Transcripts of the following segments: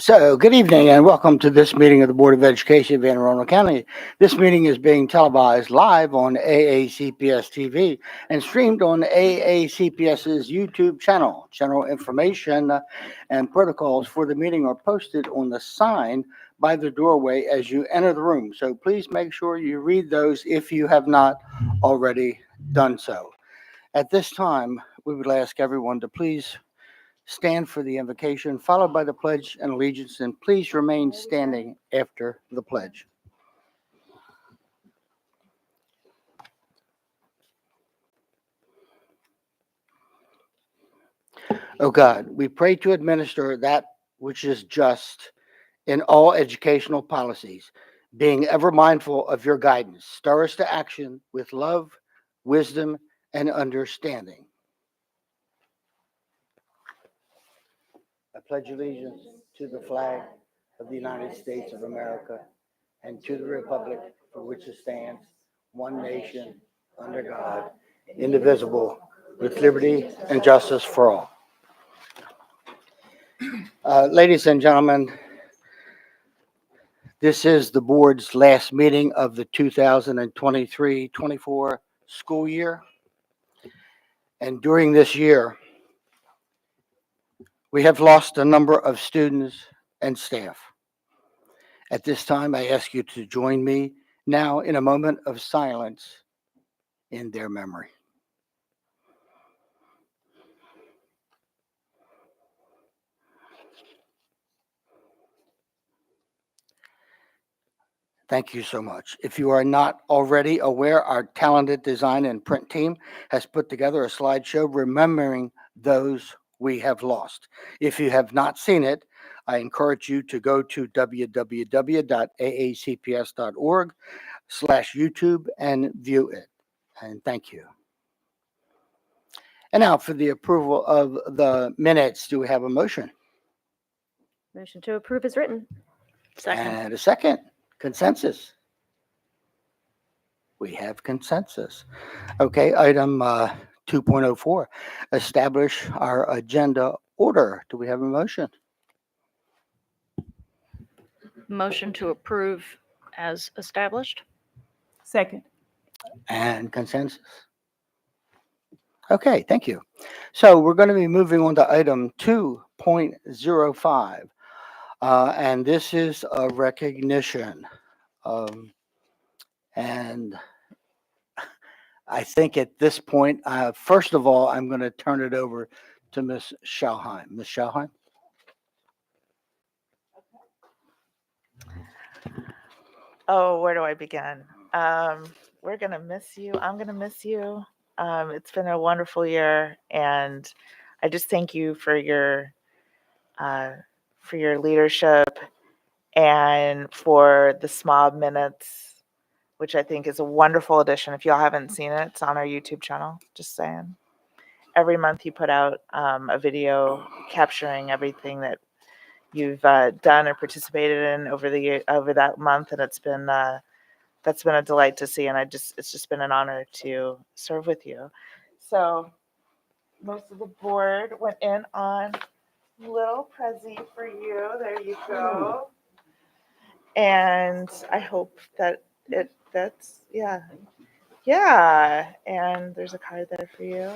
So, good evening and welcome to this meeting of the Board of Education of Anne Arundel County. This meeting is being televised live on AACPS TV and streamed on AACPS's YouTube channel. General information and protocols for the meeting are posted on the sign by the doorway as you enter the room. So, please make sure you read those if you have not already done so. At this time, we would ask everyone to please stand for the invocation, followed by the pledge and allegiance, and please remain standing after the pledge. O God, we pray to administer that which is just in all educational policies, being ever mindful of your guidance. Stir us to action with love, wisdom, and understanding. I pledge allegiance to the flag of the United States of America and to the republic for which it stands, one nation, under God, indivisible, with liberty and justice for all. Ladies and gentlemen, this is the board's last meeting of the 2023-24 school year. And during this year, we have lost a number of students and staff. At this time, I ask you to join me now in a moment of silence in their memory. Thank you so much. If you are not already aware, our talented design and print team has put together a slideshow remembering those we have lost. If you have not seen it, I encourage you to go to www.aacps.org/YouTube and view it. And thank you. And now for the approval of the minutes. Do we have a motion? Motion to approve is written. Second. And a second. Consensus. We have consensus. Okay, item 2.04, establish our agenda order. Do we have a motion? Motion to approve as established. Second. And consensus. Okay, thank you. So we're going to be moving on to item 2.05. And this is a recognition. And I think at this point, first of all, I'm going to turn it over to Ms. Schauheim. Ms. Schauheim? Oh, where do I begin? We're going to miss you. I'm going to miss you. It's been a wonderful year, and I just thank you for your leadership and for the SMOB minutes, which I think is a wonderful addition. If y'all haven't seen it, it's on our YouTube channel, just saying. Every month you put out a video capturing everything that you've done or participated in over that month, and that's been a delight to see, and it's just been an honor to serve with you. So most of the board went in on little Prezi for you. There you go. And I hope that that's yeah. And there's a card there for you.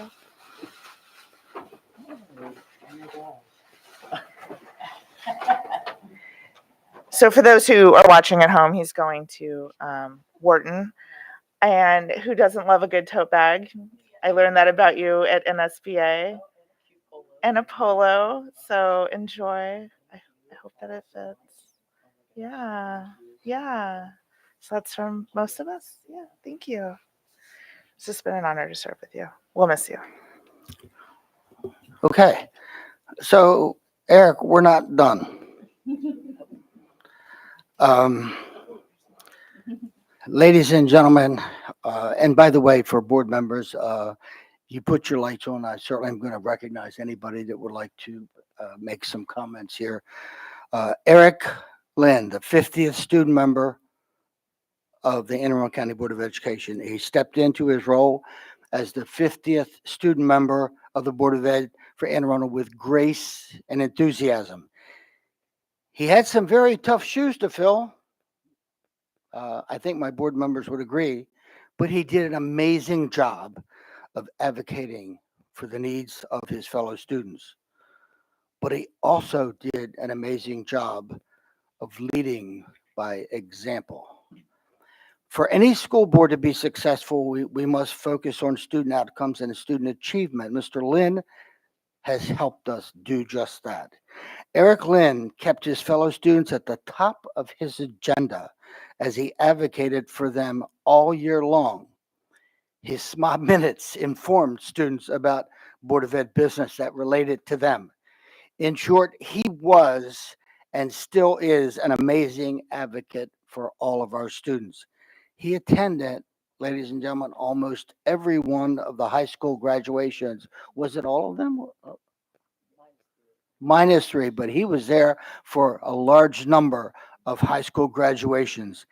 So for those who are watching at home, he's going to Wharton. And who doesn't love a good tote bag? I learned that about you at NSBA. And a polo. So enjoy. I hope that it fits. Yeah. So that's from most of us. Yeah, thank you. It's just been an honor to serve with you. We'll miss you. Okay. So, Eric, we're not done. Ladies and gentlemen, and by the way, for board members, you put your lights on. I certainly am going to recognize anybody that would like to make some comments here. Eric Lynn, the 50th student member of the Anne Arundel County Board of Education. He stepped into his role as the 50th student member of the Board of Ed for Anne Arundel with grace and enthusiasm. He had some very tough shoes to fill. I think my board members would agree, but he did an amazing job of advocating for the needs of his fellow students. But he also did an amazing job of leading by example. For any school board to be successful, we must focus on student outcomes and student achievement. Mr. Lynn has helped us do just that. Eric Lynn kept his fellow students at the top of his agenda as he advocated for them all year long. His SMOB minutes informed students about Board of Ed business that related to them. In short, he was and still is an amazing advocate for all of our students. He attended, ladies and gentlemen, almost every one of the high school graduations. Was it all of them? Minus three, but he was there for a large number of high school graduations.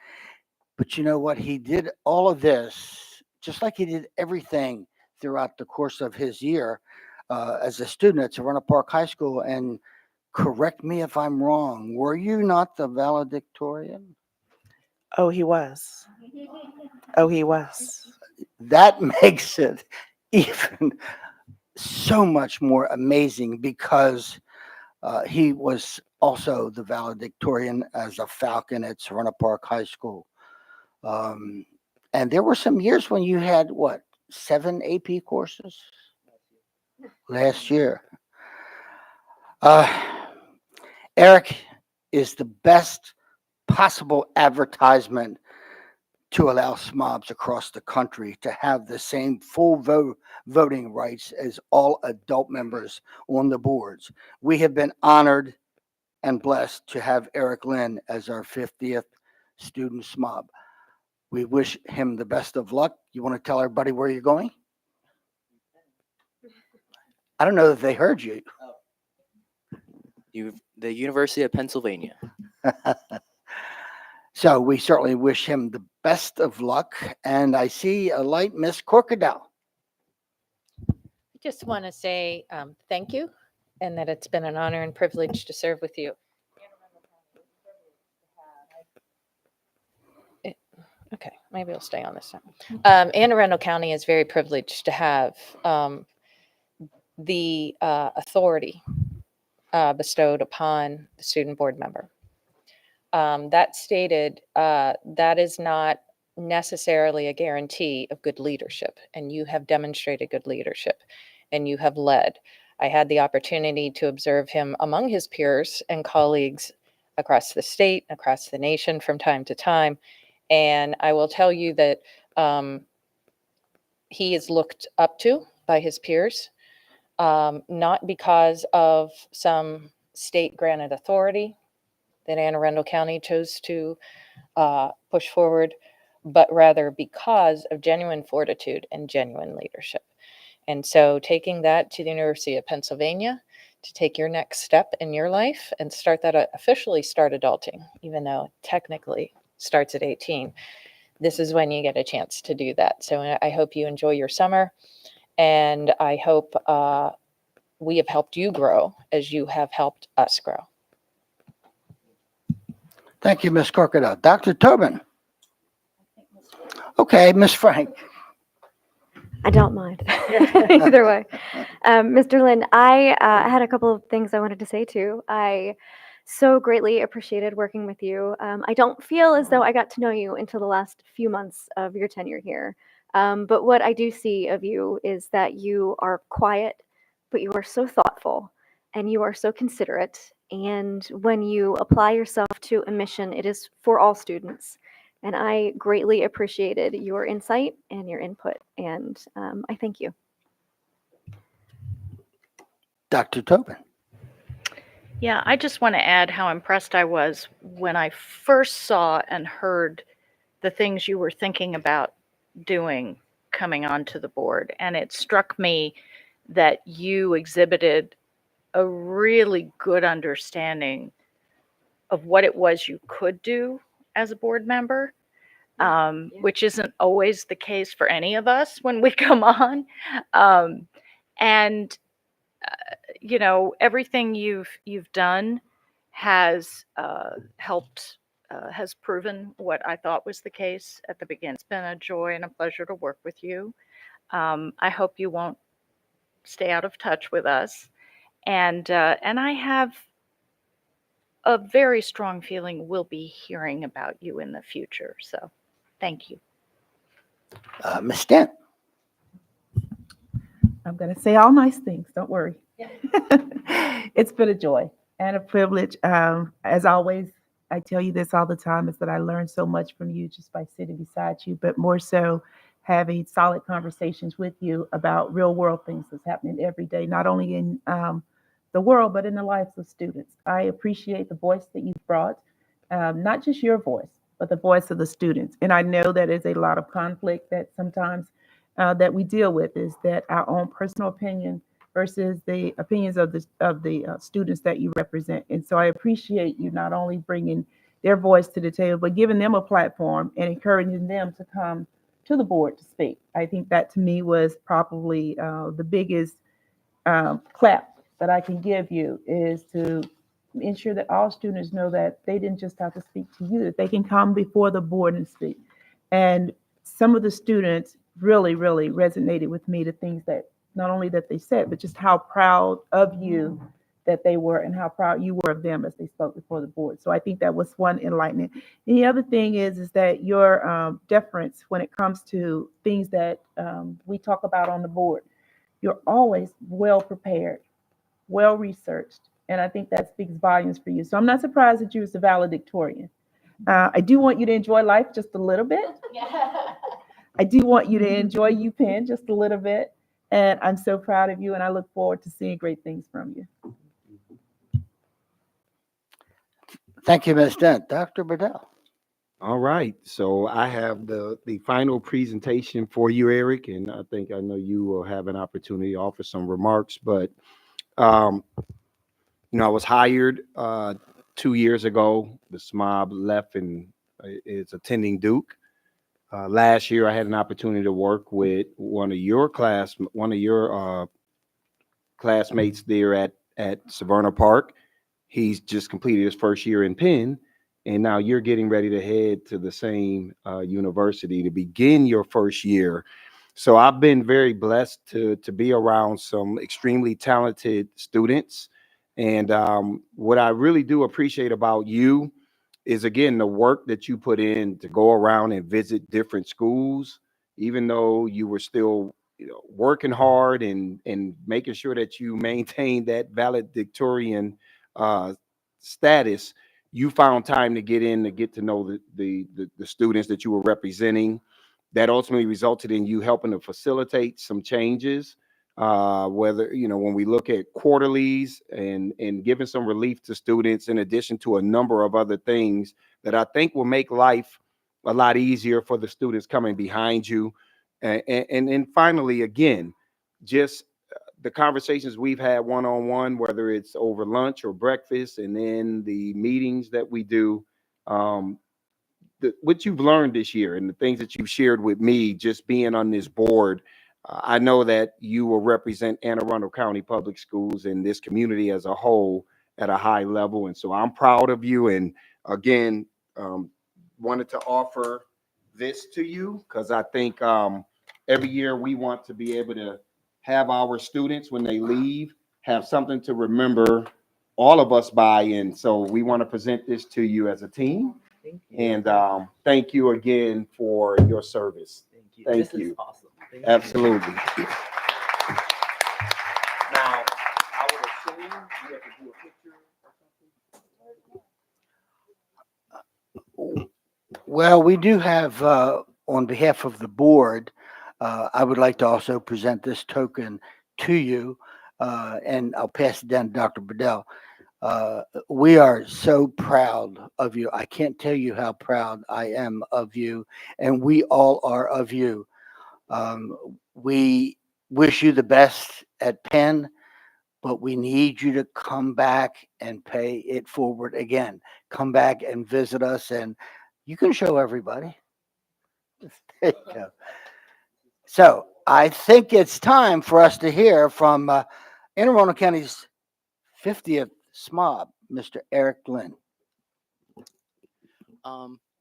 But you know what? He did all of this, just like he did everything throughout the course of his year as a student at Savannah Park High School. And correct me if I'm wrong, were you not the valedictorian? Oh, he was. Oh, he was. That makes it even so much more amazing because he was also the valedictorian as a Falcon at Savannah Park High School. And there were some years when you had, what, 7 AP courses? Last year. Eric is the best possible advertisement to allow SMOBs across the country to have the same full voting rights as all adult members on the boards. We have been honored and blessed to have Eric Lynn as our 50th student SMOB. We wish him the best of luck. You want to tell everybody where you're going? I don't know if they heard you. The University of Pennsylvania. So we certainly wish him the best of luck. And I see a light Miss Corkadell. Just want to say thank you and that it's been an honor and privilege to serve with you. Okay, maybe I'll stay on this time. Anne Arundel County is very privileged to have the authority bestowed upon the student board member. That stated, that is not necessarily a guarantee of good leadership, and you have demonstrated good leadership, and you have led. I had the opportunity to observe him among his peers and colleagues across the state, across the nation from time to time, and I will tell you that he is looked up to by his peers, not because of some state-granted authority that Anne Arundel County chose to push forward, but rather because of genuine fortitude and genuine leadership. And so taking that to the University of Pennsylvania to take your next step in your life and start that officially start adulting, even though it technically starts at 18, this is when you get a chance to do that. So I hope you enjoy your summer, and I hope we have helped you grow as you have helped us grow. Thank you, Miss Corkadell. Dr. Tobin. Okay, Miss Frank. I don't mind. Either way. Mr. Lynn, I had a couple of things I wanted to say too. I so greatly appreciated working with you. I don't feel as though I got to know you until the last few months of your tenure here. But what I do see of you is that you are quiet, but you are so thoughtful and you are so considerate. And when you apply yourself to a mission, it is for all students. And I greatly appreciated your insight and your input. And I thank you. Dr. Tobin. Yeah, I just want to add how impressed I was when I first saw and heard the things you were thinking about doing coming onto the board. And it struck me that you exhibited a really good understanding of what it was you could do as a board member, which isn't always the case for any of us when we come on. And you know, everything you've done has helped, has proven what I thought was the case at the beginning. It's been a joy and a pleasure to work with you. I hope you won't stay out of touch with us. And I have a very strong feeling we'll be hearing about you in the future. So thank you. Ms. Stent. I'm going to say all nice things. Don't worry. It's been a joy and a privilege. As always, I tell you this all the time, is that I learn so much from you just by sitting beside you, but more so having solid conversations with you about real world things that's happening every day, not only in the world, but in the lives of students. I appreciate the voice that you've brought, not just your voice, but the voice of the students. And I know that is a lot of conflict that sometimes that we deal with, is that our own personal opinion versus the opinions of the students that you represent. And so I appreciate you not only bringing their voice to the table, but giving them a platform and encouraging them to come to the board to speak. I think that to me was probably the biggest clap that I can give you, is to ensure that all students know that they didn't just have to speak to you, that they can come before the board and speak. And some of the students really, really resonated with me, the things that not only that they said, but just how proud of you that they were and how proud you were of them as they spoke before the board. So I think that was one enlightenment. And the other thing is that your deference when it comes to things that we talk about on the board, you're always well prepared, well researched. And I think that speaks volumes for you. So I'm not surprised that you was a valedictorian. I do want you to enjoy life just a little bit. I do want you to enjoy UPenn just a little bit. And I'm so proud of you, and I look forward to seeing great things from you. Thank you, Ms. Dent. Dr. Bedell. All right, so I have the final presentation for you, Eric, and I know you will have an opportunity to offer some remarks, but I was hired 2 years ago. The SMOB left and is attending Duke. Last year, I had an opportunity to work with one of your classmates there at Severna Park. He's just completed his first year in Penn, and now you're getting ready to head to the same university to begin your first year. So I've been very blessed to be around some extremely talented students. And what I really do appreciate about you is, again, the work that you put in to go around and visit different schools, even though you were still working hard and making sure that you maintain that valedictorian status. You found time to get in to get to know the students that you were representing. That ultimately resulted in you helping to facilitate some changes, whether, when we look at quarterlies and giving some relief to students, in addition to a number of other things that I think will make life a lot easier for the students coming behind you. And finally, again, just the conversations we've had one-on-one, whether it's over lunch or breakfast, and then the meetings that we do, what you've learned this year and the things that you've shared with me, just being on this board, I know that you will represent Anne Arundel County Public Schools and this community as a whole at a high level. And so I'm proud of you. And again, wanted to offer this to you because I think every year we want to be able to have our students, when they leave, have something to remember all of us by. And so we want to present this to you as a team. And thank you again for your service. Thank you. Thank This you. is awesome. Thank you. Absolutely. Now, I would assume you have to do a picture or something. Well, we do have, on behalf of the board, I would like to also present this token to you, and I'll pass it down to Dr. Bedell. We are so proud of you. I can't tell you how proud I am of you, and we all are of you. We wish you the best at Penn, but we need you to come back and pay it forward again. Come back and visit us, and you can show everybody. There you go. So I think it's time for us to hear from Anne Arundel County's 50th SMOB. Mr. Eric Lynn.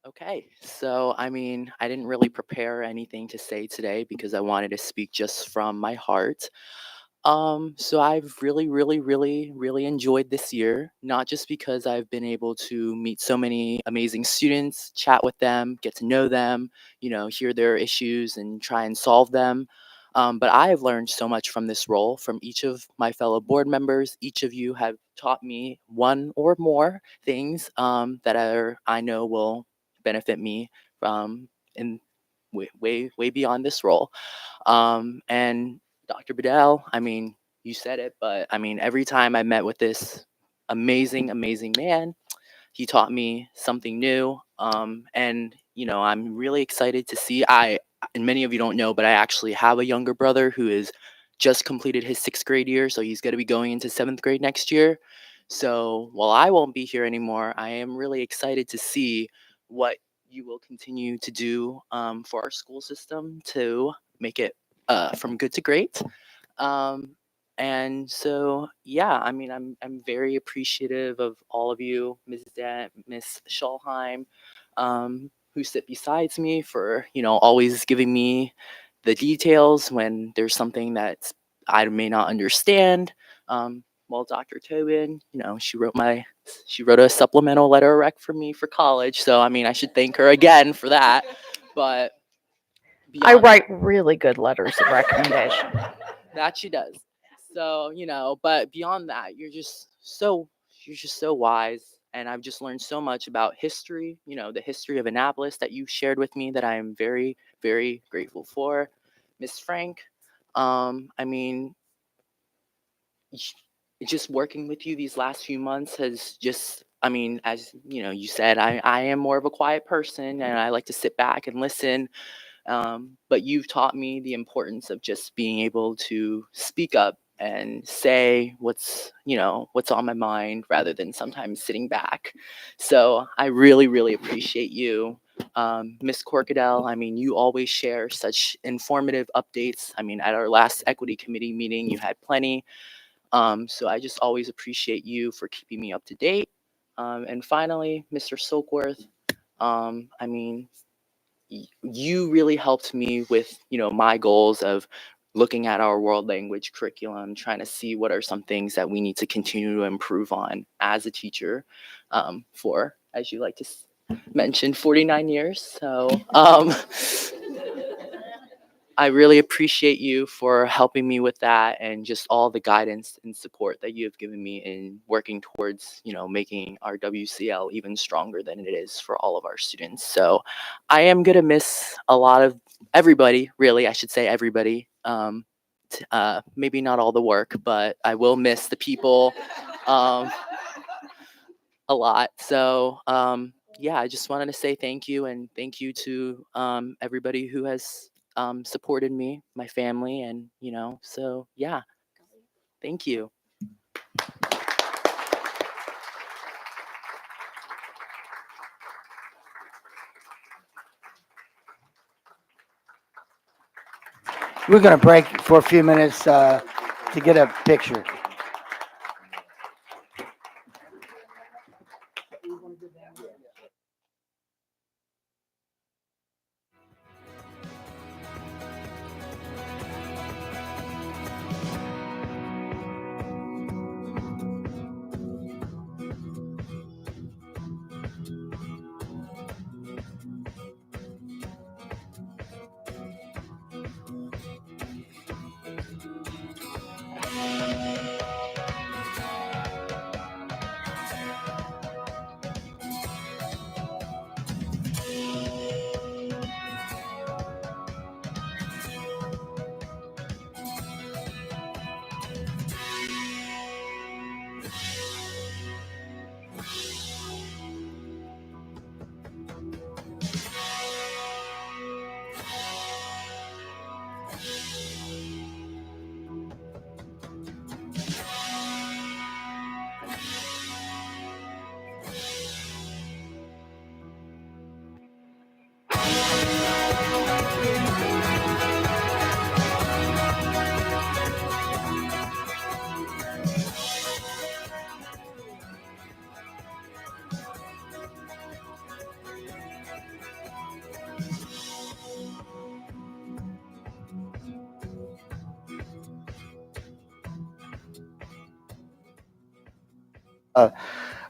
Okay, so I mean, I didn't really prepare anything to say today because I wanted to speak just from my heart. So I've really enjoyed this year, not just because I've been able to meet so many amazing students, chat with them, get to know them, hear their issues and try and solve them. But I have learned so much from this role from each of my fellow board members. Each of you have taught me one or more things I know will benefit me in way beyond this role. And Dr. Bedell, I mean, you said it, but I mean, every time I met with this amazing man, he taught me something new. And I'm really excited to see. And many of you don't know, but I actually have a younger brother who is just completed his 6th grade year, so he's going to be going into 7th grade next year. So while I won't be here anymore, I am really excited to see what you will continue to do for our school system to make it from good to great. Um, and so, yeah, I mean, I'm very appreciative of all of you, Ms. Dent, Miss Schulheim, who sit besides me for always giving me the details when there's something that I may not understand. Well, Dr. Tobin, she wrote a supplemental letter of rec for me for college, so I mean, I should thank her again for that. But I beyond write really good letters of recommendation. that she does. So, but beyond that, you're just so wise. And I've just learned so much about history, the history of Annapolis that you shared with me that I am very grateful for. Miss Frank, I mean, just working with you these last few months has just, I mean, as you said, I am more of a quiet person and I like to sit back and listen. But you've taught me the importance of just being able to speak up and say what's on my mind rather than sometimes sitting back. So I really appreciate you. Miss Corkadell, I mean, you always share such informative updates. I mean, at our last equity committee meeting, you had plenty. So I just always appreciate you for keeping me up to date. And finally, Mr. Silkworth, I mean, you really helped me with my goals of looking at our world language curriculum, trying to see what are some things that we need to continue to improve on as a teacher for, as you like to mention, 49 years. So I really appreciate you for helping me with that and just all the guidance and support that you have given me in working towards, making our WCL even stronger than it is for all of our students. So I am going to miss a lot of everybody, really, I should say everybody. Maybe not all the work, but I will miss the people a lot. So yeah, I just wanted to say thank you and thank you to everybody who has supported me, my family, and so yeah, thank you. We're going to break for a few minutes to get a picture.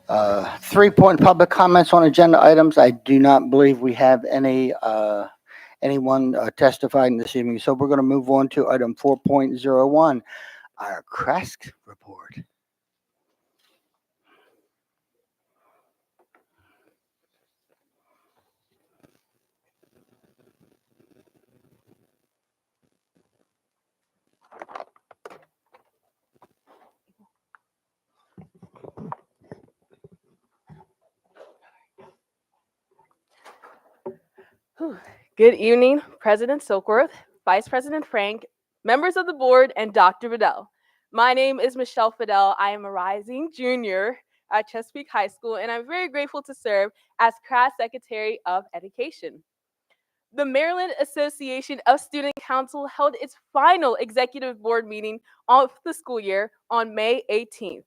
3-point public comments on agenda items. I do not believe we have anyone testifying this evening. So we're going to move on to item 4.01, our CRASC report. Good evening, President Silkworth, Vice President Frank, members of the board, and Dr. Bedell. My name is Michelle Fidel. I am a rising junior at Chesapeake High School, and I'm very grateful to serve as CRAS Secretary of Education. The Maryland Association of Student Council held its final executive board meeting of the school year on May 18th.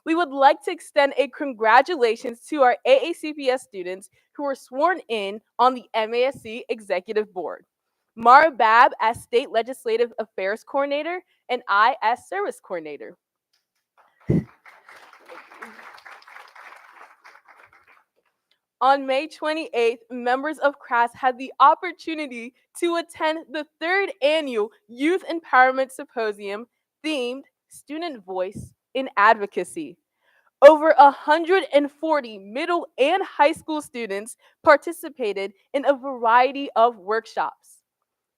We would like to extend a congratulations to our AACPS students who were sworn in on the MASC Executive Board. Mara Babb as State Legislative Affairs Coordinator and I as Service Coordinator. On May 28th, members of CRAS had the opportunity to attend the 3rd annual Youth Empowerment Symposium themed Student Voice in Advocacy. Over 140 middle and high school students participated in a variety of workshops.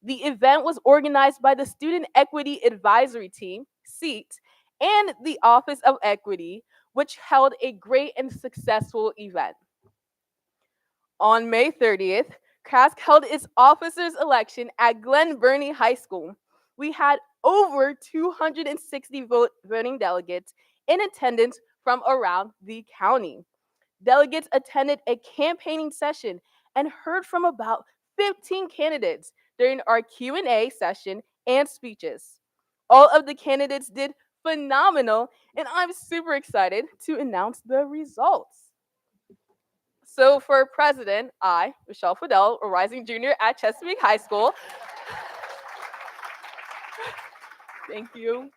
The event was organized by the Student Equity Advisory Team, SEAT, and the Office of Equity, which held a great and successful event. On May 30th, CRASC held its officers election at Glen Burnie High School. We had over 260 voting delegates in attendance from around the county. Delegates attended a campaigning session and heard from about 15 candidates during our Q&A session and speeches. All of the candidates did phenomenal, and I'm super excited to announce the results. So for president, I, Michelle Fidel, a rising junior at Chesapeake High School. Thank you.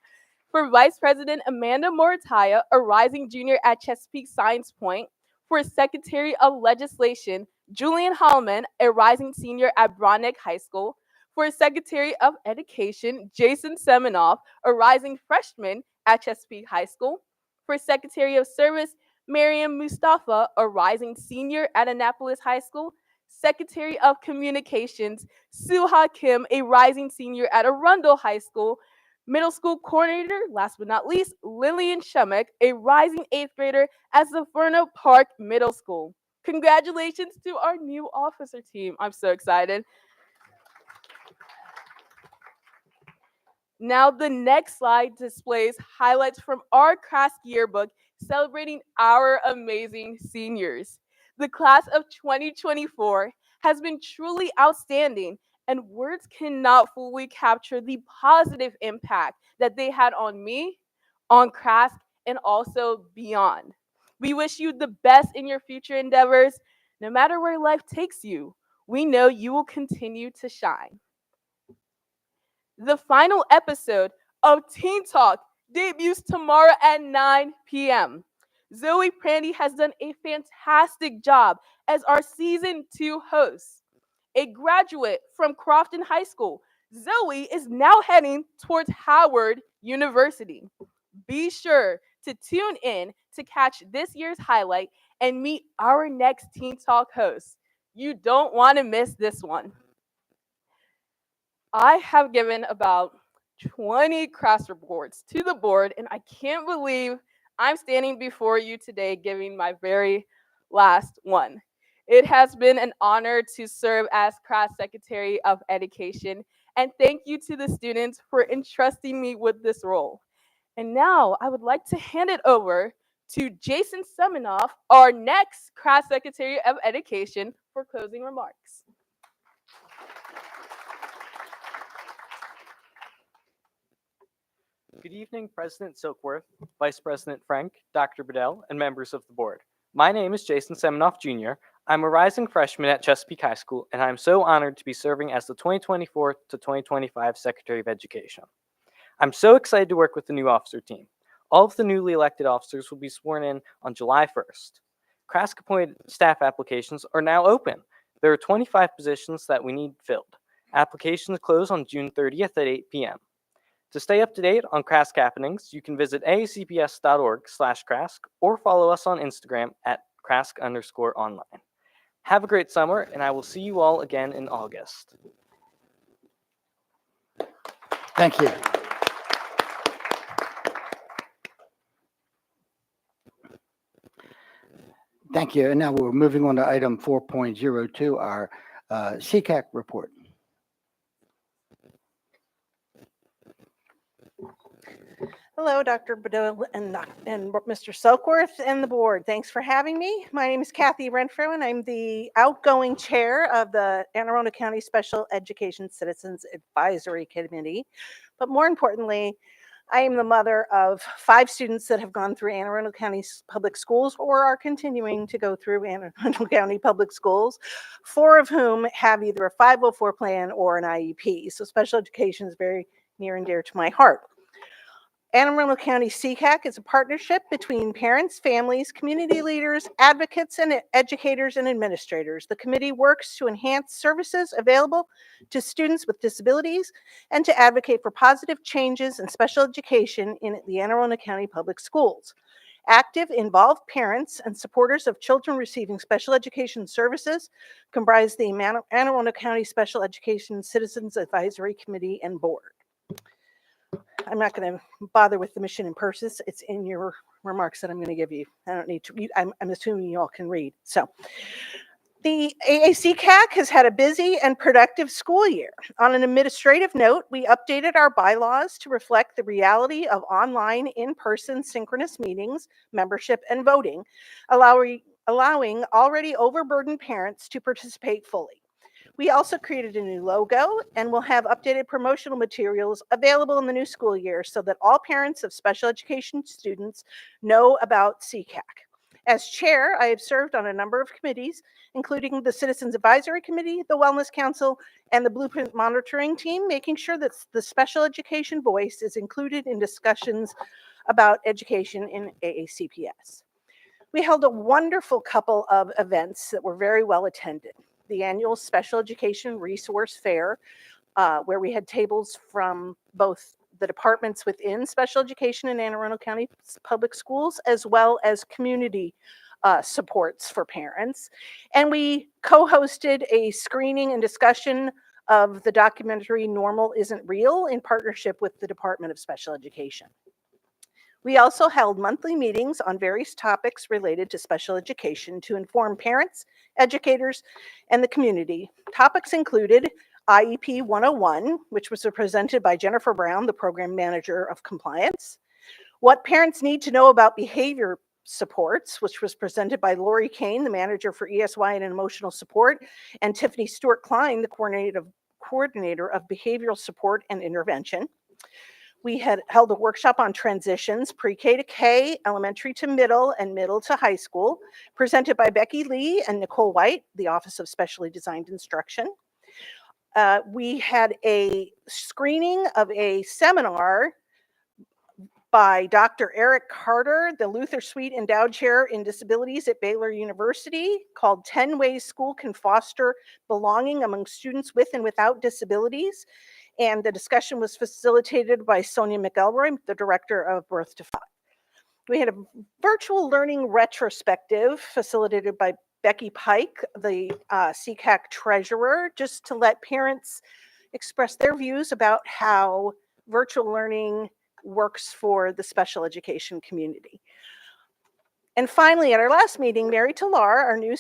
For vice president, Amanda Morataya, a rising junior at Chesapeake Science Point. For secretary of legislation, Julian Hallman, a rising senior at Bronick High School. For secretary of education, Jason Semenoff, a rising freshman at Chesapeake High School. For secretary of service, Miriam Mustafa, a rising senior at Annapolis High School. Secretary of Communications, Suha Kim, a rising senior at Arundel High School. Middle school coordinator, last but not least, Lillian Shemek, a rising 8th grader at Zaferno Park Middle School. Congratulations to our new officer team. I'm so excited. Now the next slide displays highlights from our CRASC yearbook celebrating our amazing seniors. The class of 2024 has been truly outstanding, and words cannot fully capture the positive impact that they had on me, on CRASC, and also beyond. We wish you the best in your future endeavors. No matter where life takes you, we know you will continue to shine. The final episode of Teen Talk debuts tomorrow at 9 p.m. Zoe Prandy has done a fantastic job as our season 2 host. A graduate from Crofton High School, Zoe is now heading towards Howard University. Be sure to tune in to catch this year's highlight and meet our next Teen Talk host. You don't want to miss this one. I have given about 20 CRAS reports to the board, and I can't believe I'm standing before you today giving my very last one. It has been an honor to serve as CRAS Secretary of Education, and thank you to the students for entrusting me with this role. And now I would like to hand it over to Jason Semenoff, our next CRAS Secretary of Education, for closing remarks. Good evening, President Silkworth, Vice President Frank, Dr. Bedell, and members of the board. My name is Jason Semenoff Jr. I'm a rising freshman at Chesapeake High School, and I'm so honored to be serving as the 2024 to 2025 Secretary of Education. I'm so excited to work with the new officer team. All of the newly elected officers will be sworn in on July 1st. CRASC appointed staff applications are now open. There are 25 positions that we need filled. Applications close on June 30th at 8 p.m. To stay up to date on CRASC happenings, you can visit aacps.org/CRASC or follow us on Instagram at CRASC_online. Have a great summer, and I will see you all again in August. Thank you. Thank you. And now we're moving on to item 4.02, our CCAC report. Hello, Dr. Bedell and Mr. Selkworth and the board. Thanks for having me. My name is Kathy Renfro, and I'm the outgoing chair of the Anne Arundel County Special Education Citizens Advisory Committee. But more importantly, I am the mother of 5 students that have gone through Anne Arundel County Public Schools or are continuing to go through Anne Arundel County Public Schools, 4 of whom have either a 504 plan or an IEP. So special education is very near and dear to my heart. Anne Arundel County CCAC is a partnership between parents, families, community leaders, advocates, and educators and administrators. The committee works to enhance services available to students with disabilities and to advocate for positive changes in special education in the Anne Arundel County Public Schools. Active, involved parents and supporters of children receiving special education services comprise the Anne Arundel County Special Education Citizens Advisory Committee and Board. I'm not going to bother with the mission and purpose. It's in your remarks that I'm going to give you. I don't need to read. I'm assuming you all can read. So the AACCAC has had a busy and productive school year. On an administrative note, we updated our bylaws to reflect the reality of online, in-person synchronous meetings, membership, and voting, allowing already overburdened parents to participate fully. We also created a new logo and will have updated promotional materials available in the new school year so that all parents of special education students know about CCAC. As chair, I have served on a number of committees, including the Citizens Advisory Committee, the Wellness Council, and the Blueprint Monitoring Team, making sure that the special education voice is included in discussions about education in AACPS. We held a wonderful couple of events that were very well attended. The annual Special Education Resource Fair, where we had tables from both the departments within special education in Anne Arundel County Public Schools, as well as community supports for parents. And we co-hosted a screening and discussion of the documentary Normal Isn't Real in partnership with the Department of Special Education. We also held monthly meetings on various topics related to special education to inform parents, educators, and the community. Topics included IEP 101, which was presented by Jennifer Brown, the program manager of compliance. What parents need to know about behavior supports, which was presented by Lori Kane, the manager for ESY and emotional support, and Tiffany Stewart-Klein, the coordinator of behavioral support and intervention. We had held a workshop on transitions, pre-K to K, elementary to middle, and middle to high school, presented by Becky Lee and Nicole White, the Office of Specially Designed Instruction. We had a screening of a seminar by Dr. Eric Carter, the Luther Sweet Endowed Chair in Disabilities at Baylor University, called 10 Ways School Can Foster Belonging Among Students with and Without Disabilities. And the discussion was facilitated by Sonia McElroy, the director of Birth to 5. We had a virtual learning retrospective facilitated by Becky Pike, the CCAC treasurer, just to let parents express their views about how virtual learning works for the special education community. And finally, at our last meeting, Mary Talar, our new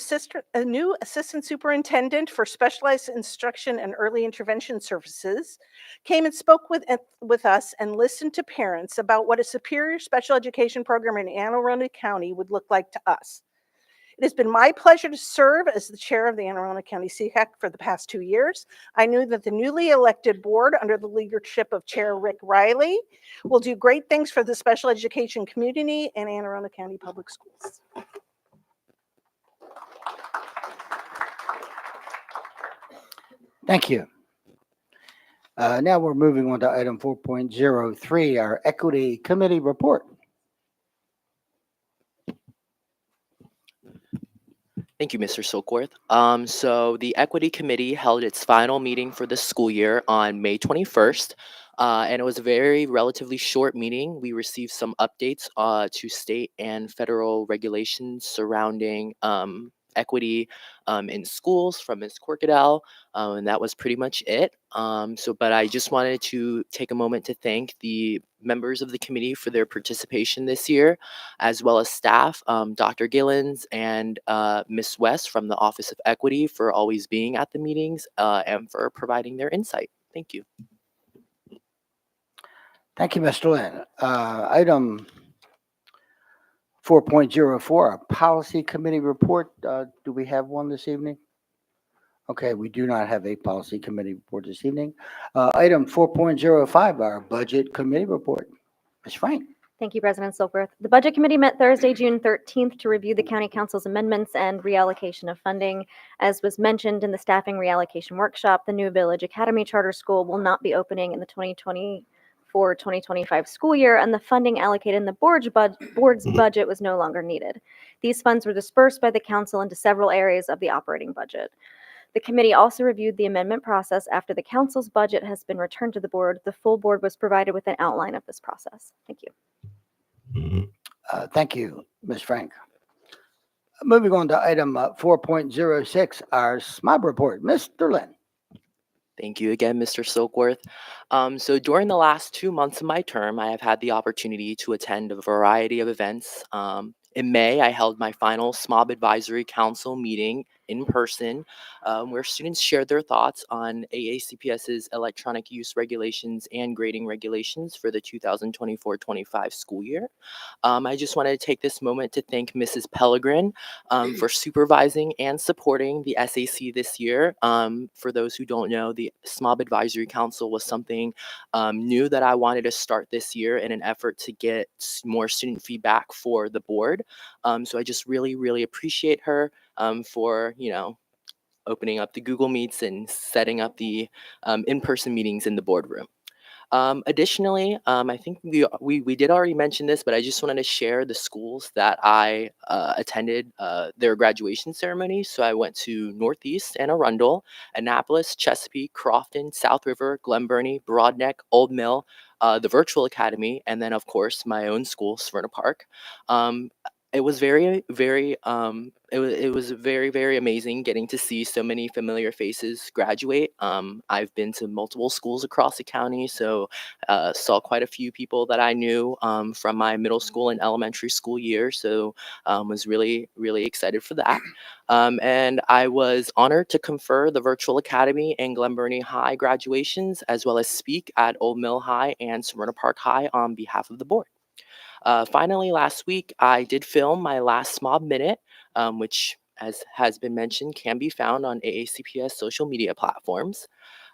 assistant superintendent for specialized instruction and early intervention services, came and spoke with us and listened to parents about what a superior special education program in Anne Arundel County would look like to us. It has been my pleasure to serve as the chair of the Anne Arundel County CCAC for the past 2 years. I knew that the newly elected board under the leadership of Chair Rick Riley will do great things for the special education community and Anne Arundel County Public Schools. Thank you. Now we're moving on to item 4.03, our Equity Committee report. Thank you, Mr. Silkworth. So the Equity Committee held its final meeting for the school year on May 21st, and it was a very relatively short meeting. We received some updates to state and federal regulations surrounding equity in schools from Ms. Corkadell, and that was pretty much it. But I just wanted to take a moment to thank the members of the committee for their participation this year, as well as staff, Dr. Gillens and Ms. West from the Office of Equity for always being at the meetings and for providing their insight. Thank you. Thank you, Mr. Lynn. Item 4.04, a policy committee report. Do we have one this evening? Okay, we do not have a policy committee report this evening. Item 4.05, our budget committee report. Ms. Frank. Thank you, President Silkworth. The Budget Committee met Thursday, June 13th to review the County Council's amendments and reallocation of funding. As was mentioned in the staffing reallocation workshop, the new Village Academy Charter School will not be opening in the 2024-2025 school year, and the funding allocated in the board's budget was no longer needed. These funds were dispersed by the council into several areas of the operating budget. The committee also reviewed the amendment process after the council's budget has been returned to the board. The full board was provided with an outline of this process. Thank you. Thank you, Ms. Frank. Moving on to item 4.06, our SMOB report. Mr. Lynn. Thank you again, Mr. Silkworth. So during the last 2 months of my term, I have had the opportunity to attend a variety of events. In May, I held my final SMOB Advisory Council meeting in person, where students shared their thoughts on AACPS's electronic use regulations and grading regulations for the 2024-25 school year. I just wanted to take this moment to thank Mrs. Pellegrin for supervising and supporting the SAC this year. For those who don't know, the SMOB Advisory Council was something new that I wanted to start this year in an effort to get more student feedback for the board. So I just really appreciate her for, opening up the Google Meets and setting up the in-person meetings in the boardroom. Additionally, I think we did already mention this, but I just wanted to share the schools that I attended their graduation ceremony. So I went to Northeast, Anne Arundel, Annapolis, Chesapeake, Crofton, South River, Glen Burnie, Broadneck, Old Mill, the Virtual Academy, and then of course my own school, Severna Park. It was very amazing getting to see so many familiar faces graduate. I've been to multiple schools across the county, so saw quite a few people that I knew from my middle school and elementary school years. So was really excited for that. And I was honored to confer the Virtual Academy and Glen Burnie High graduations, as well as speak at Old Mill High and Severna Park High on behalf of the board. Finally, last week, I did film my last SMOB Minute, which, as has been mentioned, can be found on AACPS social media platforms.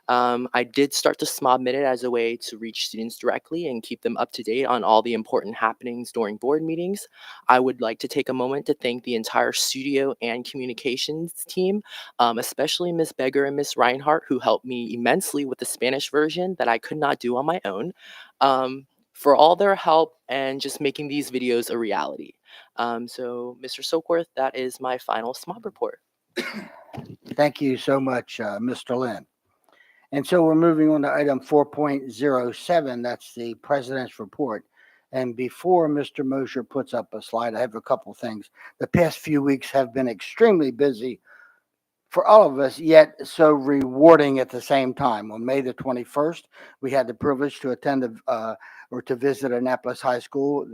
I did start the SMOB Minute as a way to reach students directly and keep them up to date on all the important happenings during board meetings. I would like to take a moment to thank the entire studio and communications team, especially Ms. Beggar and Ms. Reinhardt, who helped me immensely with the Spanish version that I could not do on my own. For all their help and just making these videos a reality. So, Mr. Silkworth, that is my final SMOB report. Thank you so much, Mr. Lynn. And so we're moving on to item 4.07. That's the president's report. And before Mr. Mosher puts up a slide, I have a couple things. The past few weeks have been extremely busy for all of us, yet so rewarding at the same time. On May the 21st, we had the privilege to attend or to visit Annapolis High School.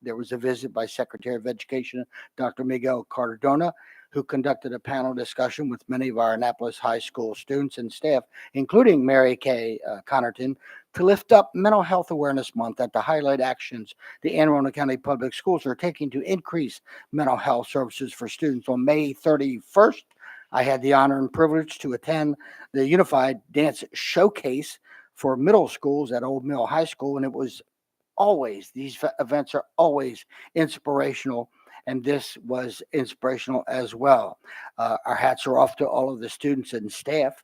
There was a visit by Secretary of Education, Dr. Miguel Cardona, who conducted a panel discussion with many of our Annapolis High School students and staff, including Mary Kay Connerton, to lift up Mental Health Awareness Month and to highlight actions the Anne Arundel County Public Schools are taking to increase mental health services for students. On May 31st, I had the honor and privilege to attend the Unified Dance Showcase for middle schools at Old Mill High School, and it was these events are always inspirational, and this was inspirational as well. Our hats are off to all of the students and staff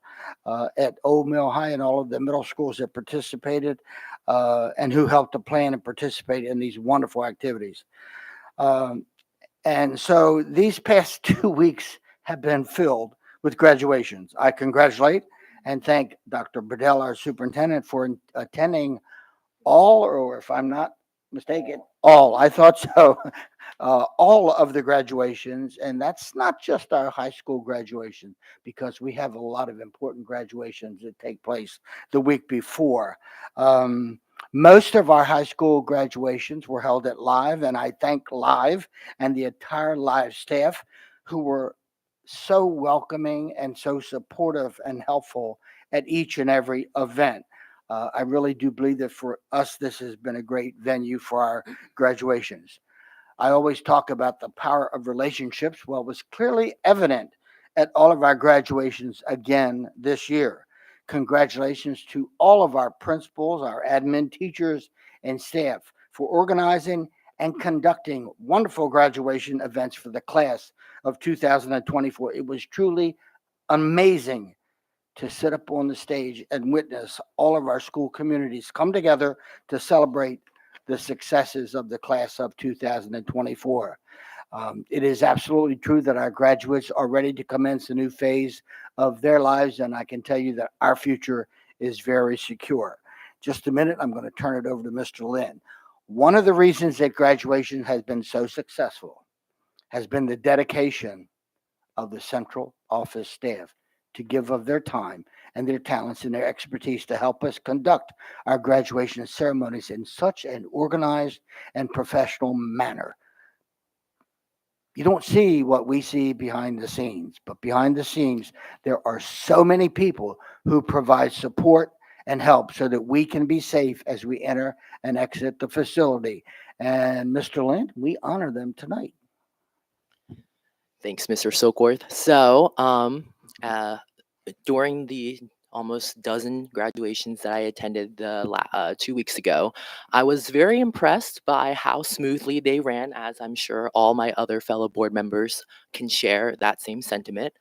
at Old Mill High and all of the middle schools that participated and who helped to plan and participate in these wonderful activities. And so these past 2 weeks have been filled with graduations. I congratulate and thank Dr. Bedell, our superintendent, for attending all, or if I'm not mistaken, all, I thought so, all of the graduations. And that's not just our high school graduation, because we have a lot of important graduations that take place the week before. Most of our high school graduations were held at Live, and I thank Live and the entire Live staff who were so welcoming and so supportive and helpful at each and every event. I really do believe that for us, this has been a great venue for our graduations. I always talk about the power of relationships. Well, it was clearly evident at all of our graduations again this year. Congratulations to all of our principals, our admin teachers, and staff for organizing and conducting wonderful graduation events for the class of 2024. It was truly amazing to sit up on the stage and witness all of our school communities come together to celebrate the successes of the class of 2024. It is absolutely true that our graduates are ready to commence a new phase of their lives, and I can tell you that our future is very secure. Just a minute, I'm going to turn it over to Mr. Lynn. One of the reasons that graduation has been so successful has been the dedication of the central office staff to give of their time and their talents and their expertise to help us conduct our graduation ceremonies in such an organized and professional manner. You don't see what we see behind the scenes, but behind the scenes, there are so many people who provide support and help so that we can be safe as we enter and exit the facility. And Mr. Lynn, we honor them tonight. Thanks, Mr. Silkworth. So, during the almost dozen graduations that I attended 2 weeks ago, I was very impressed by how smoothly they ran, as I'm sure all my other fellow board members can share that same sentiment.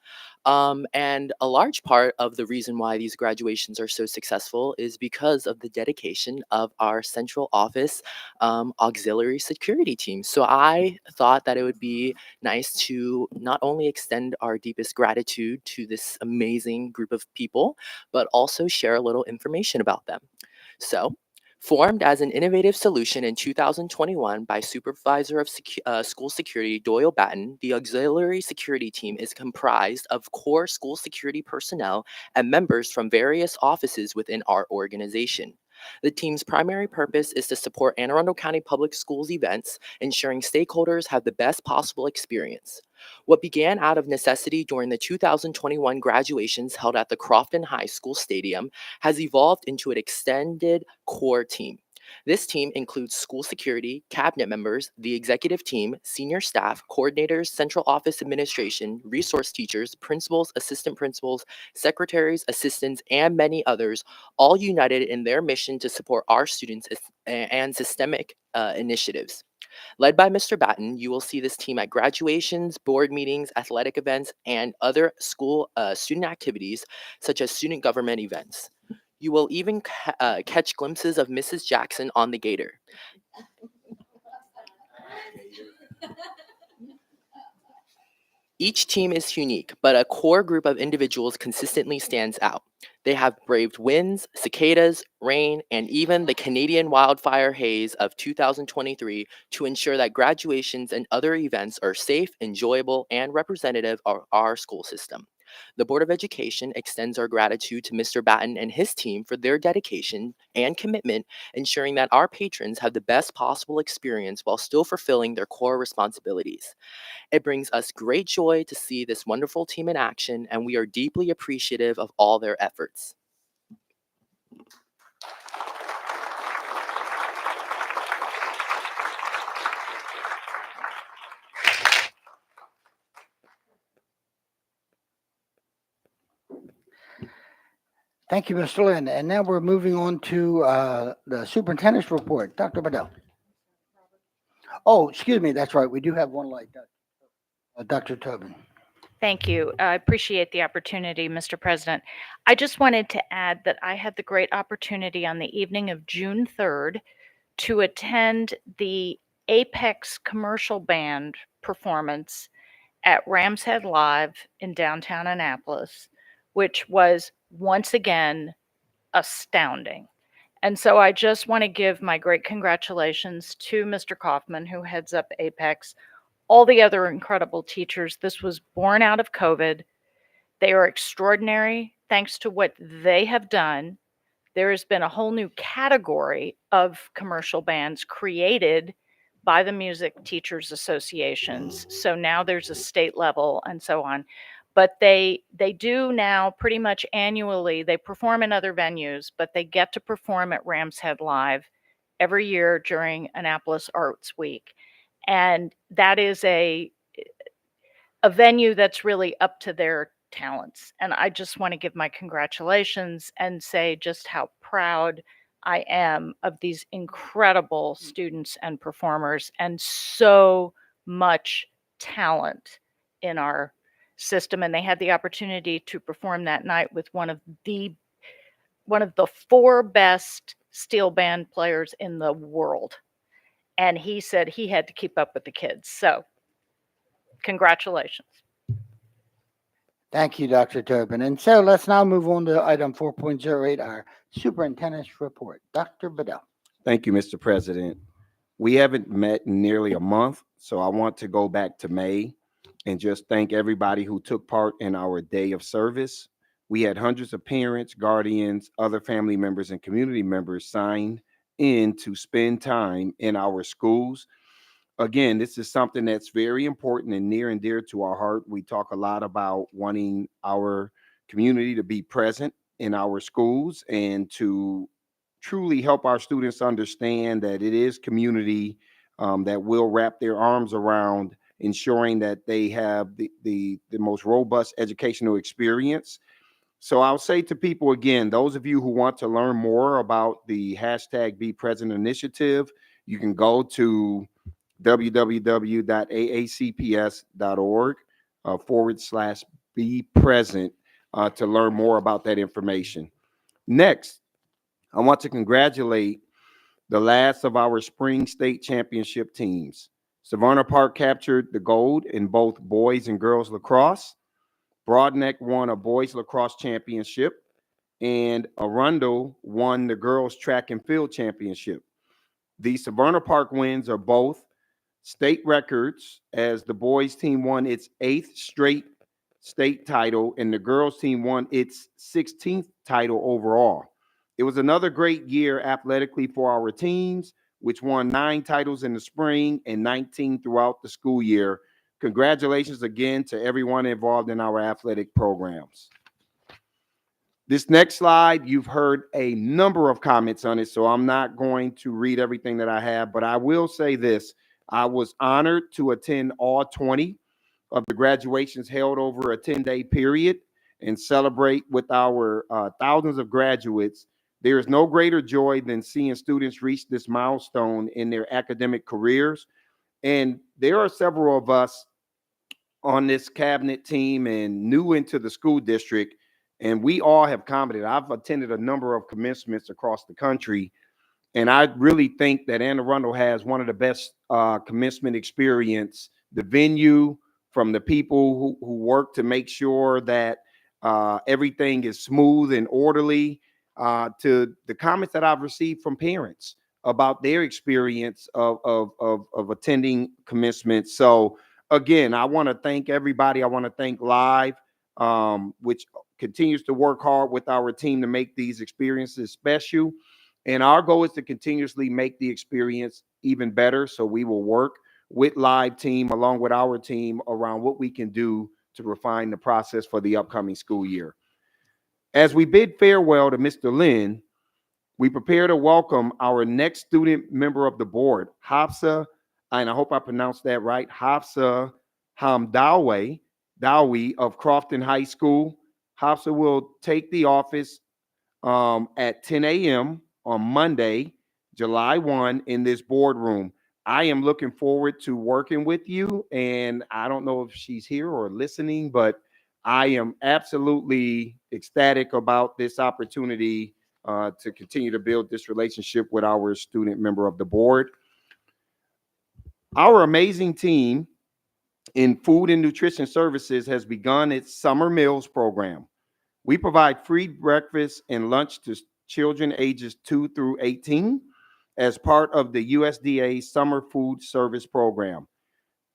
And a large part of the reason why these graduations are so successful is because of the dedication of our central office auxiliary security team. So I thought that it would be nice to not only extend our deepest gratitude to this amazing group of people, but also share a little information about them. So, formed as an innovative solution in 2021 by Supervisor of School Security Doyle Batten, the Auxiliary Security Team is comprised of core school security personnel and members from various offices within our organization. The team's primary purpose is to support Anne Arundel County Public Schools events, ensuring stakeholders have the best possible experience. What began out of necessity during the 2021 graduations held at the Crofton High School Stadium has evolved into an extended core team. This team includes school security, cabinet members, the executive team, senior staff, coordinators, central office administration, resource teachers, principals, assistant principals, secretaries, assistants, and many others, all united in their mission to support our students and systemic initiatives. Led by Mr. Batten, you will see this team at graduations, board meetings, athletic events, and other school student activities, such as student government events. You will even catch glimpses of Mrs. Jackson on the gator. Each team is unique, but a core group of individuals consistently stands out. They have braved winds, cicadas, rain, and even the Canadian wildfire haze of 2023 to ensure that graduations and other events are safe, enjoyable, and representative of our school system. The Board of Education extends our gratitude to Mr. Batten and his team for their dedication and commitment, ensuring that our patrons have the best possible experience while still fulfilling their core responsibilities. It brings us great joy to see this wonderful team in action, and we are deeply appreciative of all their efforts. Thank you, Mr. Lynn. And now we're moving on to the superintendent's report. Dr. Bedell. Oh, excuse me. That's right. We do have one light. Dr. Tobin. Thank you. I appreciate the opportunity, Mr. President. I just wanted to add that I had the great opportunity on the evening of June 3rd to attend the Apex commercial band performance at Rams Head Live in downtown Annapolis, which was once again astounding. And so I just want to give my great congratulations to Mr. Kaufman, who heads up Apex, all the other incredible teachers. This was born out of COVID. They are extraordinary thanks to what they have done. There has been a whole new category of commercial bands created by the music teachers associations. So now there's a state level and so on. But they do now pretty much annually. They perform in other venues, but they get to perform at Rams Head Live every year during Annapolis Arts Week. And that is a venue that's really up to their talents. And I just want to give my congratulations and say just how proud I am of these incredible students and performers, and so much talent in our system. And they had the opportunity to perform that night with one of the 4 best steel band players in the world. And he said he had to keep up with the kids. So congratulations. Thank you, Dr. Tobin. And so let's now move on to item 4.08, our superintendent's report. Dr. Bedell. Thank you, Mr. President. We haven't met in nearly a month, so I want to go back to May and just thank everybody who took part in our day of service. We had hundreds of parents, guardians, other family members, and community members sign in to spend time in our schools. Again, this is something that's very important and near and dear to our heart. We talk a lot about wanting our community to be present in our schools and to truly help our students understand that it is community that will wrap their arms around ensuring that they have the most robust educational experience. So I'll say to people again, those of you who want to learn more about the hashtag Be Present initiative, you can go to www.aacps.org /be present to learn more about that information. Next, I want to congratulate the last of our spring state championship teams. Savannah Park captured the gold in both boys and girls lacrosse. Broadneck won a boys lacrosse championship, and Arundel won the girls track and field championship. The Savannah Park wins are both state records, as the boys team won its 8th straight state title and the girls team won its 16th title overall. It was another great year athletically for our teams, which won 9 titles in the spring and 19 throughout the school year. Congratulations again to everyone involved in our athletic programs. This next slide, you've heard a number of comments on it, so I'm not going to read everything that I have, but I will say this. I was honored to attend all 20 of the graduations held over a 10-day period and celebrate with our thousands of graduates. There is no greater joy than seeing students reach this milestone in their academic careers. And there are several of us on this cabinet team and new into the school district, and we all have commented. I've attended a number of commencements across the country, and I really think that Anne Arundel has one of the best commencement experience. The venue, from the people who work to make sure that everything is smooth and orderly, to the comments that I've received from parents about their experience of attending commencement. So again, I want to thank everybody. I want to thank Live, which continues to work hard with our team to make these experiences special. And our goal is to continuously make the experience even better. So we will work with Live team along with our team around what we can do to refine the process for the upcoming school year. As we bid farewell to Mr. Lynn, we prepare to welcome our next student member of the board, Hafsa, and I hope I pronounced that right, Hafsa Hamdawi of Crofton High School. Hafsa will take the office at 10 a.m. on Monday, July 1 in this boardroom. I am looking forward to working with you, and I don't know if she's here or listening, but I am absolutely ecstatic about this opportunity to continue to build this relationship with our student member of the board. Our amazing team in Food and Nutrition Services has begun its summer meals program. We provide free breakfast and lunch to children ages 2 through 18 as part of the USDA Summer Food Service Program.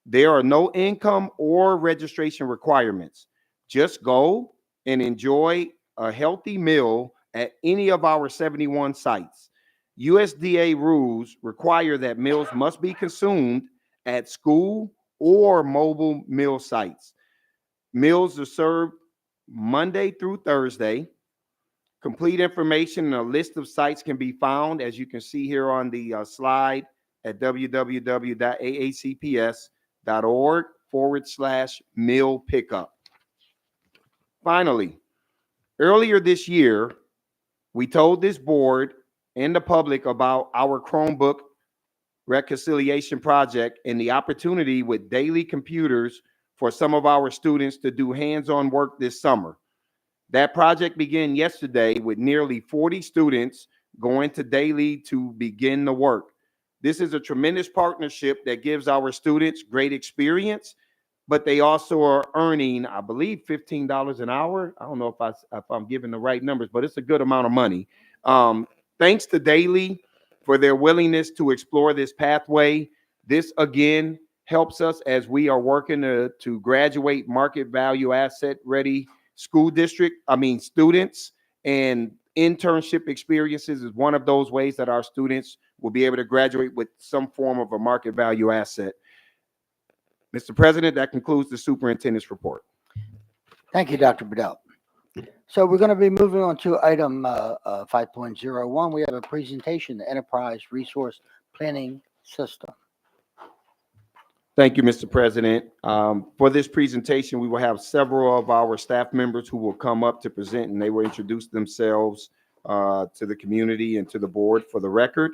There are no income or registration requirements. Just go and enjoy a healthy meal at any of our 71 sites. USDA rules require that meals must be consumed at school or mobile meal sites. Meals are served Monday through Thursday. Complete information and a list of sites can be found, as you can see here on the slide, at www.aacps.org/meal pickup. Finally, earlier this year, we told this board and the public about our Chromebook reconciliation project and the opportunity with daily computers for some of our students to do hands-on work this summer. That project began yesterday with nearly 40 students going to daily to begin the work. This is a tremendous partnership that gives our students great experience, but they also are earning, I believe, $15 an hour. I don't know if I'm giving the right numbers, but it's a good amount of money. Thanks to Daily for their willingness to explore this pathway. This, again, helps us as we are working to graduate market value asset ready students, and internship experiences is one of those ways that our students will be able to graduate with some form of a market value asset. Mr. President, that concludes the superintendent's report. Thank you, Dr. Bedell. So we're going to be moving on to item 5.01. We have a presentation, the Enterprise Resource Planning System. Thank you, Mr. President. For this presentation, we will have several of our staff members who will come up to present, and they will introduce themselves to the community and to the board for the record.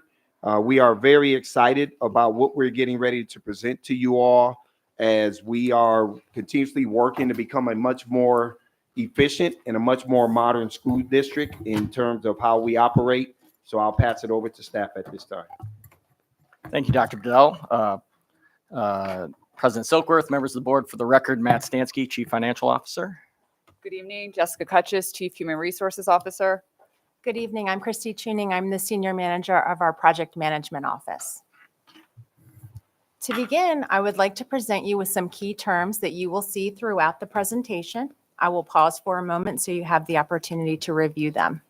We are very excited about what we're getting ready to present to you all as we are continuously working to become a much more efficient and a much more modern school district in terms of how we operate. So I'll pass it over to staff at this time. Thank you, Dr. Bedell. President Silkworth, members of the board, for the record, Matt Stansky, Chief Financial Officer. Good evening, Jessica Kutchis, Chief Human Resources Officer. Good evening, I'm Christy Tuning. I'm the Senior Manager of our Project Management Office. To begin, I would like to present you with some key terms that you will see throughout the presentation. I will pause for a moment so you have the opportunity to review them.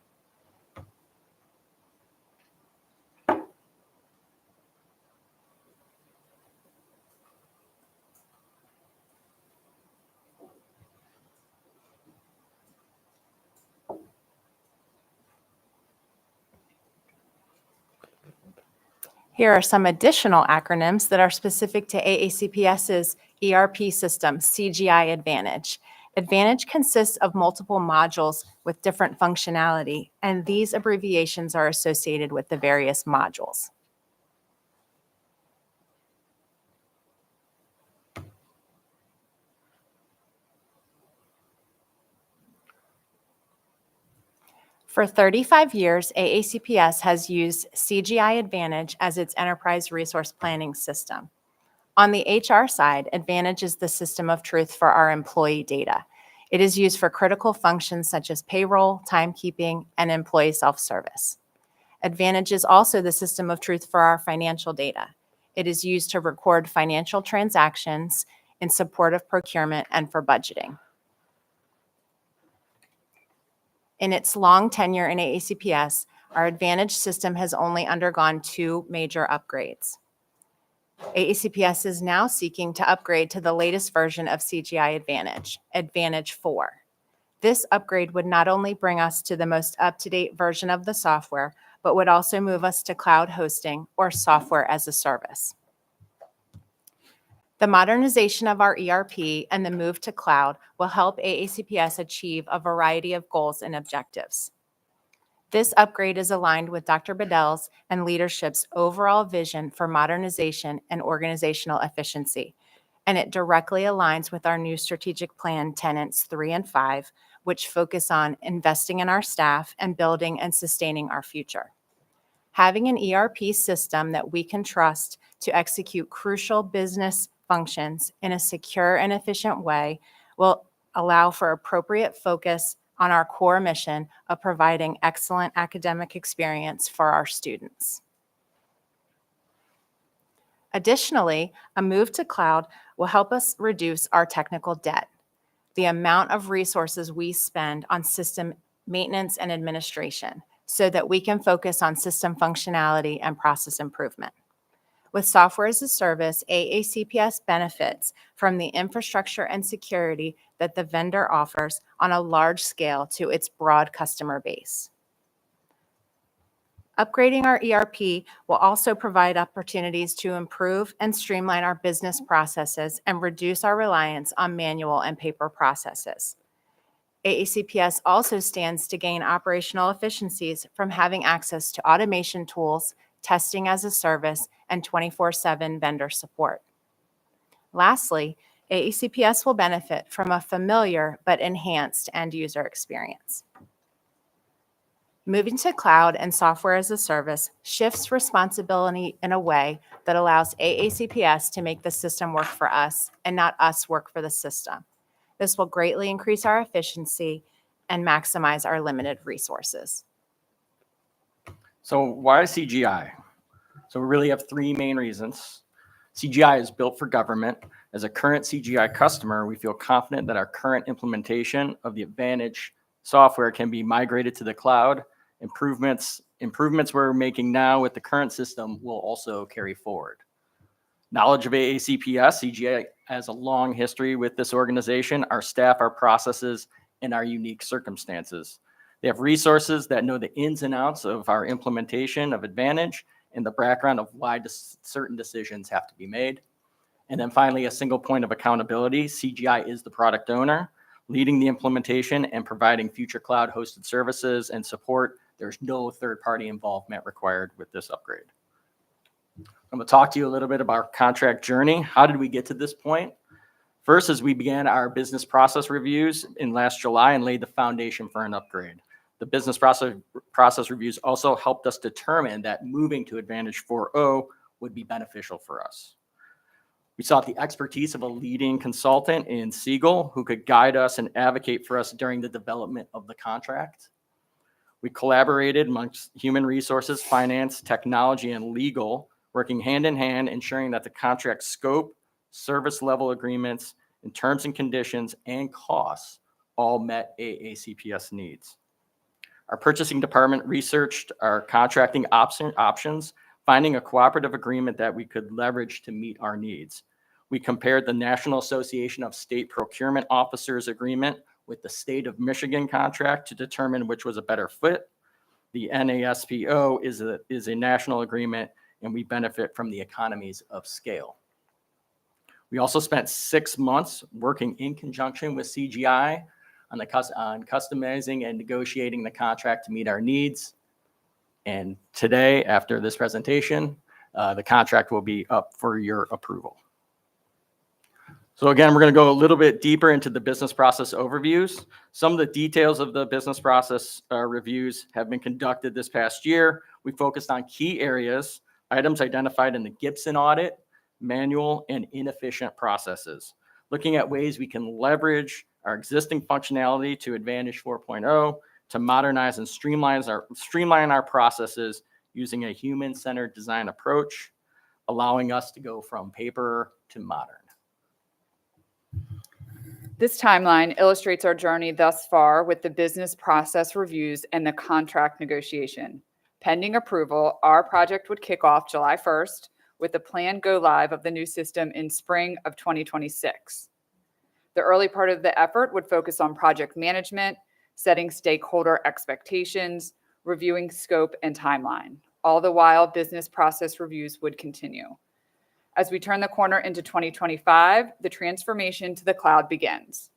Here are some additional acronyms that are specific to AACPS's ERP system, CGI Advantage. Advantage consists of multiple modules with different functionality, and these abbreviations are associated with the various modules. For 35 years, AACPS has used CGI Advantage as its enterprise resource planning system. On the HR side, Advantage is the system of truth for our employee data. It is used for critical functions such as payroll, timekeeping, and employee self-service. Advantage is also the system of truth for our financial data. It is used to record financial transactions in support of procurement and for budgeting. In its long tenure in AACPS, our Advantage system has only undergone 2 major upgrades. AACPS is now seeking to upgrade to the latest version of CGI Advantage, Advantage 4. This upgrade would not only bring us to the most up-to-date version of the software, but would also move us to cloud hosting or software as a service. The modernization of our ERP and the move to cloud will help AACPS achieve a variety of goals and objectives. This upgrade is aligned with Dr. Bedell's and leadership's overall vision for modernization and organizational efficiency, and it directly aligns with our new strategic plan tenets 3 and 5, which focus on investing in our staff and building and sustaining our future. Having an ERP system that we can trust to execute crucial business functions in a secure and efficient way will allow for appropriate focus on our core mission of providing excellent academic experience for our students. Additionally, a move to cloud will help us reduce our technical debt, the amount of resources we spend on system maintenance and administration, so that we can focus on system functionality and process improvement. With software as a service, AACPS benefits from the infrastructure and security that the vendor offers on a large scale to its broad customer base. Upgrading our ERP will also provide opportunities to improve and streamline our business processes and reduce our reliance on manual and paper processes. AACPS also stands to gain operational efficiencies from having access to automation tools, testing as a service, and 24/7 vendor support. Lastly, AACPS will benefit from a familiar but enhanced end-user experience. Moving to cloud and software as a service shifts responsibility in a way that allows AACPS to make the system work for us and not us work for the system. This will greatly increase our efficiency and maximize our limited resources. So why CGI? So we really have three main reasons. CGI is built for government. As a current CGI customer, we feel confident that our current implementation of the Advantage software can be migrated to the cloud. Improvements we're making now with the current system will also carry forward. Knowledge of AACPS, CGI has a long history with this organization, our staff, our processes, and our unique circumstances. They have resources that know the ins and outs of our implementation of Advantage and the background of why certain decisions have to be made. And then finally, a single point of accountability. CGI is the product owner, leading the implementation and providing future cloud hosted services and support. There's no third-party involvement required with this upgrade. I'm going to talk to you a little bit about our contract journey. How did we get to this point? First, as we began our business process reviews in last July and laid the foundation for an upgrade. The business process reviews also helped us determine that moving to Advantage 4.0 would be beneficial for us. We sought the expertise of a leading consultant in Siegel who could guide us and advocate for us during the development of the contract. We collaborated amongst human resources, finance, technology, and legal, working hand in hand, ensuring that the contract scope, service level agreements, and terms and conditions and costs all met AACPS needs. Our purchasing department researched our contracting options, finding a cooperative agreement that we could leverage to meet our needs. We compared the National Association of State Procurement Officers agreement with the State of Michigan contract to determine which was a better fit. The NASPO is a national agreement, and we benefit from the economies of scale. We also spent 6 months working in conjunction with CGI on customizing and negotiating the contract to meet our needs. And today, after this presentation, the contract will be up for your approval. So again, we're going to go a little bit deeper into the business process overviews. Some of the details of the business process reviews have been conducted this past year. We focused on key areas, items identified in the Gibson audit, manual, and inefficient processes, looking at ways we can leverage our existing functionality to Advantage 4.0 to modernize and streamline our processes using a human-centered design approach, allowing us to go from paper to modern. This timeline illustrates our journey thus far with the business process reviews and the contract negotiation. Pending approval, our project would kick off July 1st with a planned go live of the new system in spring of 2026. The early part of the effort would focus on project management, setting stakeholder expectations, reviewing scope and timeline. All the while, business process reviews would continue. As we turn the corner into 2025, the transformation to the cloud begins.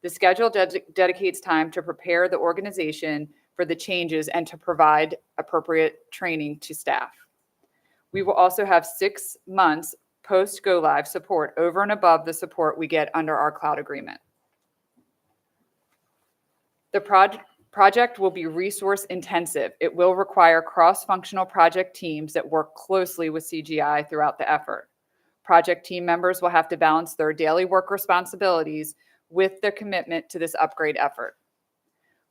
The schedule dedicates time to prepare the organization for the changes and to provide appropriate training to staff. We will also have 6 months post-go-live support over and above the support we get under our cloud agreement. The project will be resource intensive. It will require cross-functional project teams that work closely with CGI throughout the effort. Project team members will have to balance their daily work responsibilities with their commitment to this upgrade effort.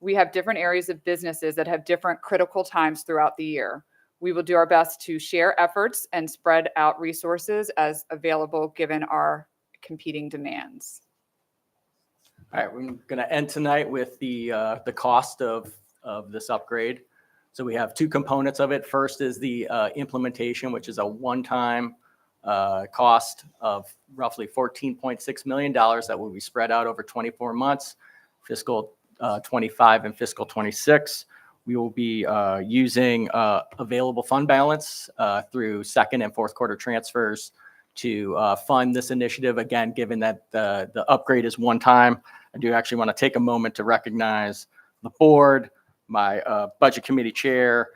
We have different areas of businesses that have different critical times throughout the year. We will do our best to share efforts and spread out resources as available given our competing demands. All right, we're going to end tonight with the cost of this upgrade. So we have two components of it. First is the implementation, which is a one-time cost of roughly $14.6 million that will be spread out over 24 months, fiscal 25 and fiscal 26. We will be using available fund balance through second and fourth quarter transfers to fund this initiative. Again, given that the upgrade is one time, I do actually want to take a moment to recognize the board, my budget committee chair,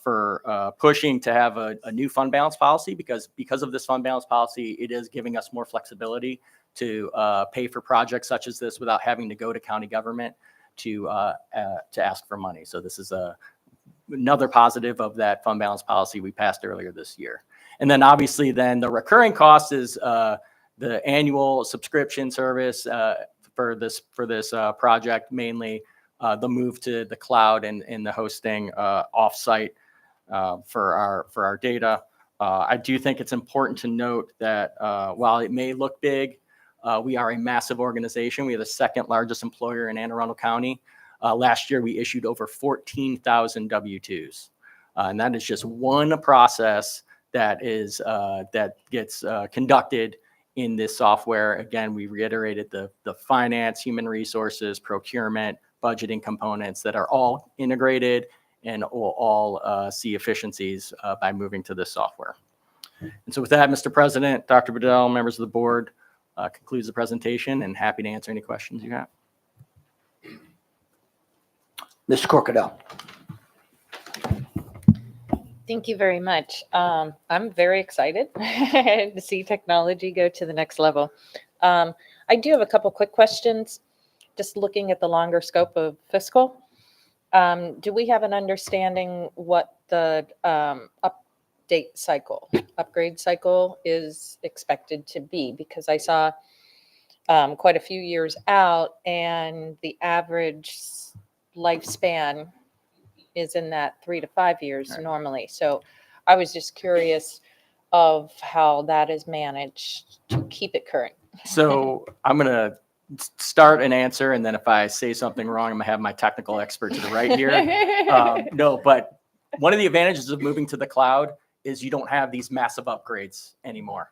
for pushing to have a new fund balance policy, because of this fund balance policy, it is giving us more flexibility to pay for projects such as this without having to go to county government to ask for money. So this is another positive of that fund balance policy we passed earlier this year. And then obviously then the recurring cost is the annual subscription service for this project, mainly the move to the cloud and the hosting offsite for our data. I do think it's important to note that while it may look big, we are a massive organization. We are the second largest employer in Anne Arundel County. Last year, we issued over 14,000 W-2s. And that is just one process that gets conducted in this software. Again, we reiterated the finance, human resources, procurement, budgeting components that are all integrated and will all see efficiencies by moving to this software. And so with that, Mr. President, Dr. Bedell, members of the board, concludes the presentation, and happy to answer any questions you have. Mr. Corkadell. Thank you very much. I'm very excited to see technology go to the next level. I do have a couple quick questions, just looking at the longer scope of fiscal. Do we have an understanding what the upgrade cycle is expected to be? Because I saw quite a few years out, and the average lifespan is in that 3 to 5 years normally. So I was just curious of how that is managed to keep it current. So I'm going to start an answer, and then if I say something wrong, I'm going to have my technical expert to the right here. No, but one of the advantages of moving to the cloud is you don't have these massive upgrades anymore,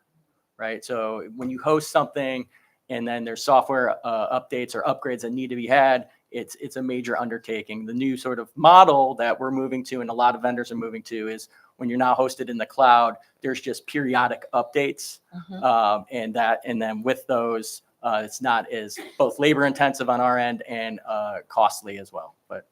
right? So when you host something and then there's software updates or upgrades that need to be had, it's a major undertaking. The new sort of model that we're moving to, and a lot of vendors are moving to, is when you're now hosted in the cloud, there's just periodic updates. And then with those, it's not as both labor intensive on our end and costly as well. But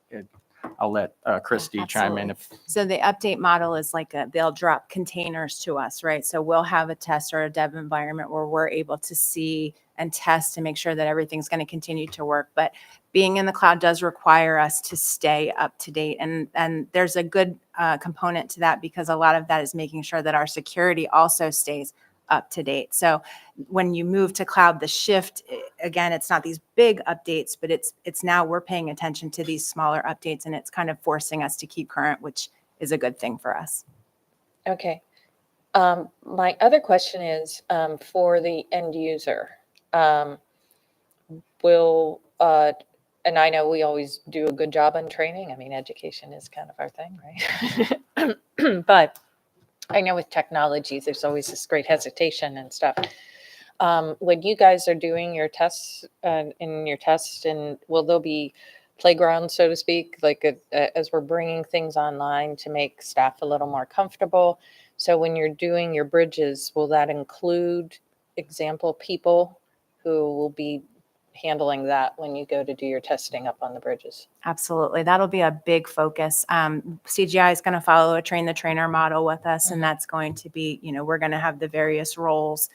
I'll let Christy chime in. So the update model is like they'll drop containers to us, right? So we'll have a test or a dev environment where we're able to see and test to make sure that everything's going to continue to work. But being in the cloud does require us to stay up to date. And there's a good component to that, because a lot of that is making sure that our security also stays up to date. So when you move to cloud, the shift, again, it's not these big updates, but it's now we're paying attention to these smaller updates, and it's kind of forcing us to keep current, which is a good thing for us. Okay. My other question is for the end user. And I know we always do a good job on training. I mean, education is kind of our thing, right? But I know with technologies, there's always this great hesitation and stuff. When you guys are doing your tests and will there be playgrounds, so to speak, like as we're bringing things online to make staff a little more comfortable? So when you're doing your bridges, will that include example people who will be handling that when you go to do your testing up on the bridges? Absolutely. That'll be a big focus. CGI is going to follow a train the trainer model with us, and that's going to be, we're going to have the various roles,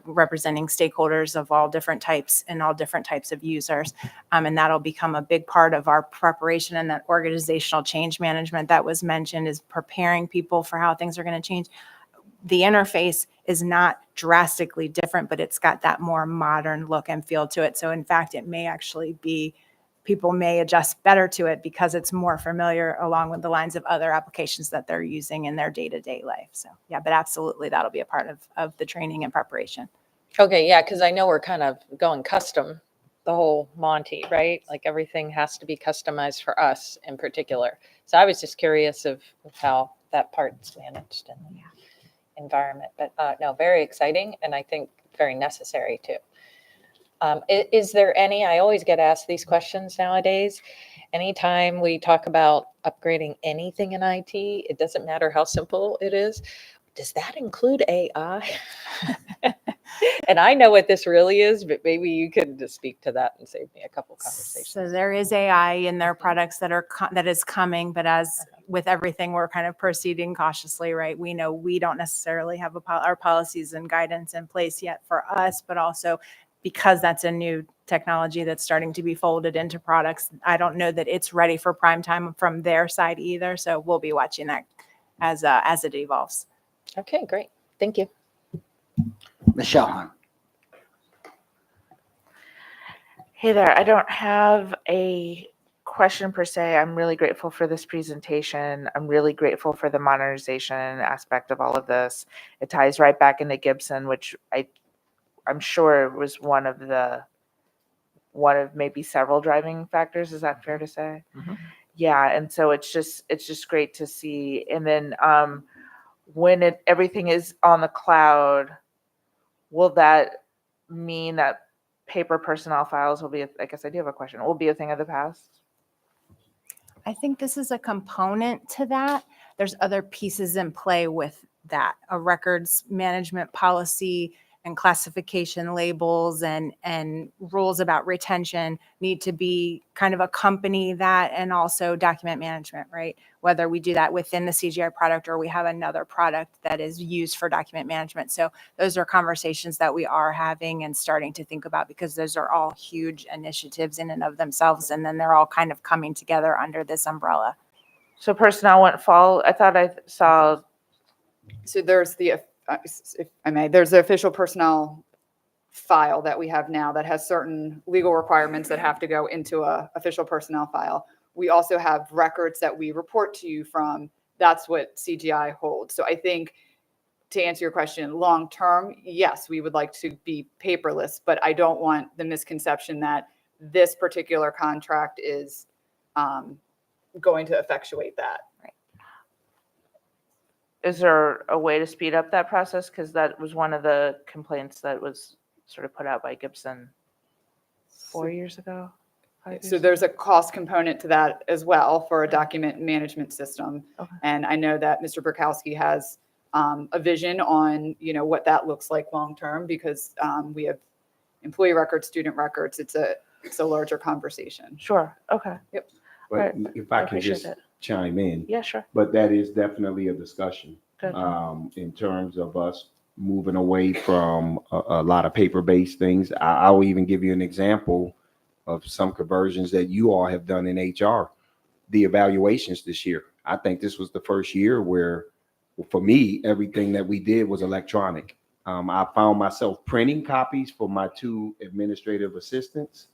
representing stakeholders of all different types and all different types of users. And that'll become a big part of our preparation, and that organizational change management that was mentioned is preparing people for how things are going to change. the interface is not drastically different, but it's got that more modern look and feel to it. So in fact, it may actually be, people may adjust better to it because it's more familiar along with the lines of other applications that they're using in their day-to-day life. So yeah, but absolutely, that'll be a part of the training and preparation. Okay, yeah, because I know we're kind of going custom, the whole Monty, right? Like everything has to be customized for us in particular. So I was just curious of how that part's managed in the environment. But no, very exciting, and I think very necessary too. Is there any, I always get asked these questions nowadays, anytime we talk about upgrading anything in IT, it doesn't matter how simple it is, does that include AI? And I know what this really is, but maybe you could just speak to that and save me a couple conversations. So there is AI in their products that are that is coming, but as with everything, we're kind of proceeding cautiously, right? We know we don't necessarily have our policies and guidance in place yet for us, but also because that's a new technology that's starting to be folded into products, I don't know that it's ready for prime time from their side either. So we'll be watching that as it evolves. Okay, great. Thank you. Michelle Hahn. Hey there, I don't have a question per se. I'm really grateful for this presentation. I'm really grateful for the modernization aspect of all of this. It ties right back into Gibson, which I'm sure was one of maybe several driving factors. Is that fair to say? Mhm. Yeah, and so it's just great to see. And then when everything is on the cloud, will that mean that paper personnel files will be, I guess I do have a question, will be a thing of the past? I think this is a component to that. There's other pieces in play with that. A records management policy and classification labels and rules about retention need to be kind of accompany that, and also document management, right? Whether we do that within the CGI product or we have another product that is used for document management. So those are conversations that we are having and starting to think about, because those are all huge initiatives in and of themselves. And then they're all kind of coming together under this umbrella. So personnel won't fall. I thought I saw. So there's the, if I may, there's the official personnel file that we have now that has certain legal requirements that have to go into a official personnel file. We also have records that we report to you from. That's what CGI holds. So I think, to answer your question, long term, yes, we would like to be paperless, but I don't want the misconception that this particular contract is going to effectuate that. Is there a way to speed up that process? Because that was one of the complaints that was sort of put out by Gibson 4 years ago. 5 years So there's a cost component to that as well for a document management system. Okay. And I know that Mr. Burkowski has a vision on, what that looks like long-term, because we have employee records, student records. It's a larger conversation. Sure. Okay. Yep. But Right. if I can appreciate just that. chime in, Yeah, sure. but that is definitely a discussion Good. in terms of us moving away from a lot of paper-based things. I'll even give you an example of some conversions that you all have done in HR. The evaluations this year. I think this was the first year where, for me, everything that we did was electronic. I found myself printing copies for my 2 administrative assistants.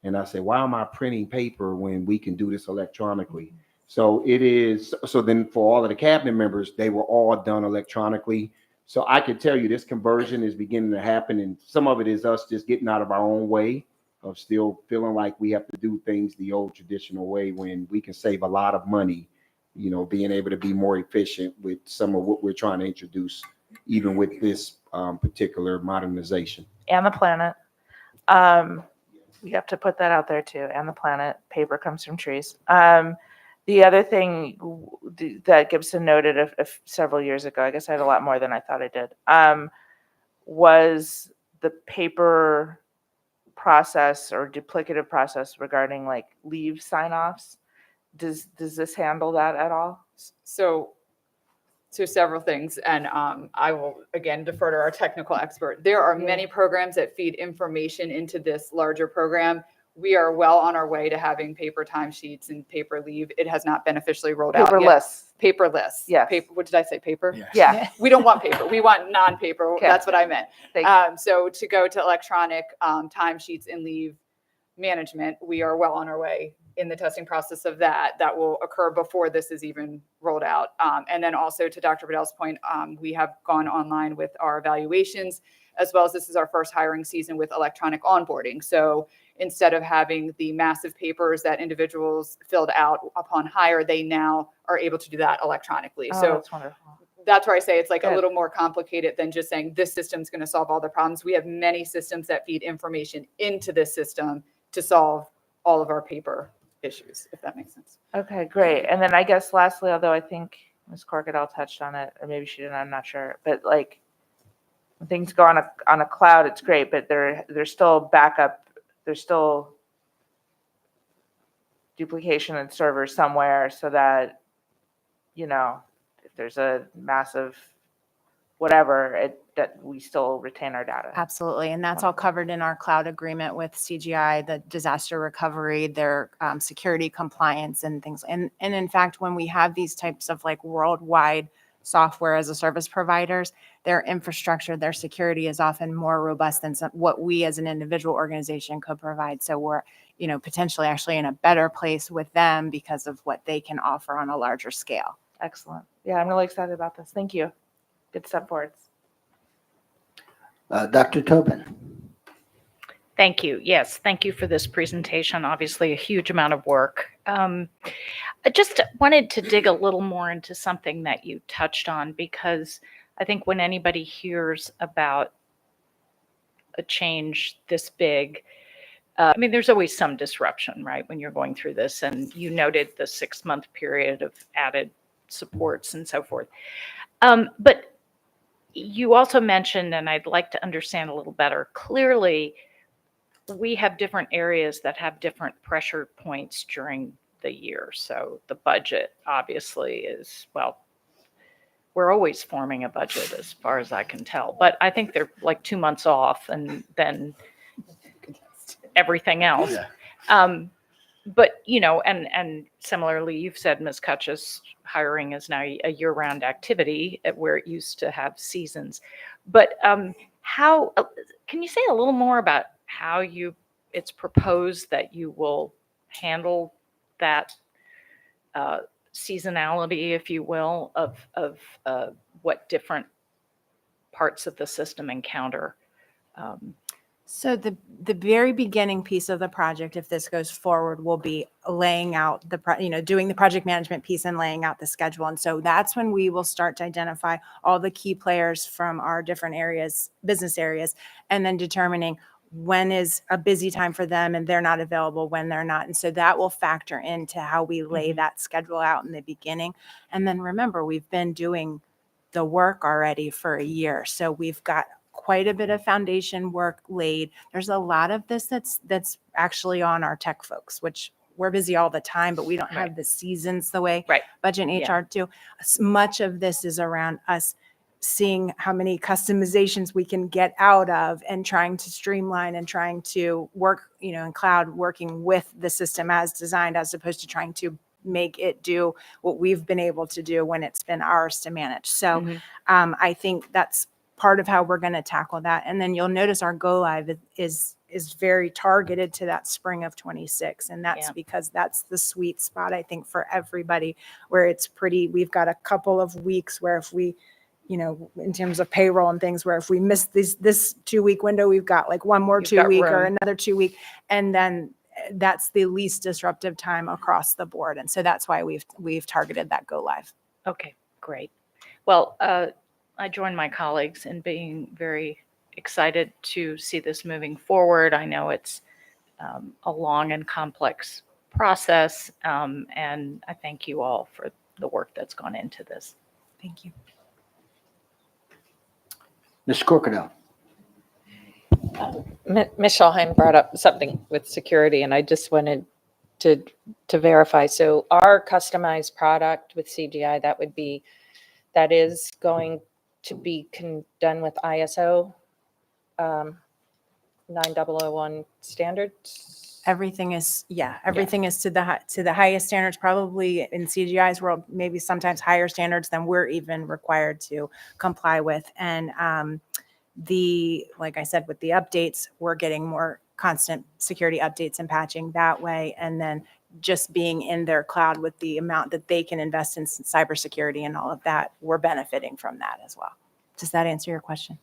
And I said, why am I printing paper when we can do this electronically? So it is. So then for all of the cabinet members, they were all done electronically. So I can tell you this conversion is beginning to happen. And some of it is us just getting out of our own way of still feeling like we have to do things the old traditional way, when we can save a lot of money, being able to be more efficient with some of what we're trying to introduce, even with this particular modernization. And the planet. We have to put that out there too. And the planet. Paper comes from trees. The other thing that Gibson noted several years ago, I guess I had a lot more than I thought I did, was the paper process or duplicative process regarding like leave sign-offs. Does this handle that at all? So several things, and I will again defer to our technical expert. There are many programs that feed information into this larger program. We are well on our way to having paper timesheets and paper leave. It has not been officially rolled out yet. paperless. Yes. Paper, what did I say? Paper? Yes. Yeah. We don't want paper. We want non-paper. Okay. That's what I meant. Thank you. So to go to electronic timesheets and leave management, we are well on our way in the testing process of that. That will occur before this is even rolled out. And then also to Dr. Bedell's point, we have gone online with our evaluations, as well as this is our first hiring season with electronic onboarding. So instead of having the massive papers that individuals filled out upon hire, they now are able to do that electronically. Oh, So that's wonderful. that's where I say it's like Good. a little more complicated than just saying this system's going to solve all the problems. We have many systems that feed information into this system to solve all of our paper issues, if that makes sense. Okay, great. And then I guess lastly, although I think Ms. Corkadell touched on it, or maybe she didn't, I'm not sure, but like when things go on a cloud, it's great, but there's still backup, there's still duplication in servers somewhere so that, you know, if there's a massive whatever, that we still retain our data. Absolutely. And that's all covered in our cloud agreement with CGI, the disaster recovery, their security compliance and things. And in fact, when we have these types of like worldwide software as a service providers, their infrastructure, their security is often more robust than what we as an individual organization could provide. So we're, potentially actually in a better place with them because of what they can offer on a larger scale. Excellent. Yeah, I'm really excited about this. Thank you. Good step forwards. Dr. Tobin. Thank you. Yes, thank you for this presentation. Obviously, a huge amount of work. I just wanted to dig a little more into something that you touched on, because I think when anybody hears about a change this big, there's always some disruption, right, when you're going through this. And you noted the 6-month period of added supports and so forth. But you also mentioned, and I'd like to understand a little better, clearly, we have different areas that have different pressure points during the year. So the budget obviously is, well, we're always forming a budget as far as I can tell, but I think they're like 2 months off and then everything else. Yeah. But, and similarly, you've said, Ms. Kutch's hiring is now a year-round activity where it used to have seasons. But how, can you say a little more about how it's proposed that you will handle that seasonality, if you will, of what different parts of the system encounter? So the very beginning piece of the project, if this goes forward, will be laying out doing the project management piece and laying out the schedule. And so that's when we will start to identify all the key players from our different areas, business areas, and then determining when is a busy time for them and they're not available, when they're not. And so that will factor into how we lay that schedule out in the beginning. And then remember, we've been doing the work already for a year. So we've got quite a bit of foundation work laid. There's a lot of this that's actually on our tech folks, which we're busy all the time, but we don't have the seasons the way budget and HR do. Much of this is around us seeing how many customizations we can get out of and trying to streamline and trying to work, in cloud, working with the system as designed, as opposed to trying to make it do what we've been able to do when it's been ours to manage. So I think that's part of how we're going to tackle that. And then you'll notice our go live is very targeted to that spring of 26. And that's because that's the sweet spot, I think, for everybody, where it's we've got a couple of weeks where if we, in terms of payroll and things, where if we miss this 2-week window, we've got like one more 2-week or another 2-week. And then that's the least disruptive time across the board. And so that's why we've targeted that go live. Okay, great. Well, I join my colleagues in being very excited to see this moving forward. I know it's a long and complex process, and I thank you all for the work that's gone into this. Thank you. Ms. Corkadell. Ms. Schallheim brought up something with security, and I just wanted to verify. So our customized product with CGI, that is going to be done with ISO 9001 standards. Everything is, everything is to the highest standards, probably in CGI's world, maybe sometimes higher standards than we're even required to comply with. And like I said, with the updates, we're getting more constant security updates and patching that way. And then just being in their cloud with the amount that they can invest in cybersecurity and all of that, we're benefiting from that as well. Does that answer your question?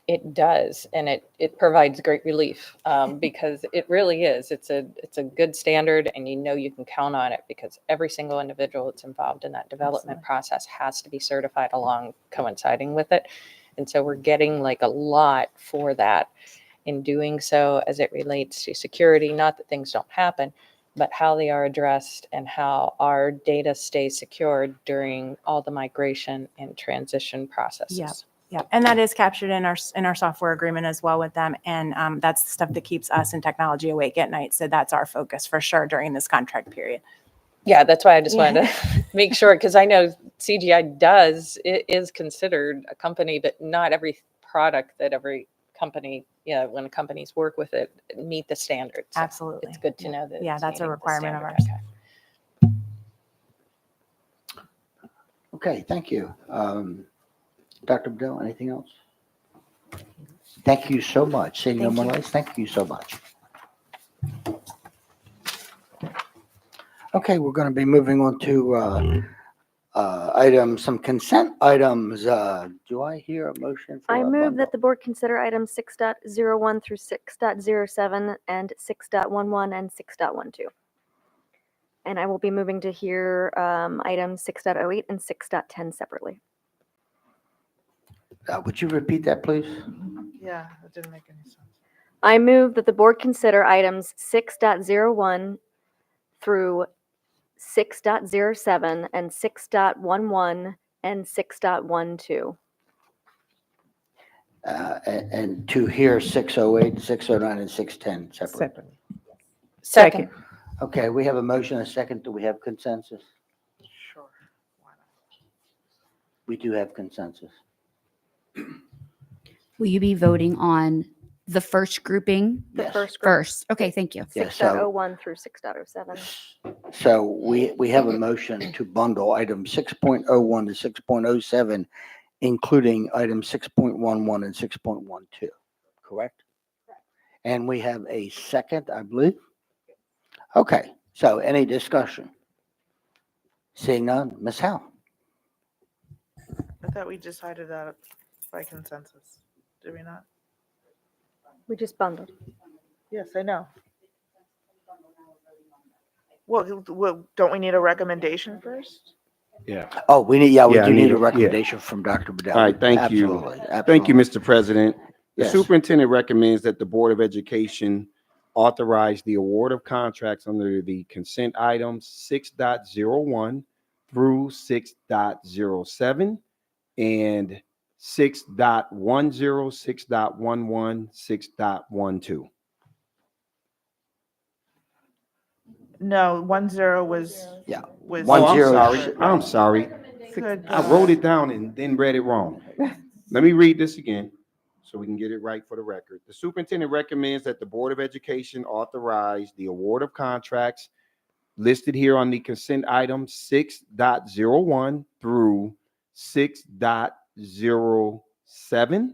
It does, and it provides great relief because it really is. It's a good standard, and you can count on it because every single individual that's involved in that development process has to be certified along coinciding with it. And so we're getting like a lot for that in doing so as it relates to security. Not that things don't happen, but how they are addressed and how our data stays secured during all the migration and transition processes. Yeah. Yeah, and that is captured in our software agreement as well with them. And that's the stuff that keeps us in technology awake at night. So that's our focus for sure during this contract period. Yeah, that's why I just wanted to make sure, because I know CGI is considered a company, but not every product that every company, when companies work with it, meet the standards. So Absolutely. it's good to know that. Yeah, it's that's a meeting the requirement of standard. ours. Okay. Okay, thank you. Dr. Bedell, anything else? Thank you so much. Seeing no more lights, thank you so much. Okay, we're going to be moving on to some consent items. Do I hear a motion for I a move bundle? that the board consider items 6.01 through 6.07 and 6.11 and 6.12. And I will be moving to hear items 6.08 and 6.10 separately. Would you repeat that, please? Yeah, that didn't make any sense. I move that the board consider items 6.01 through 6.07 and 6.11 and 6.12. And to hear 608, 609, and 610 separately. Separately. Second. Okay, we have a motion and a second. Do we have consensus? Sure. Why not? We do have consensus. Will you be voting on the first grouping The Yes. first group, first? Okay, thank you. Yes, so- 6.01 through 6.07. So we have a motion to bundle item 6.01 to 6.07, including item 6.11 and 6.12, correct? And we have a second, I believe. Okay, so any discussion? Seeing none, Ms. Howe? I thought we decided that by consensus. Did we not? We just bundled. Yes, I know. Well, don't we need a recommendation first? Yeah. Oh, we do I need need a a- recommendation from Dr. Bedell. All right, thank you. Absolutely, Thank you, absolutely. Mr. President. The Yes. superintendent recommends that the Board of Education authorize the award of contracts under the consent items 6.01 through 6.07 and 6.10, 6.11, 6.12. No, 10 was. Yeah. Was. One Oh, I'm zero. sorry. I'm sorry. Good I wrote God. it down and then read it wrong. Let me read this again so we can get it right for the record. The superintendent recommends that the Board of Education authorize the award of contracts listed here on the consent item 6.01 through 6.07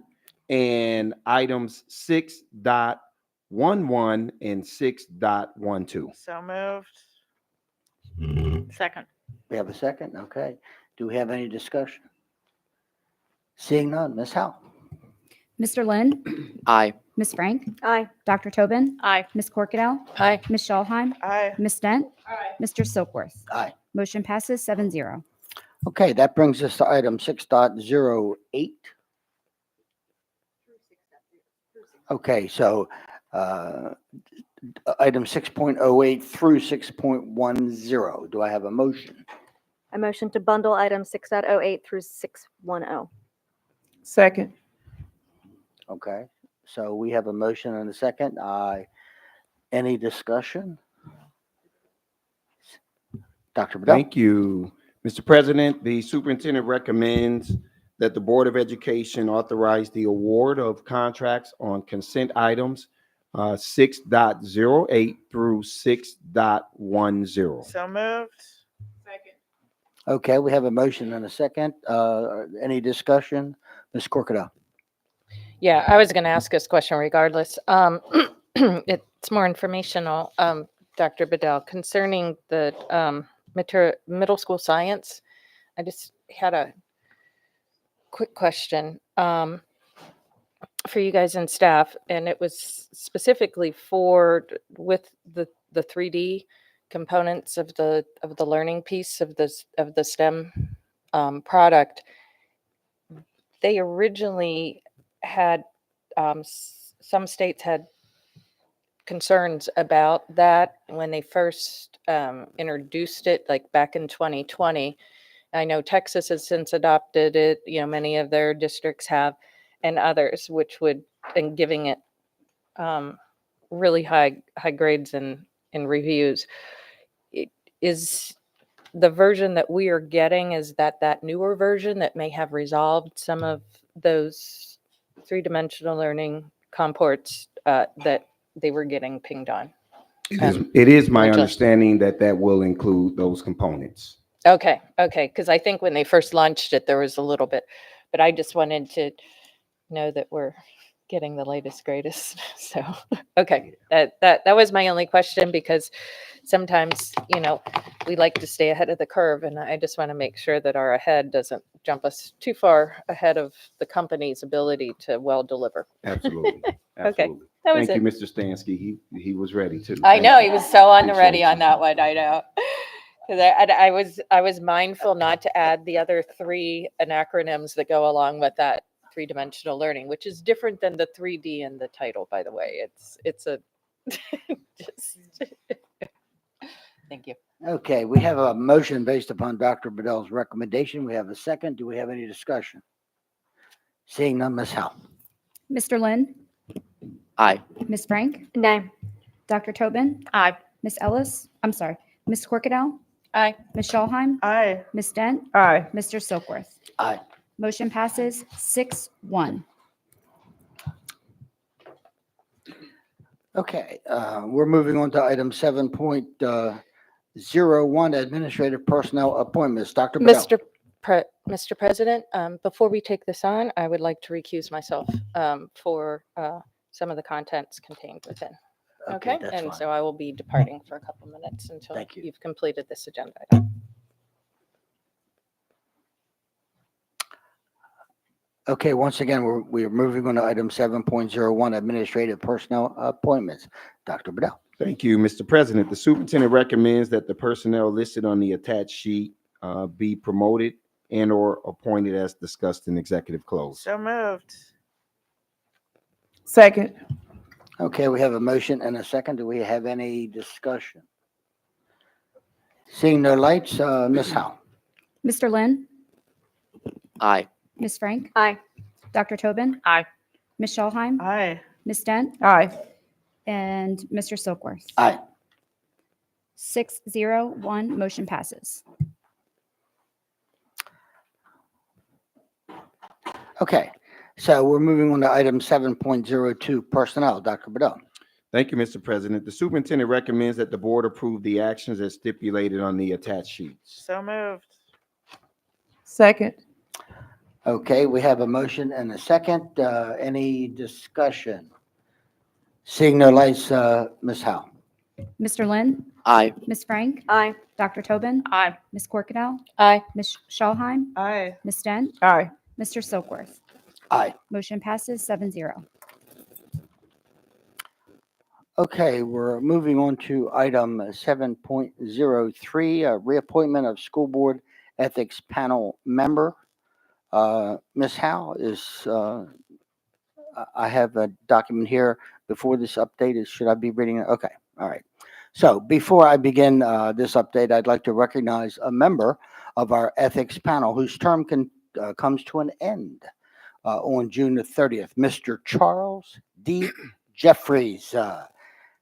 and items 6.11 and 6.12. So moved. Second. We have a second, okay. Do we have any discussion? Seeing none, Ms. Howe? Mr. Lynn, Aye. Ms. Frank, Aye. Dr. Tobin, Aye. Ms. Corkadell, Aye. Ms. Schallheim, Aye. Ms. Dent, Mr. Silkworth. Aye. Motion passes 7-0. Okay, that brings us to item 6.08. Okay, so item 6.08 through 6.10. Do I have a motion? I motion to bundle items 6.08 through 6.10. Second. Okay, so we have a motion and a second. Any discussion? Dr. Bedell? Thank you. Mr. President, the superintendent recommends that the Board of Education authorize the award of contracts on consent items 6.08 through 6.10. So moved. Okay, we have a motion and a second. Any discussion? Ms. Corkadell? Yeah, I was going to ask this question regardless. It's more informational, Dr. Bedell, concerning the middle school science. I just had a quick question for you guys and staff, and it was specifically with the 3D components of the learning piece of the STEM product. They originally had some states had concerns about that when they first introduced it, like back in 2020. I know Texas has since adopted it, many of their districts have, and others, and giving it really high grades in reviews. Is the version that we are getting, is that newer version that may have resolved some of those three-dimensional learning comports that they were getting pinged on? It is my Angela. understanding that will include those components. Okay, because I think when they first launched it, there was a little bit, but I just wanted to know that we're getting the latest, greatest. So, okay, that was my only question, because sometimes, we like to stay ahead of the curve, and I just want to make sure that our ahead doesn't jump us too far ahead of the company's ability to well deliver. Absolutely. Okay, Absolutely. that was Thank you, it. Mr. Stansky. He was ready too. I Thank know, you. he was so on the ready Appreciate on that one, I know. Because I was mindful not to add the other three acronyms that go along with that three-dimensional learning, which is different than the 3D in the title, by the way. It's a just thank you. Okay, we have a motion based upon Dr. Bedell's recommendation. We have a second. Do we have any discussion? Seeing none, Ms. Howe? Mr. Lynn, Aye. Ms. Frank, No. Dr. Tobin, Aye. Ms. Ellis, I'm sorry, Ms. Corkadell, Aye. Ms. Schallheim, Aye. Ms. Dent, Aye. Mr. Silkworth. Aye. Motion passes 6-1. Okay, we're moving on to item 7.01, administrative personnel appointments. Dr. Bedell? Mr. President, before we take this on, I would like to recuse myself for some of the contents contained within. Okay, that's and fine. so I will be departing for a couple minutes until Thank you. you've completed this agenda item. Okay, once again, we're moving on to item 7.01, administrative personnel appointments. Dr. Bedell? Thank you, Mr. President. The superintendent recommends that the personnel listed on the attached sheet be promoted and or appointed as discussed in executive close. So moved. Second. Okay, we have a motion and a second. Do we have any discussion? Seeing no lights, Ms. Howe? Mr. Lynn, Aye. Ms. Frank, Aye. Dr. Tobin, Aye. Ms. Schallheim, Aye. Ms. Dent, Aye. and Mr. Silkworth. Aye. 6-0-1, motion passes. Okay, so we're moving on to item 7.02, personnel. Dr. Bedell? Thank you, Mr. President. The superintendent recommends that the board approve the actions as stipulated on the attached sheets. So moved. Second. Okay, we have a motion and a second. Any discussion? Seeing no lights, Ms. Howe? Mr. Lynn, Aye. Ms. Frank, Aye. Dr. Tobin, Aye. Ms. Corkadell, Aye. Ms. Schallheim, Aye. Ms. Dent, Aye. Mr. Silkworth. Aye. Motion passes 7-0. Okay, we're moving on to item 7.03, reappointment of school board ethics panel member. Ms. Howe is, I have a document here before this update. Should I be reading it? Okay, all right. So before I begin this update, I'd like to recognize a member of our ethics panel whose term comes to an end on June the 30th. Mr. Charles D. Jeffries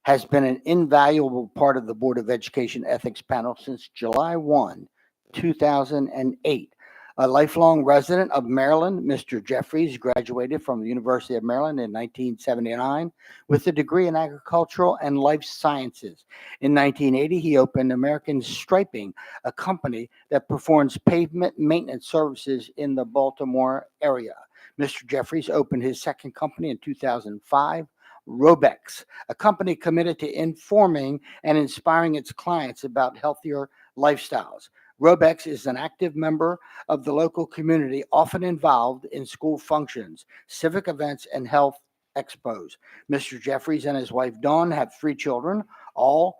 has been an invaluable part of the Board of Education ethics panel since July 1, 2008. A lifelong resident of Maryland, Mr. Jeffries graduated from the University of Maryland in 1979 with a degree in agricultural and life sciences. In 1980, he opened American Striping, a company that performs pavement maintenance services in the Baltimore area. Mr. Jeffries opened his second company in 2005, Robex, a company committed to informing and inspiring its clients about healthier lifestyles. Robex is an active member of the local community, often involved in school functions, civic events, and health expos. Mr. Jeffries and his wife Dawn have 3 children, all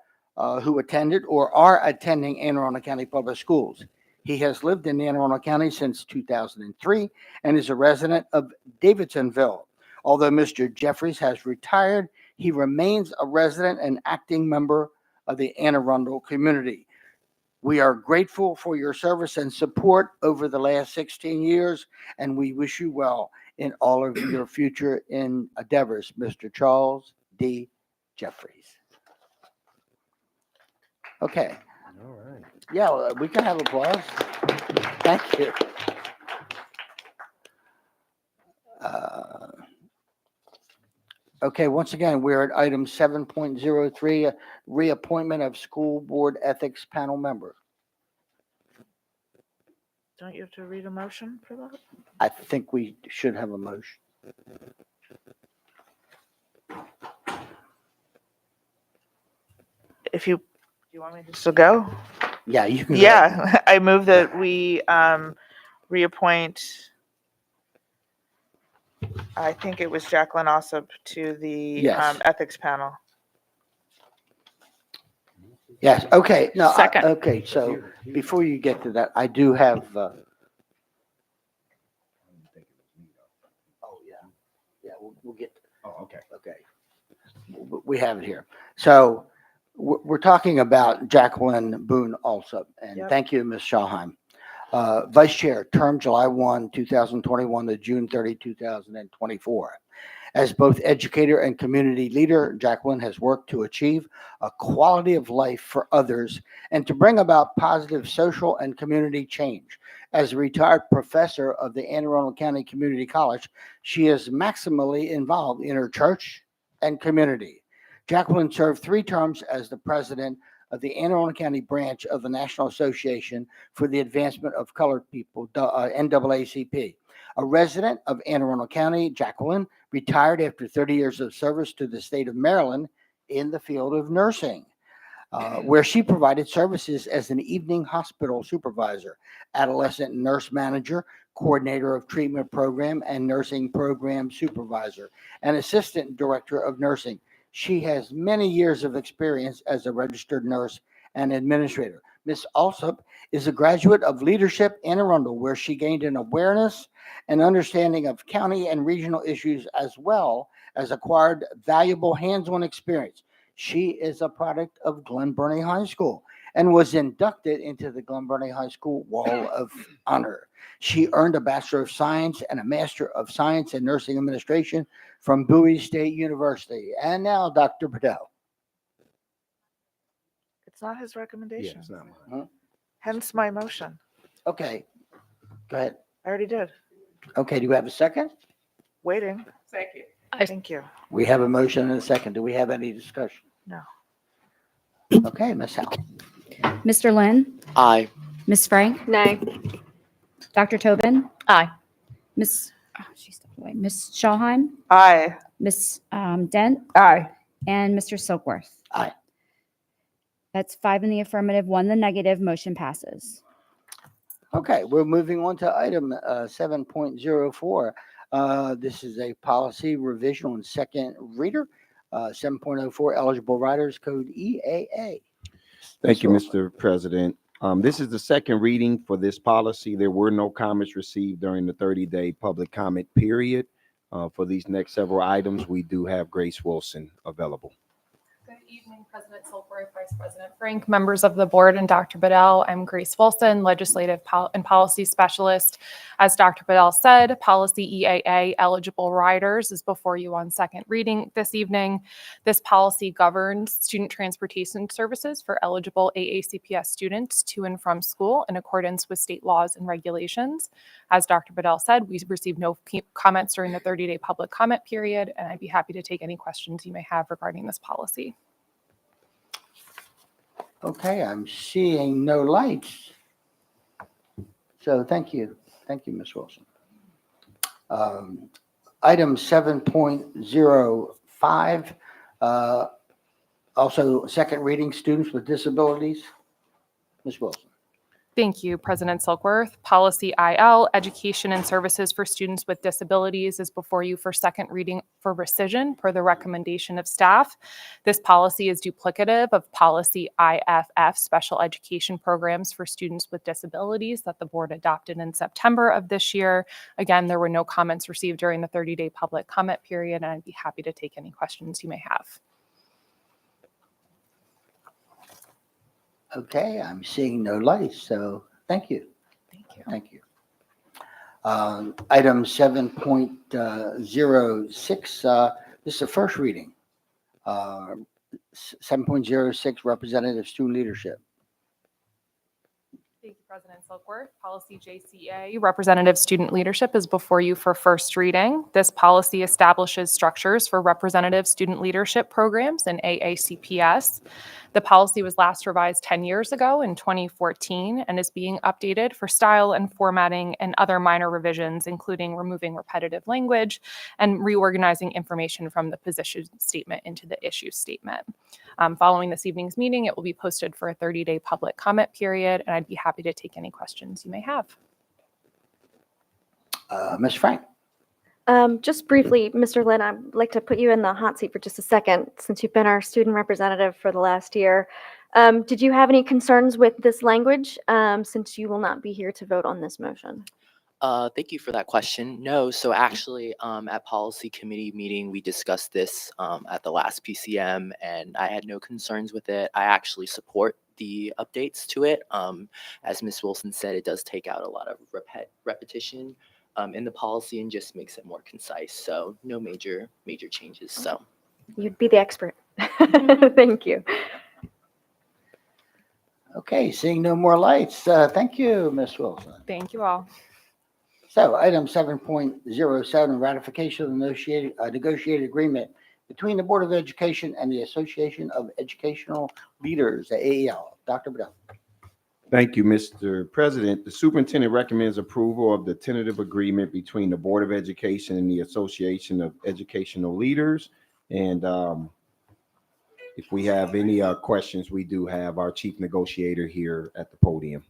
who attended or are attending Anne Arundel County Public Schools. He has lived in Anne Arundel County since 2003 and is a resident of Davidsonville. Although Mr. Jeffries has retired, he remains a resident and acting member of the Anne Arundel community. We are grateful for your service and support over the last 16 years, and we wish you well in all of your future endeavors, Mr. Charles D. Jeffries. Okay. All right. Yeah, well, we can have applause. Thank you. Okay, once again, we're at item 7.03, reappointment of school board ethics panel member. Don't you have to read a motion for that? I think we should have a motion. If you, do you want me to still go? Yeah, you can. Go. Yeah, I move that we reappoint, I think it was Jacqueline Ossip to the Yes. ethics panel. Yes, okay. No, Second. okay, so before you get to that, I do have. Oh, yeah. Yeah, we'll get. Oh, okay. Okay. We have it here. So we're talking about Jacqueline Boone Alsop, and Yep. thank you, Ms. Shahheim. Vice Chair, term July 1, 2021 to June 30, 2024. As both educator and community leader, Jacqueline has worked to achieve a quality of life for others and to bring about positive social and community change. As a retired professor of the Anne Arundel County Community College, she is maximally involved in her church and community. Jacqueline served 3 terms as the president of the Anne Arundel County branch of the National Association for the Advancement of Colored People, NAACP. A resident of Anne Arundel County, Jacqueline retired after 30 years of service to the state of Maryland in the field of nursing, where she provided services as an evening hospital supervisor, adolescent nurse manager, coordinator of treatment program and nursing program supervisor, and assistant director of nursing. She has many years of experience as a registered nurse and administrator. Ms. Alsop is a graduate of Leadership Anne Arundel, where she gained an awareness and understanding of county and regional issues, as well as acquired valuable hands-on experience. She is a product of Glen Burnie High School and was inducted into the Glen Burnie High School Wall of Honor. She earned a Bachelor of Science and a Master of Science in Nursing Administration from BOE State University. And now, Dr. Bordeaux. It's not his Yeah, recommendation. it's not mine. Hence my motion. Okay, go ahead. I already did. Okay, do we have a second? Waiting. Second. Thank you. We have a motion and a second. Do we have any discussion? No. Okay, Ms. Howe. Mr. Lynn, Aye. Ms. Frank, Nay. Dr. Tobin, Aye. Miss, she stepped away, Miss Shawheim, Aye. Miss Dent, Aye. and Mr. Silkworth. Aye. That's 5 in the affirmative, 1 in the negative. Motion passes. Okay, we're moving on to item 7.04. This is a policy revision on second reader. 7.04 eligible riders code EAA. Thank you, Mr. Mr. President. This is the second reading for this policy. There were no comments received during the 30-day public comment period. For these next several items, we do have Grace Wilson available. Good evening, President Silkworth, Vice President Frank, members of the board, and Dr. Bedell. I'm Grace Wilson, Legislative and Policy Specialist. As Dr. Bedell said, Policy EAA eligible riders is before you on second reading this evening. This policy governs student transportation services for eligible AACPS students to and from school in accordance with state laws and regulations. As Dr. Bedell said, we received no comments during the 30-day public comment period, and I'd be happy to take any questions you may have regarding this policy. Okay, I'm seeing no lights. So thank you. Thank you, Ms. Wilson. Item 7.05, also second reading, students with disabilities. Ms. Wilson. Thank you, President Silkworth. Policy IL, Education and Services for Students with Disabilities, is before you for second reading for rescission per the recommendation of staff. This policy is duplicative of Policy IFF, Special Education Programs for Students with Disabilities, that the board adopted in September of this year. Again, there were no comments received during the 30-day public comment period, and I'd be happy to take any questions you may have. Okay, I'm seeing no lights, so thank you. Thank you. Thank you. Item 7.06, this is a first reading. 7.06, representative student leadership. Thank you, President Silkworth. Policy JCA, Representative Student Leadership, is before you for first reading. This policy establishes structures for representative student leadership programs in AACPS. The policy was last revised 10 years ago in 2014 and is being updated for style and formatting and other minor revisions, including removing repetitive language and reorganizing information from the position statement into the issue statement. Following this evening's meeting, it will be posted for a 30-day public comment period, and I'd be happy to take any questions you may have. Ms. Frank. Just briefly, Mr. Lynn, I'd like to put you in the hot seat for just a second, since you've been our student representative for the last year. Did you have any concerns with this language, since you will not be here to vote on this motion? Thank you for that question. No, so actually at policy committee meeting, we discussed this at the last PCM, and I had no concerns with it. I actually support the updates to it. As Ms. Wilson said, it does take out a lot of repetition in the policy and just makes it more concise. So no major changes. So You'd be the expert. Thank you. Okay, seeing no more lights. Thank you, Ms. Wilson. Thank you all. So item 7.07, ratification of the negotiated agreement between the Board of Education and the Association of Educational Leaders, the AEL. Dr. Bedell. Thank you, Mr. President. The superintendent recommends approval of the tentative agreement between the Board of Education and the Association of Educational Leaders. And if we have any questions, we do have our chief negotiator here at the podium.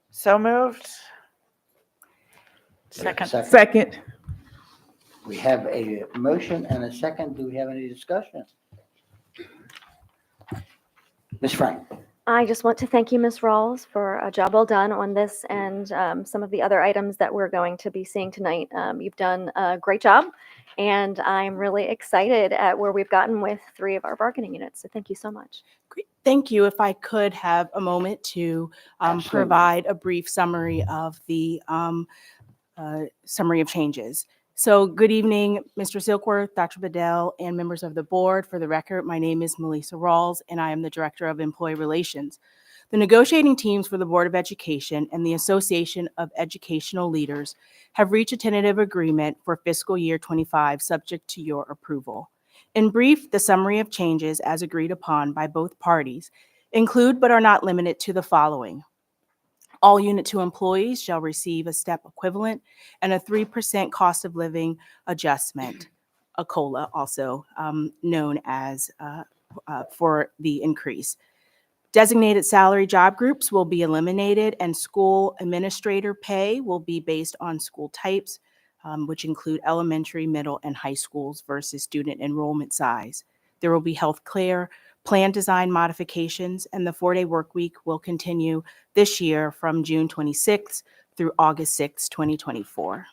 So moved. Second. We have a motion and a second. Do we have any discussion? Ms. Frank. I just want to thank you, Ms. Rawls, for a job well done on this and some of the other items that we're going to be seeing tonight. You've done a great job, and I'm really excited at where we've gotten with 3 of our bargaining units. So thank you so much. Great. Thank you. If I could have a moment to provide a brief summary of the summary of changes. So good evening, Mr. Silkworth, Dr. Bedell, and members of the board. For the record, my name is Melissa Rawls, and I am the Director of Employee Relations. The negotiating teams for the Board of Education and the Association of Educational Leaders have reached a tentative agreement for fiscal year 25, subject to your approval. In brief, the summary of changes as agreed upon by both parties include but are not limited to the following. All Unit 2 employees shall receive a step equivalent and a 3% cost of living adjustment, a COLA also known as for the increase. Designated salary job groups will be eliminated, and school administrator pay will be based on school types, which include elementary, middle, and high schools versus student enrollment size. There will be health care plan design modifications, and the 4-day work week will continue this year from June 26th through August 6th, 2024.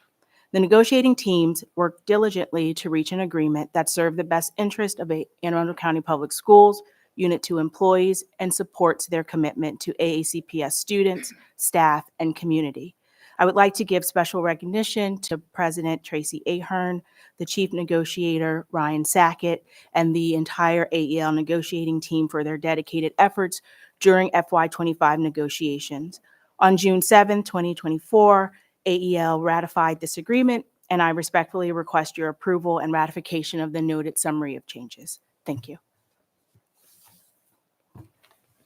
The negotiating teams worked diligently to reach an agreement that served the best interest of Anne Arundel County Public Schools, Unit 2 employees, and supports their commitment to AACPS students, staff, and community. I would like to give special recognition to President Tracy Ahern, the Chief Negotiator Ryan Sackett, and the entire AEL negotiating team for their dedicated efforts during FY25 negotiations. On June 7, 2024, AEL ratified this agreement, and I respectfully request your approval and ratification of the noted summary of changes. Thank you.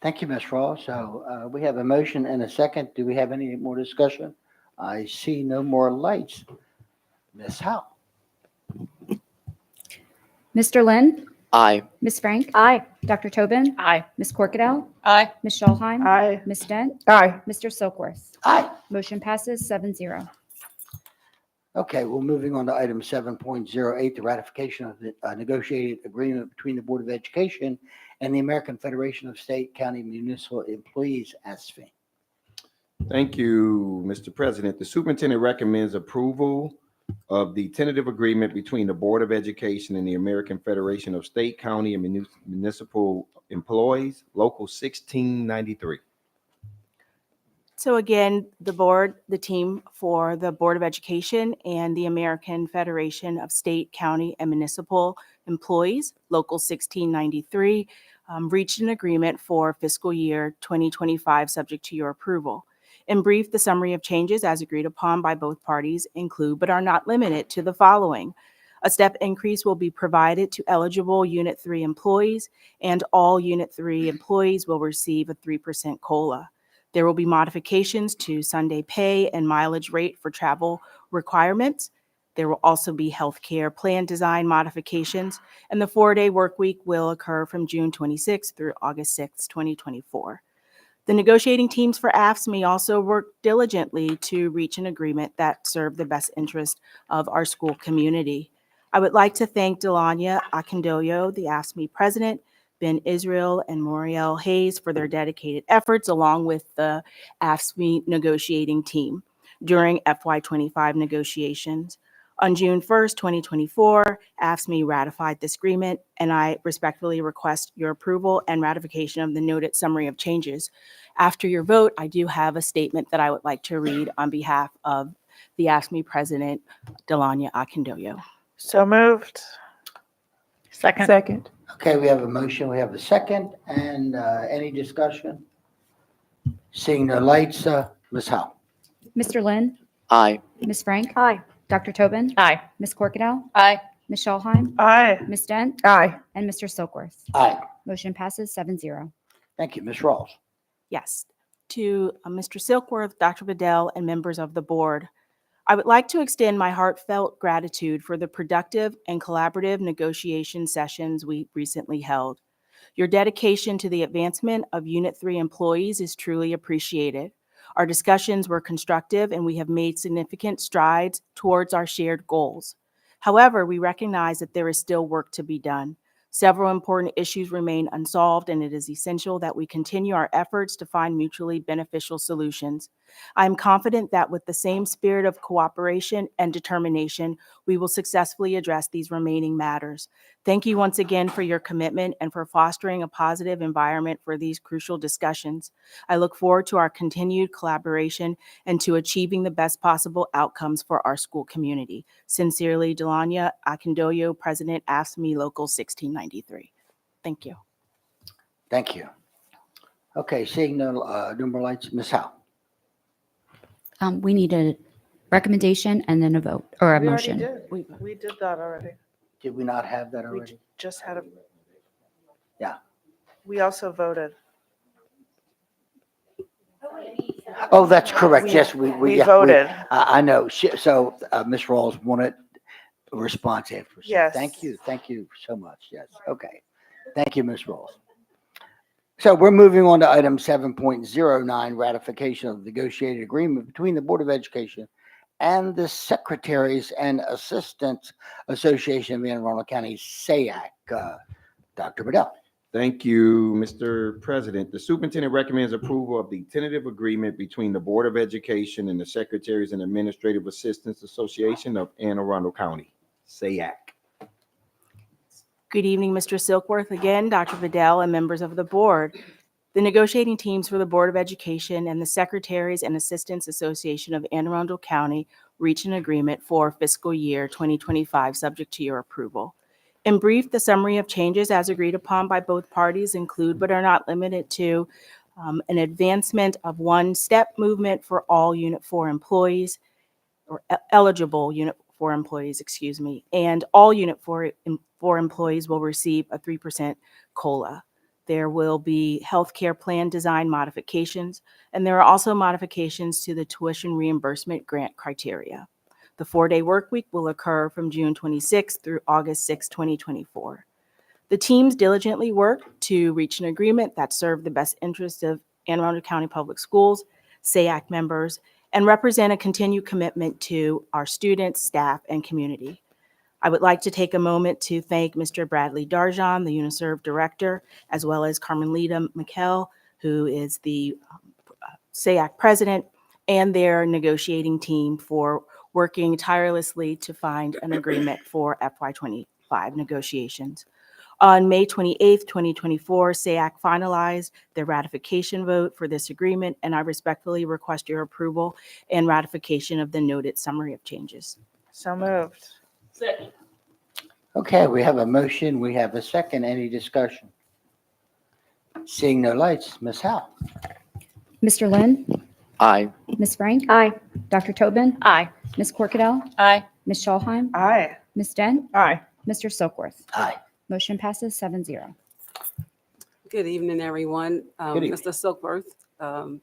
Thank you, Ms. Ross. So we have a motion and a second. Do we have any more discussion? I see no more lights. Ms. Howe? Mr. Lynn? Aye. Ms. Frank? Aye. Dr. Tobin? Aye. Ms. Corkadell? Aye. Ms. Schulheim? Aye. Ms. Dent? Aye. Mr. Silkworth? Aye. Motion passes 7-0. Okay, well, moving on to item 7.08, the ratification of the negotiated agreement between the Board of Education and the American Federation of State, County, Municipal Employees, ASFE. Thank you, Mr. President. The superintendent recommends approval of the tentative agreement between the Board of Education and the American Federation of State, County, and Municipal Employees, Local 1693. So again, the team for the Board of Education and the American Federation of State, County, and Municipal Employees, Local 1693, reached an agreement for fiscal year 2025, subject to your approval. In brief, the summary of changes as agreed upon by both parties include, but are not limited to, the following. A step increase will be provided to eligible Unit 3 employees, and all Unit 3 employees will receive a 3% COLA. There will be modifications to Sunday pay and mileage rate for travel requirements. There will also be healthcare plan design modifications, and the 4-day work week will occur from June 26 through August 6, 2024. The negotiating teams for AFSCME also work diligently to reach an agreement that served the best interest of our school community. I would like to thank Delania Akindoyo, the AFSCME president, Ben Israel, and Moriel Hayes for their dedicated efforts, along with the AFSCME negotiating team during FY25 negotiations. On June 1st, 2024, AFSCME ratified this agreement, and I respectfully request your approval and ratification of the noted summary of changes. After your vote, I do have a statement that I would like to read on behalf of the AFSCME president, Delania Akindoyo. So moved. Second. Second. Okay, we have a motion, we have a second, and any discussion? Seeing no lights, Ms. Howe? Mr. Lynn? Aye. Ms. Frank? Aye. Dr. Tobin? Aye. Ms. Corkadell? Aye. Ms. Schulheim? Aye. Ms. Dent? Aye. And Mr. Silkworth? Aye. Motion passes 7-0. Thank you, Ms. Rawls. Yes. To Mr. Silkworth, Dr. Bedell, and members of the board, I would like to extend my heartfelt gratitude for the productive and collaborative negotiation sessions we recently held. Your dedication to the advancement of Unit 3 employees is truly appreciated. Our discussions were constructive, and we have made significant strides towards our shared goals. However, we recognize that there is still work to be done. Several important issues remain unsolved, and it is essential that we continue our efforts to find mutually beneficial solutions. I am confident that with the same spirit of cooperation and determination, we will successfully address these remaining matters. Thank you once again for your commitment and for fostering a positive environment for these crucial discussions. I look forward to our continued collaboration and to achieving the best possible outcomes for our school community. Sincerely, Delania Akindoyo, President, AFSCME Local 1693. Thank you. Thank you. Okay, seeing no more lights, Ms. Howe? We need a recommendation and then a vote or a We already motion. did. We did that already. Did we not have that We already? just had a. Yeah. We also voted. Oh, that's correct. Yes, We yeah, voted. I know. So Ms. Rawls wanted a response after. So Yes. Thank you so much. Yes, okay. Thank you, Ms. Rawls. So we're moving on to item 7.09, ratification of the negotiated agreement between the Board of Education and the Secretaries and Assistants Association of Anne Arundel County, SAAC. Dr. Bedell. Thank you, Mr. President. The superintendent recommends approval of the tentative agreement between the Board of Education and the Secretaries and Administrative Assistants Association of Anne Arundel County, SAAC. Good evening, Mr. Silkworth. Again, Dr. Vidal and members of the board. The negotiating teams for the Board of Education and the Secretaries and Assistants Association of Anne Arundel County reached an agreement for fiscal year 2025, subject to your approval. In brief, the summary of changes as agreed upon by both parties include, but are not limited to, an advancement of one step movement for all Unit 4 employees, or eligible Unit 4 employees, excuse me, and all Unit 4 employees will receive a 3% COLA. There will be healthcare plan design modifications, and there are also modifications to the tuition reimbursement grant criteria. The 4-day work week will occur from June 26 through August 6, 2024. The teams diligently worked to reach an agreement that served the best interests of Anne Arundel County Public Schools, SAAC members, and represent a continued commitment to our students, staff, and community. I would like to take a moment to thank Mr. Bradley Darjan, the UNISERV director, as well as Carmelita Mikkel, who is the SAAC president, and their negotiating team for working tirelessly to find an agreement for FY25 negotiations. On May 28th, 2024, SAAC finalized their ratification vote for this agreement, and I respectfully request your approval and ratification of the noted summary of changes. So moved. Second. Okay, we have a motion. We have a second. Any discussion? Seeing no lights, Ms. Howe. Mr. Lynn, Aye. Ms. Frank, Aye. Dr. Tobin, Aye. Ms. Corkadell, Aye. Ms. Schulheim, Aye. Ms. Dent, Aye. Mr. Silkworth. Aye. Motion passes 7-0. Good evening, everyone. Good evening. Mr. Silkworth,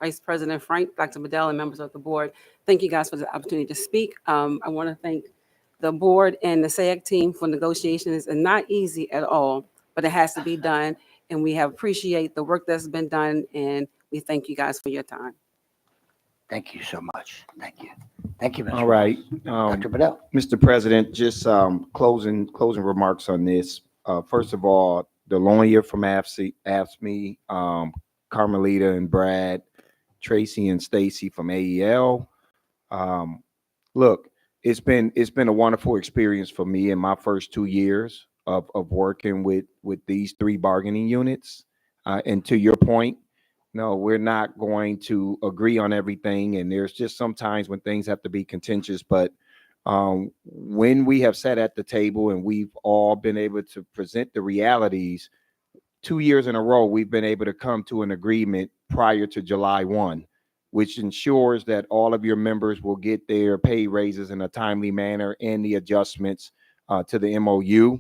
Vice President Frank, Dr. Bedell, and members of the board, thank you guys for the opportunity to speak. I want to thank the board and the SAAC team for negotiations. It's not easy at all, but it has to be done. And we have appreciate the work that's been done, and we thank you guys for your time. Thank you so much. Thank you. Thank you, Ms. All right. Dr. Bedell. Mr. President, just closing remarks on this. First of all, Delonia from AFSCME, Carmelita and Brad, Tracy and Stacy from AEL. Look, it's been a wonderful experience for me in my first 2 years of working with these 3 bargaining units. And to your point, no, we're not going to agree on everything. And there's just sometimes when things have to be contentious. But when we have sat at the table and we've all been able to present the realities, 2 years in a row, we've been able to come to an agreement prior to July 1, which ensures that all of your members will get their pay raises in a timely manner and the adjustments to the MOU.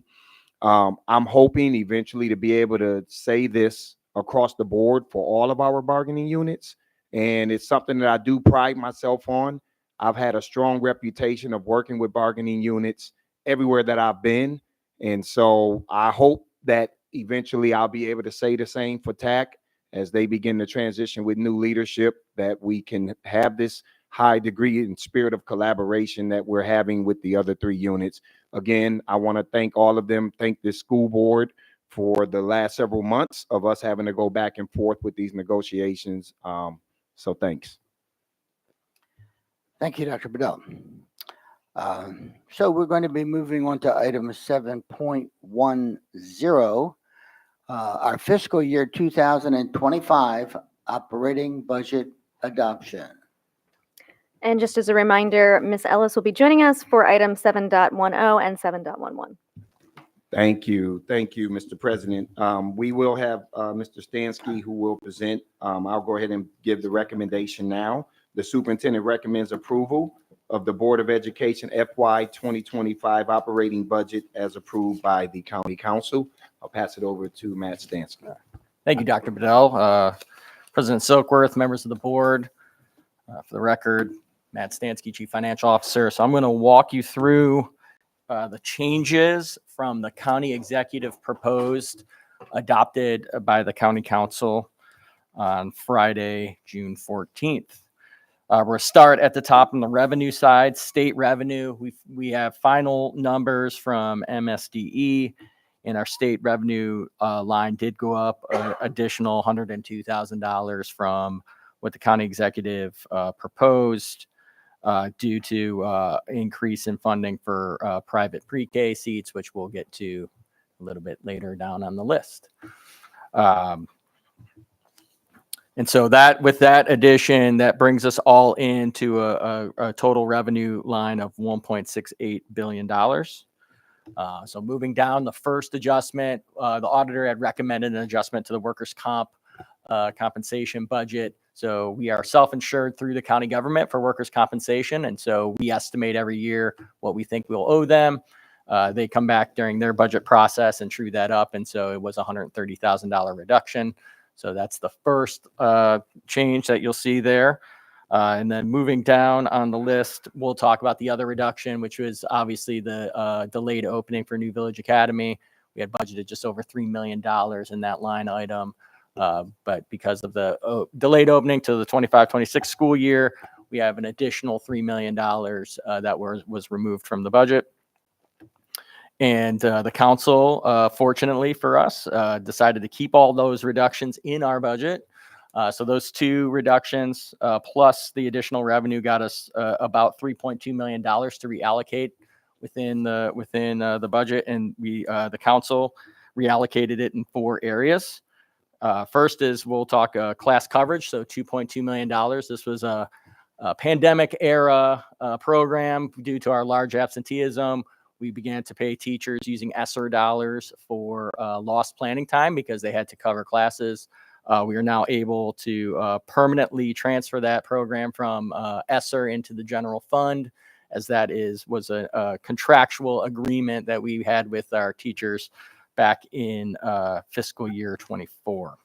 I'm hoping eventually to be able to say this across the board for all of our bargaining units. And it's something that I do pride myself on. I've had a strong reputation of working with bargaining units everywhere that I've been. And so I hope that eventually I'll be able to say the same for TAC as they begin to transition with new leadership, that we can have this high degree and spirit of collaboration that we're having with the other 3 units. Again, I want to thank all of them, thank the school board for the last several months of us having to go back and forth with these negotiations. So thanks. Thank you, Dr. Bedell. So we're going to be moving on to item 7.10, our fiscal year 2025 operating budget adoption. And just as a reminder, Ms. Ellis will be joining us for item 7.10 and 7.11. Thank you. Thank you, Mr. President. We will have Mr. Stansky who will present. I'll go ahead and give the recommendation now. The superintendent recommends approval of the Board of Education FY 2025 operating budget as approved by the County Council. I'll pass it over to Matt Stansky. Thank you, Dr. Bedell. President Silkworth, members of the board, for the record, Matt Stansky, Chief Financial Officer. So I'm going to walk you through the changes from the county executive proposed, adopted by the County Council on Friday, June 14th. We'll start at the top on the revenue side, state revenue. We have final numbers from MSDE and our state revenue line did go up additional $102,000 from what the county executive proposed due to increase in funding for private pre-K seats, which we'll get to a little bit later down on the list. And so that, with that addition, that brings us all into a total revenue line of $1.68 billion. So moving down, the first adjustment, the auditor had recommended an adjustment to the workers' compensation budget. So we are self-insured through the county government for workers' compensation. And so we estimate every year what we think we'll owe them. They come back during their budget process and true that up. And so it was a $130,000 reduction. So that's the first change that you'll see there. And then moving down on the list, we'll talk about the other reduction, which was obviously the delayed opening for New Village Academy. We had budgeted just over $3 million in that line item. But because of the delayed opening to the 25-26 school year, we have an additional $3 million that was removed from the budget. And the council, fortunately for us, decided to keep all those reductions in our budget. So those two reductions plus the additional revenue got us about $3.2 million to reallocate within the budget, and the council reallocated it in 4 areas. First is we'll talk class coverage, so $2.2 million. This was a pandemic era program due to our large absenteeism. We began to pay teachers using ESSER dollars for lost planning time because they had to cover classes. We are now able to permanently transfer that program from ESSER into the general fund, as that was a contractual agreement that we had with our teachers back in fiscal year 24.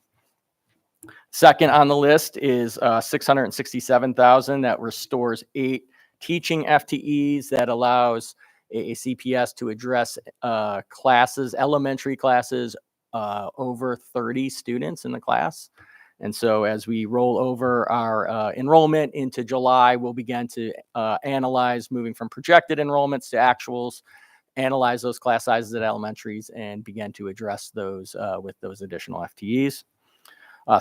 Second on the list is $667,000 that restores 8 teaching FTEs that allows AACPS to address classes, elementary classes, over 30 students in the class. And so as we roll over our enrollment into July, we'll begin to analyze moving from projected enrollments to actuals, analyze those class sizes at elementaries, and begin to address those with those additional FTEs.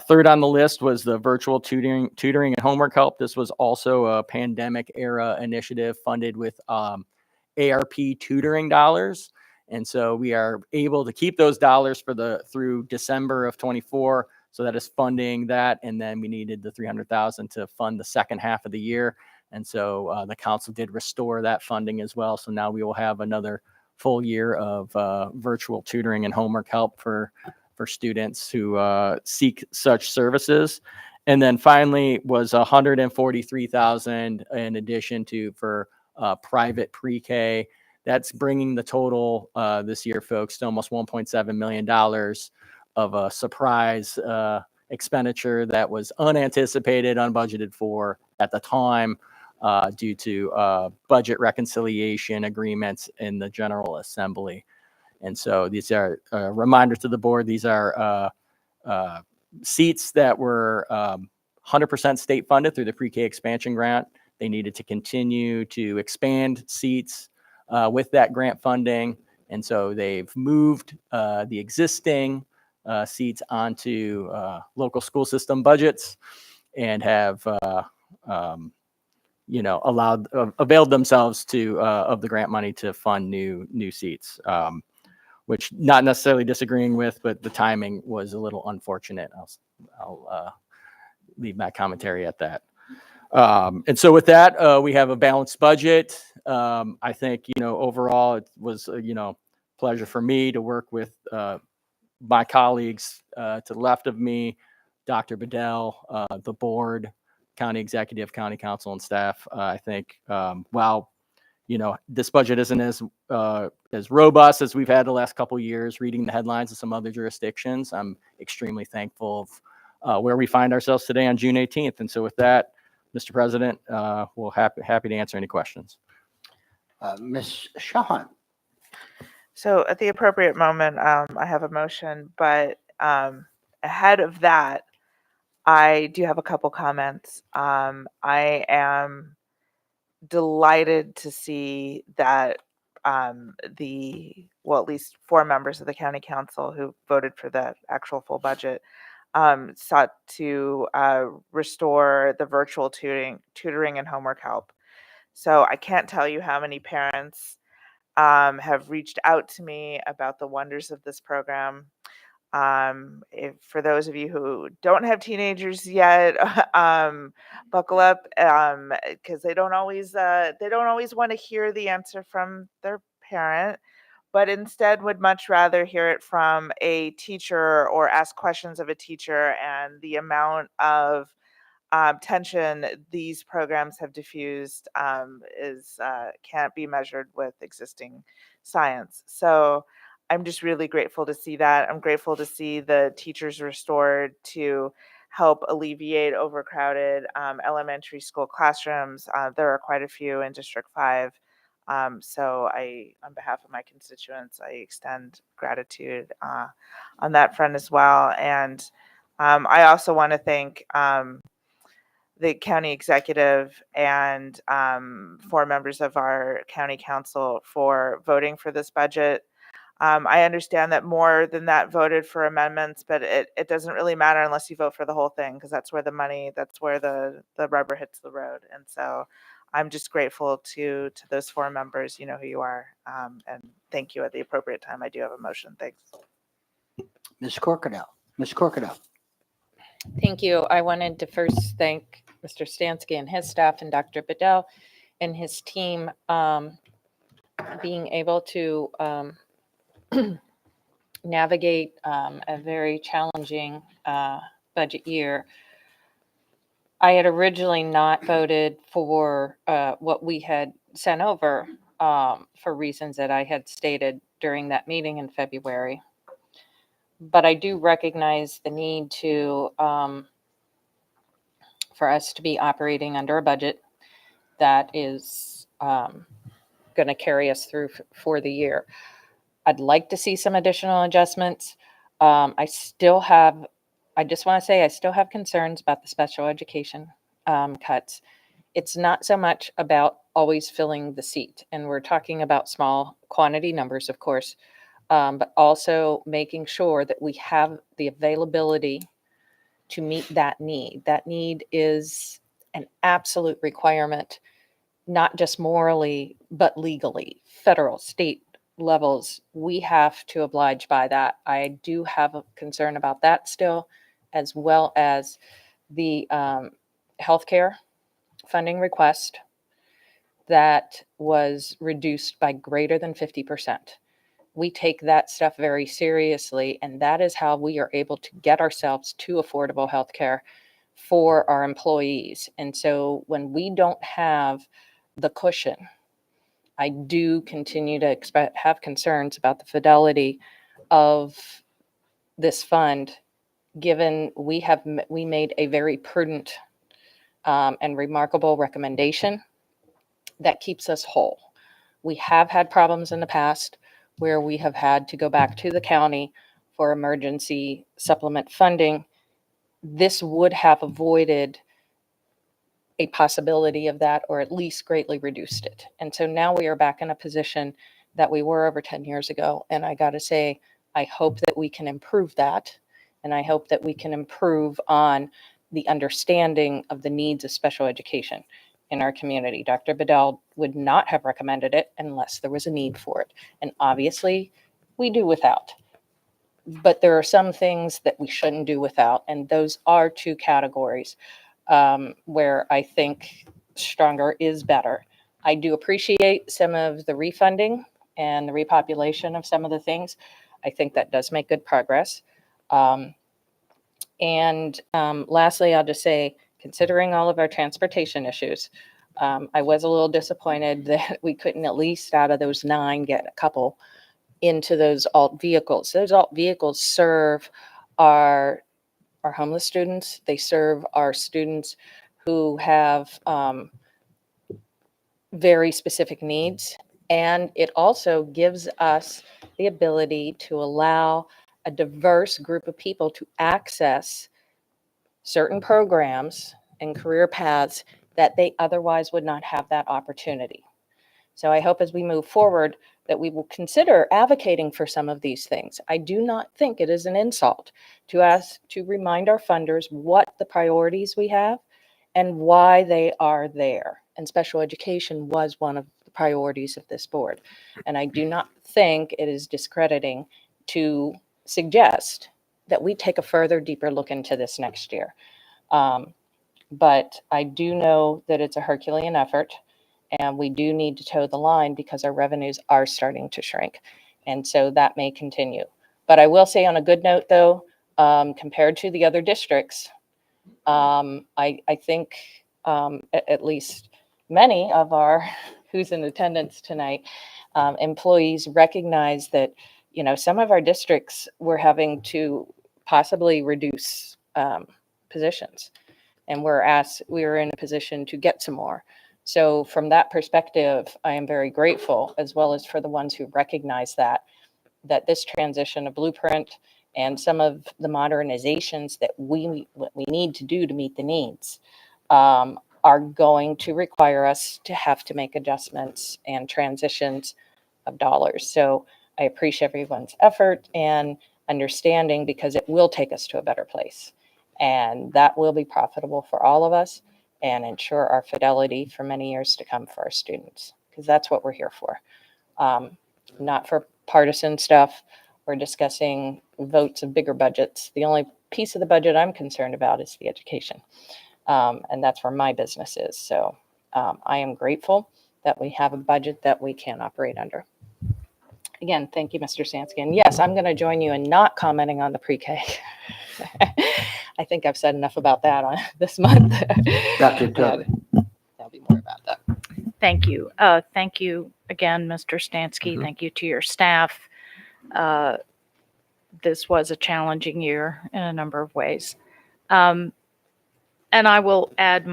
Third on the list was the virtual tutoring and homework help. This was also a pandemic era initiative funded with ARP tutoring dollars. And so we are able to keep those dollars through December of 24. So that is funding that. And then we needed the $300,000 to fund the second half of the year. And so the council did restore that funding as well. So now we will have another full year of virtual tutoring and homework help for students who seek such services. And then finally was $143,000 in addition for private pre-K. That's bringing the total this year, folks, to almost $1.7 million of a surprise expenditure that was unanticipated, unbudgeted for at the time due to budget reconciliation agreements in the General Assembly. And so these are reminders to the board. These are seats that were 100% state funded through the pre-K expansion grant. They needed to continue to expand seats with that grant funding. And so they've moved the existing seats onto local school system budgets and have availed themselves of the grant money to fund new seats. Which not necessarily disagreeing with, but the timing was a little unfortunate. I'll leave my commentary at that. And so with that, we have a balanced budget. I think, overall it was a, pleasure for me to work with my colleagues to the left of me, Dr. Bedell, the board, county executive, county council, and staff. I think while this budget isn't as robust as we've had the last couple of years, reading the headlines of some other jurisdictions, I'm extremely thankful of where we find ourselves today on June 18th. And so with that, Mr. President, we'll happy to answer any questions. Ms. Shahan. So at the appropriate moment, I have a motion, but ahead of that, I do have a couple comments. I am delighted to see that at least 4 members of the county council who voted for the actual full budget sought to restore the virtual tutoring and homework help. So I can't tell you how many parents have reached out to me about the wonders of this program. If for those of you who don't have teenagers yet, buckle up, because they don't always want to hear the answer from their parent, but instead would much rather hear it from a teacher or ask questions of a teacher. And the amount of tension these programs have diffused is can't be measured with existing science. So I'm just really grateful to see that. I'm grateful to see the teachers restored to help alleviate overcrowded elementary school classrooms. There are quite a few in District 5. So on behalf of my constituents, I extend gratitude on that front as well. And I also want to thank the county executive and 4 members of our county council for voting for this budget. I understand that more than that voted for amendments, but it doesn't really matter unless you vote for the whole thing, because that's where the rubber hits the road. And so I'm just grateful to those 4 members. You know who you are. And thank you. At the appropriate time, I do have a motion. Thanks. Ms. Corkadell. Ms. Corkadell. Thank you. I wanted to first thank Mr. Stansky and his staff and Dr. Bedell and his team being able to navigate a very challenging budget year. I had originally not voted for what we had sent over for reasons that I had stated during that meeting in February. But I do recognize the need to for us to be operating under a budget that is going to carry us through for the year. I'd like to see some additional adjustments. I just want to say I still have concerns about the special education cuts. It's not so much about always filling the seat, and we're talking about small quantity numbers, of course, but also making sure that we have the availability to meet that need. That need is an absolute requirement, not just morally, but legally. Federal, state levels, we have to oblige by that. I do have a concern about that still, as well as the healthcare funding request that was reduced by greater than 50%. We take that stuff very seriously, and that is how we are able to get ourselves to affordable health care for our employees. And so when we don't have the cushion, I do continue to have concerns about the fidelity of this fund, given we made a very prudent and remarkable recommendation that keeps us whole. We have had problems in the past where we have had to go back to the county for emergency supplement funding. This would have avoided a possibility of that, or at least greatly reduced it. And so now we are back in a position that we were over 10 years ago. And I got to say, I hope that we can improve that. And I hope that we can improve on the understanding of the needs of special education in our community. Dr. Bedell would not have recommended it unless there was a need for it. And obviously, we do without. But there are some things that we shouldn't do without. And those are 2 categories where I think stronger is better. I do appreciate some of the refunding and the repopulation of some of the things. I think that does make good progress. Lastly, I'll just say, considering all of our transportation issues, I was a little disappointed that we couldn't at least out of those 9 get a couple into those alt vehicles. Those alt vehicles serve our homeless students. They serve our students who have very specific needs. And it also gives us the ability to allow a diverse group of people to access certain programs and career paths that they otherwise would not have that opportunity. So I hope as we move forward that we will consider advocating for some of these things. I do not think it is an insult to ask to remind our funders what the priorities we have and why they are there. And special education was one of the priorities of this board. And I do not think it is discrediting to suggest that we take a further, deeper look into this next year. But I do know that it's a Herculean effort, and we do need to toe the line because our revenues are starting to shrink. And so that may continue. But I will say on a good note, though, compared to the other districts, I think at least many of our who's in attendance tonight, employees recognize that, you know, some of our districts were having to possibly reduce positions, and we were in a position to get some more. So from that perspective, I am very grateful, as well as for the ones who recognize that this transition of blueprint and some of the modernizations that we need to do to meet the needs are going to require us to have to make adjustments and transitions of dollars. So I appreciate everyone's effort and understanding, because it will take us to a better place. And that will be profitable for all of us and ensure our fidelity for many years to come for our students, because that's what we're here for. Not for partisan stuff or discussing votes of bigger budgets. The only piece of the budget I'm concerned about is the education. And that's where my business is. So I am grateful that we have a budget that we can operate under. Again, thank you, Mr. Stansky. And yes, I'm going to join you in not commenting on the pre-K. I think I've said enough about that on this month. Dr. Tobin. There'll be more about that. Thank you. Thank you again, Mr. Stansky. Thank you to your staff. This was a challenging year in a number of ways. And I will add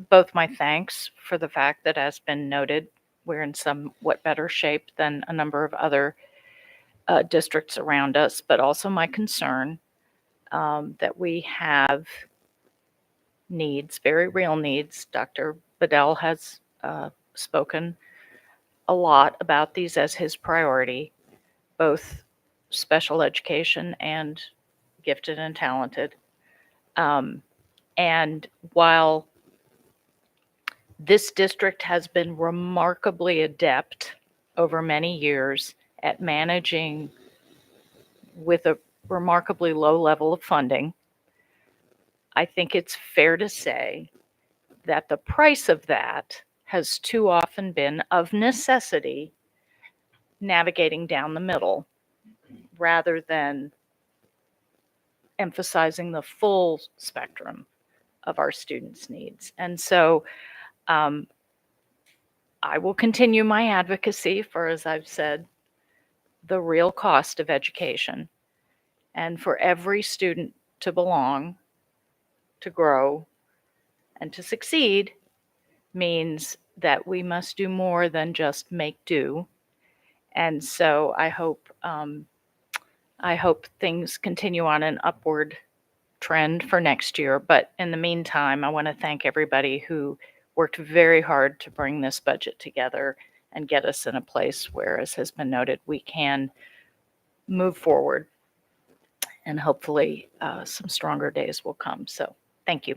both my thanks for the fact that, as been noted, we're in somewhat better shape than a number of other districts around us, but also my concern that we have needs, very real needs. Dr. Bedell has spoken a lot about these as his priority, both special education and gifted and talented. And while this district has been remarkably adept over many years at managing with a remarkably low level of funding, I think it's fair to say that the price of that has too often been, of necessity, navigating down the middle rather than emphasizing the full spectrum of our students' needs. And so I will continue my advocacy for, as I've said, the real cost of education, and for every student to belong, to grow, and to succeed means that we must do more than just make do. And so I hope things continue on an upward trend for next year. But in the meantime, I want to thank everybody who worked very hard to bring this budget together and get us in a place where, as has been noted, we can move forward, and hopefully some stronger days will come. So thank you.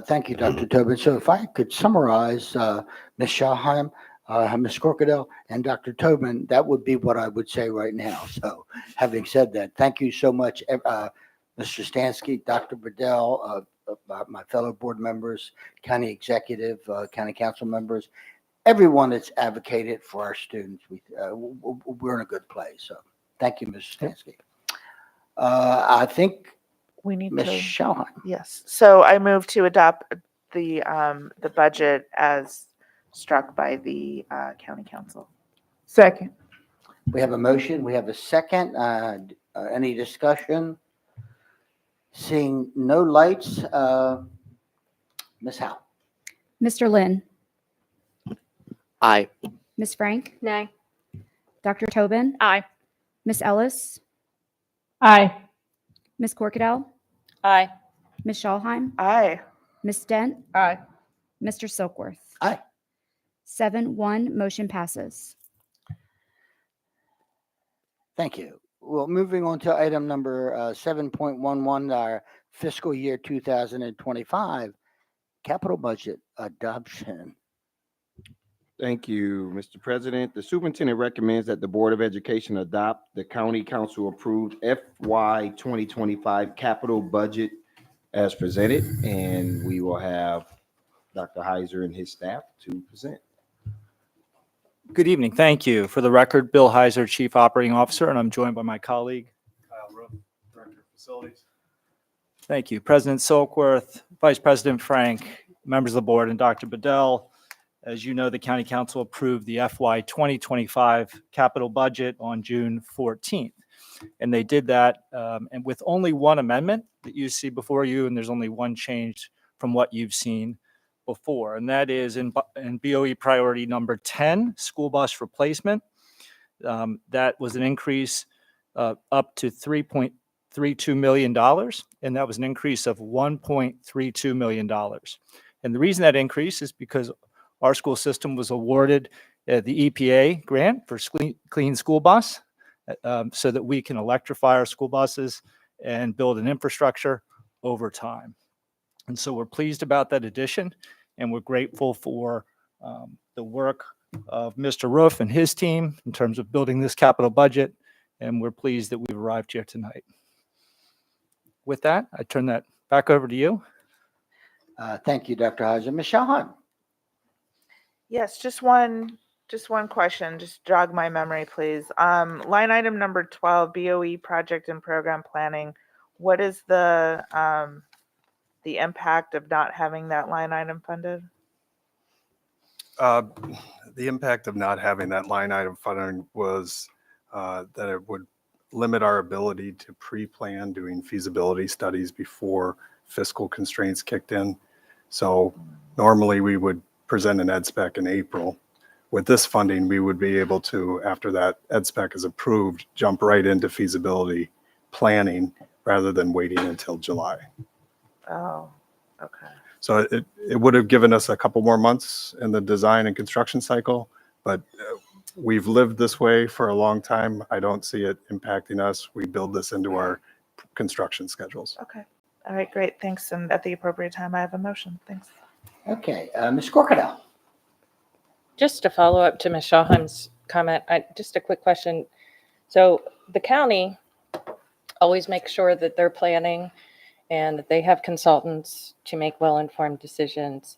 Thank you, Dr. Tobin. So if I could summarize Ms. Schallheim, Ms. Corkadell, and Dr. Tobin, that would be what I would say right now. So having said that, thank you so much, Mr. Stansky, Dr. Bedell, my fellow board members, county executive, county council members, everyone that's advocated for our students. We're in a good place. So thank you, Mr. Stansky. I think we need Ms. to. Schallheim. Yes. So I move to adopt the budget as struck by the county council. Second. We have a motion. We have a second. Any discussion? Seeing no lights. Ms. Howe. Mr. Lynn, Aye. Ms. Frank, Nay. Dr. Tobin, Aye. Ms. Ellis, Aye. Ms. Corkadell, Aye. Ms. Schallheim, Aye. Ms. Dent, Aye. Mr. Silkworth. Aye. 7-1, motion passes. Thank you. Well, moving on to item number 7.11, our fiscal year 2025 capital budget adoption. Thank you, Mr. President. The superintendent recommends that the Board of Education adopt the county council approved FY 2025 capital budget as presented, and we will have Dr. Heiser and his staff to present. Good evening. Thank you. For the record, Bill Heiser, Chief Operating Officer, and I'm joined by my colleague, Kyle Roof, Director of Facilities. Thank you. President Silkworth, Vice President Frank, members of the board, and Dr. Bedell. As you know, the County Council approved the FY 2025 capital budget on June 14th. And they did that and with only one amendment that you see before you, and there's only one change from what you've seen before, and that is in BOE priority number 10, school bus replacement. That was an increase up to $3.32 million, and that was an increase of $1.32 million. And the reason that increase is because our school system was awarded the EPA grant for clean school bus so that we can electrify our school buses and build an infrastructure over time. And so we're pleased about that addition, and we're grateful for the work of Mr. Roof and his team in terms of building this capital budget, and we're pleased that we've arrived here tonight. With that, I turn that back over to you. Thank you, Dr. Heiser. Ms. Shahan. Yes, just one question, just jog my memory, please. Line item number 12, BOE project and program planning. What is the impact of not having that line item funded? The impact of not having that line item funding was that it would limit our ability to pre-plan doing feasibility studies before fiscal constraints kicked in. So normally we would present an ed spec in April. With this funding, we would be able to, after that ed spec is approved, jump right into feasibility planning rather than waiting until July. Oh, okay. So it would have given us a couple more months in the design and construction cycle, but we've lived this way for a long time. I don't see it impacting us. We build this into our construction schedules. Okay. All right, great. Thanks. And at the appropriate time, I have a motion. Thanks. Okay, Ms. Corkadell. Just to follow up to Ms. Shahan's comment, just a quick question. So the county always makes sure that they're planning and that they have consultants to make well-informed decisions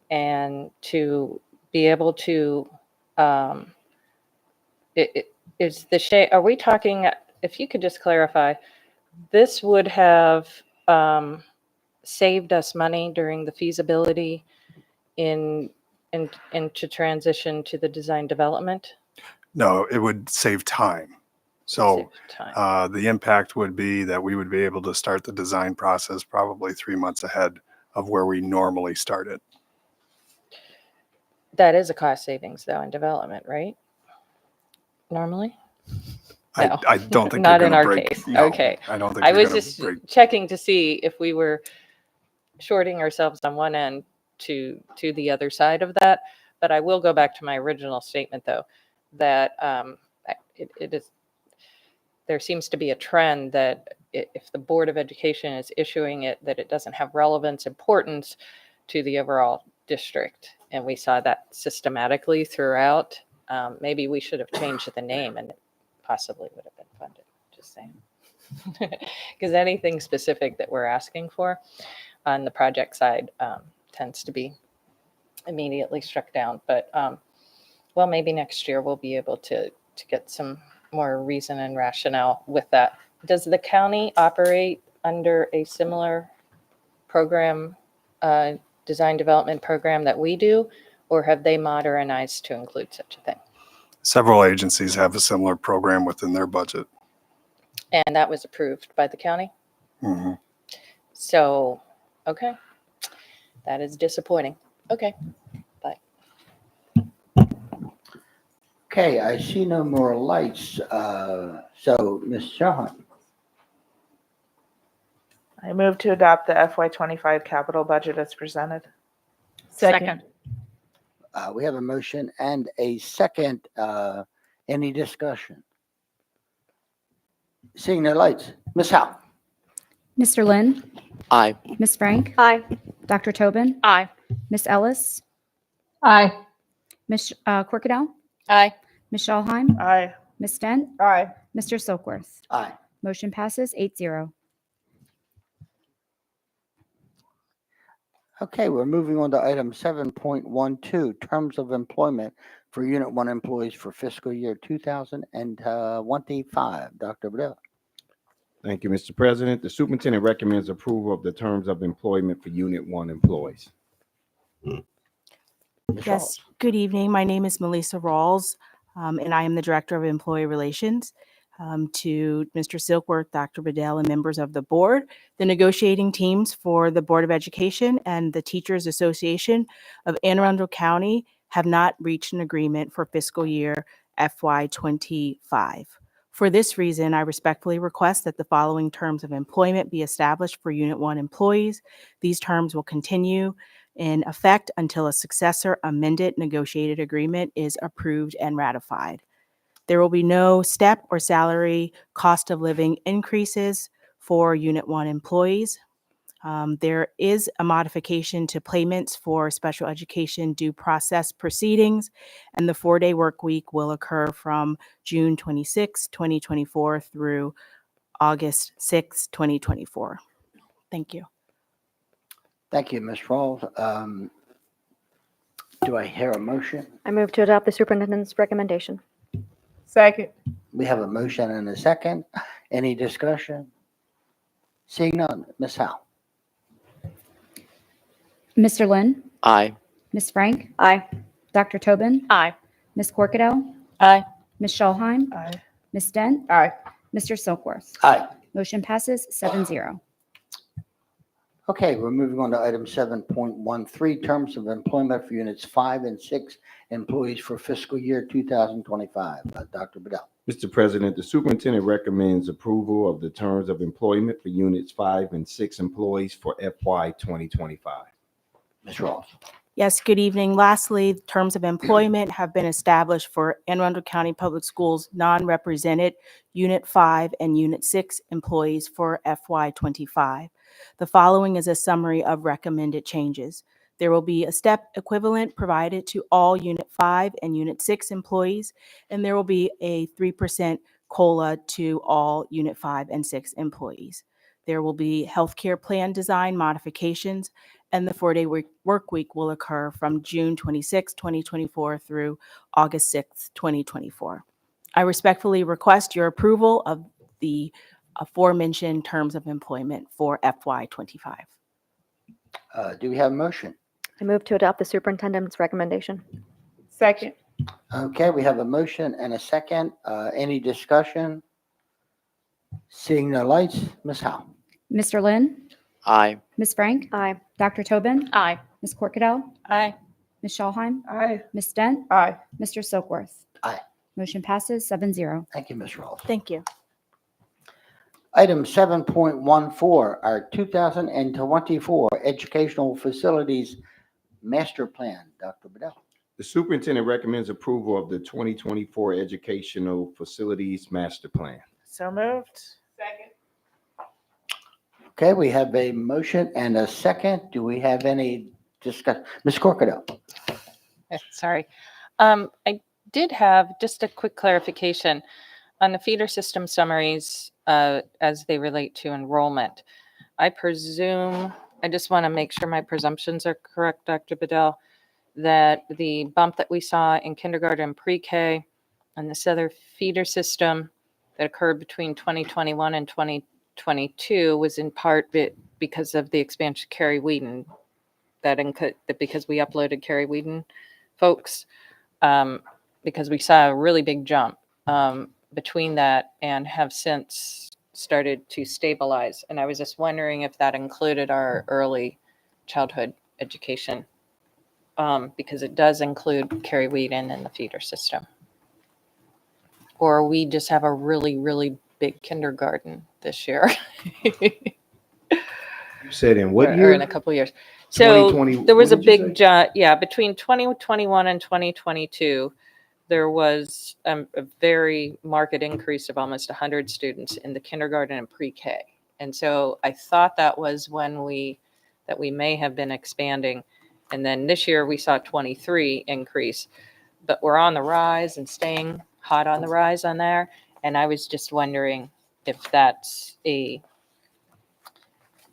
and to be able to, are we talking, if you could just clarify, this would have saved us money during the feasibility in to transition to the design development? No, it would save time. So the impact would be that we would be able to start the design process probably 3 months ahead of where we normally start it. That is a cost savings though in development, right? Normally? No. I don't think not you're in gonna our break, case. no, Okay. I don't think I you're was gonna just break. checking to see if we were shorting ourselves on one end to the other side of that. But I will go back to my original statement though, that it is, there seems to be a trend that if the Board of Education is issuing it, that it doesn't have relevance, importance to the overall district. And we saw that systematically throughout. Maybe we should have changed the name and it possibly would have been funded, just saying. Because anything specific that we're asking for on the project side tends to be immediately struck down. But well, maybe next year we'll be able to get some more reason and rationale with that. Does the county operate under a similar program, design development program that we do, or have they modernized to include such a thing? Several agencies have a similar program within their budget. And that was approved by the county? Mm-hmm. So, okay. That is disappointing. Okay, bye. Okay, I see no more lights. So, Ms. Shahan. I move to adopt the FY25 capital budget as presented. Second. We have a motion and a second. Any discussion? Seeing no lights. Ms. Howe? Mr. Lynn, Aye. Ms. Frank, Aye. Dr. Tobin, Aye. Ms. Ellis, Aye. Ms. Corkadell, Aye. Ms. Schallheim, Aye. Ms. Stent, Aye. Mr. Silkworth. Aye. Motion passes 8-0. Okay, we're moving on to item 7.12, terms of employment for Unit 1 employees for fiscal year 2025. Dr. Bedell. Thank you, Mr. President. The superintendent recommends approval of the terms of employment for Unit 1 employees. Yes, good evening. My name is Melissa Rawls, and I am the Director of Employee Relations. To Mr. Silkworth, Dr. Bedell, and members of the board, the negotiating teams for the Board of Education and the Teachers Association of Anne Arundel County have not reached an agreement for fiscal year FY25. For this reason, I respectfully request that the following terms of employment be established for Unit 1 employees. These terms will continue in effect until a successor amended negotiated agreement is approved and ratified. There will be no step or salary cost of living increases for Unit 1 employees. There is a modification to payments for special education due process proceedings, and the 4-day work week will occur from June 26, 2024 through August 6, 2024. Thank you. Thank you, Ms. Rawls. Do I hear a motion? I move to adopt the superintendent's recommendation. Second. We have a motion and a second. Any discussion? Seeing none. Ms. Howe? Mr. Lynn, Aye. Ms. Frank, Aye. Dr. Tobin, Aye. Ms. Corkadell, Aye. Ms. Schallheim, Aye. Ms. Dent, Aye. Mr. Silkworth. Aye. Motion passes 7-0. Okay, we're moving on to item 7.13, terms of employment for units 5 and 6 employees for fiscal year 2025. Dr. Bedell. Mr. President, the superintendent recommends approval of the terms of employment for Units 5 and 6 employees for FY 2025. Ms. Rawls. Yes, good evening. Lastly, terms of employment have been established for Anne Arundel County Public Schools non-represented Unit 5 and Unit 6 employees for FY25. The following is a summary of recommended changes. There will be a step equivalent provided to all Unit 5 and Unit 6 employees, and there will be a 3% COLA to all Unit 5 and 6 employees. There will be healthcare plan design modifications, and the 4-day work week will occur from June 26, 2024 through August 6, 2024. I respectfully request your approval of the aforementioned terms of employment for FY25. Do we have a motion? I move to adopt the superintendent's recommendation. Second. Okay, we have a motion and a second. Any discussion? Seeing no lights. Ms. Howe? Mr. Lynn, Aye. Ms. Frank, Aye. Dr. Tobin, Aye. Ms. Corkadell, Aye. Ms. Schallheim, Aye. Ms. Dent, Aye. Mr. Silkworth. Aye. Motion passes 7-0. Thank you, Ms. Rawls. Thank you. Item 7.14, our 2024 Educational Facilities Master Plan. Dr. Bedell. The superintendent recommends approval of the 2024 Educational Facilities Master Plan. So moved. Second. Okay, we have a motion and a second. Do we have any discussion? Ms. Corkadell. Sorry. I did have just a quick clarification on the feeder system summaries as they relate to enrollment. I presume, I just want to make sure my presumptions are correct, Dr. Bedell, that the bump that we saw in kindergarten and pre-K and this other feeder system that occurred between 2021 and 2022 was in part because of the expansion of Carrie Whedon, that because we uploaded Carrie Whedon folks, because we saw a really big jump between that and have since started to stabilize. And I was just wondering if that included our early childhood education, because it does include Carrie Whedon in the feeder system. Or we just have a really, really big kindergarten this year. You said in what Or year? in a couple of years. So 2020 there was a what did you say? big jump, yeah, between 2021 and 2022, there was a very marked increase of almost 100 students in the kindergarten and pre-K. And so I thought that was when that we may have been expanding. And then this year we saw 23 increase, but we're on the rise and staying hot on the rise on there. And I was just wondering if that's a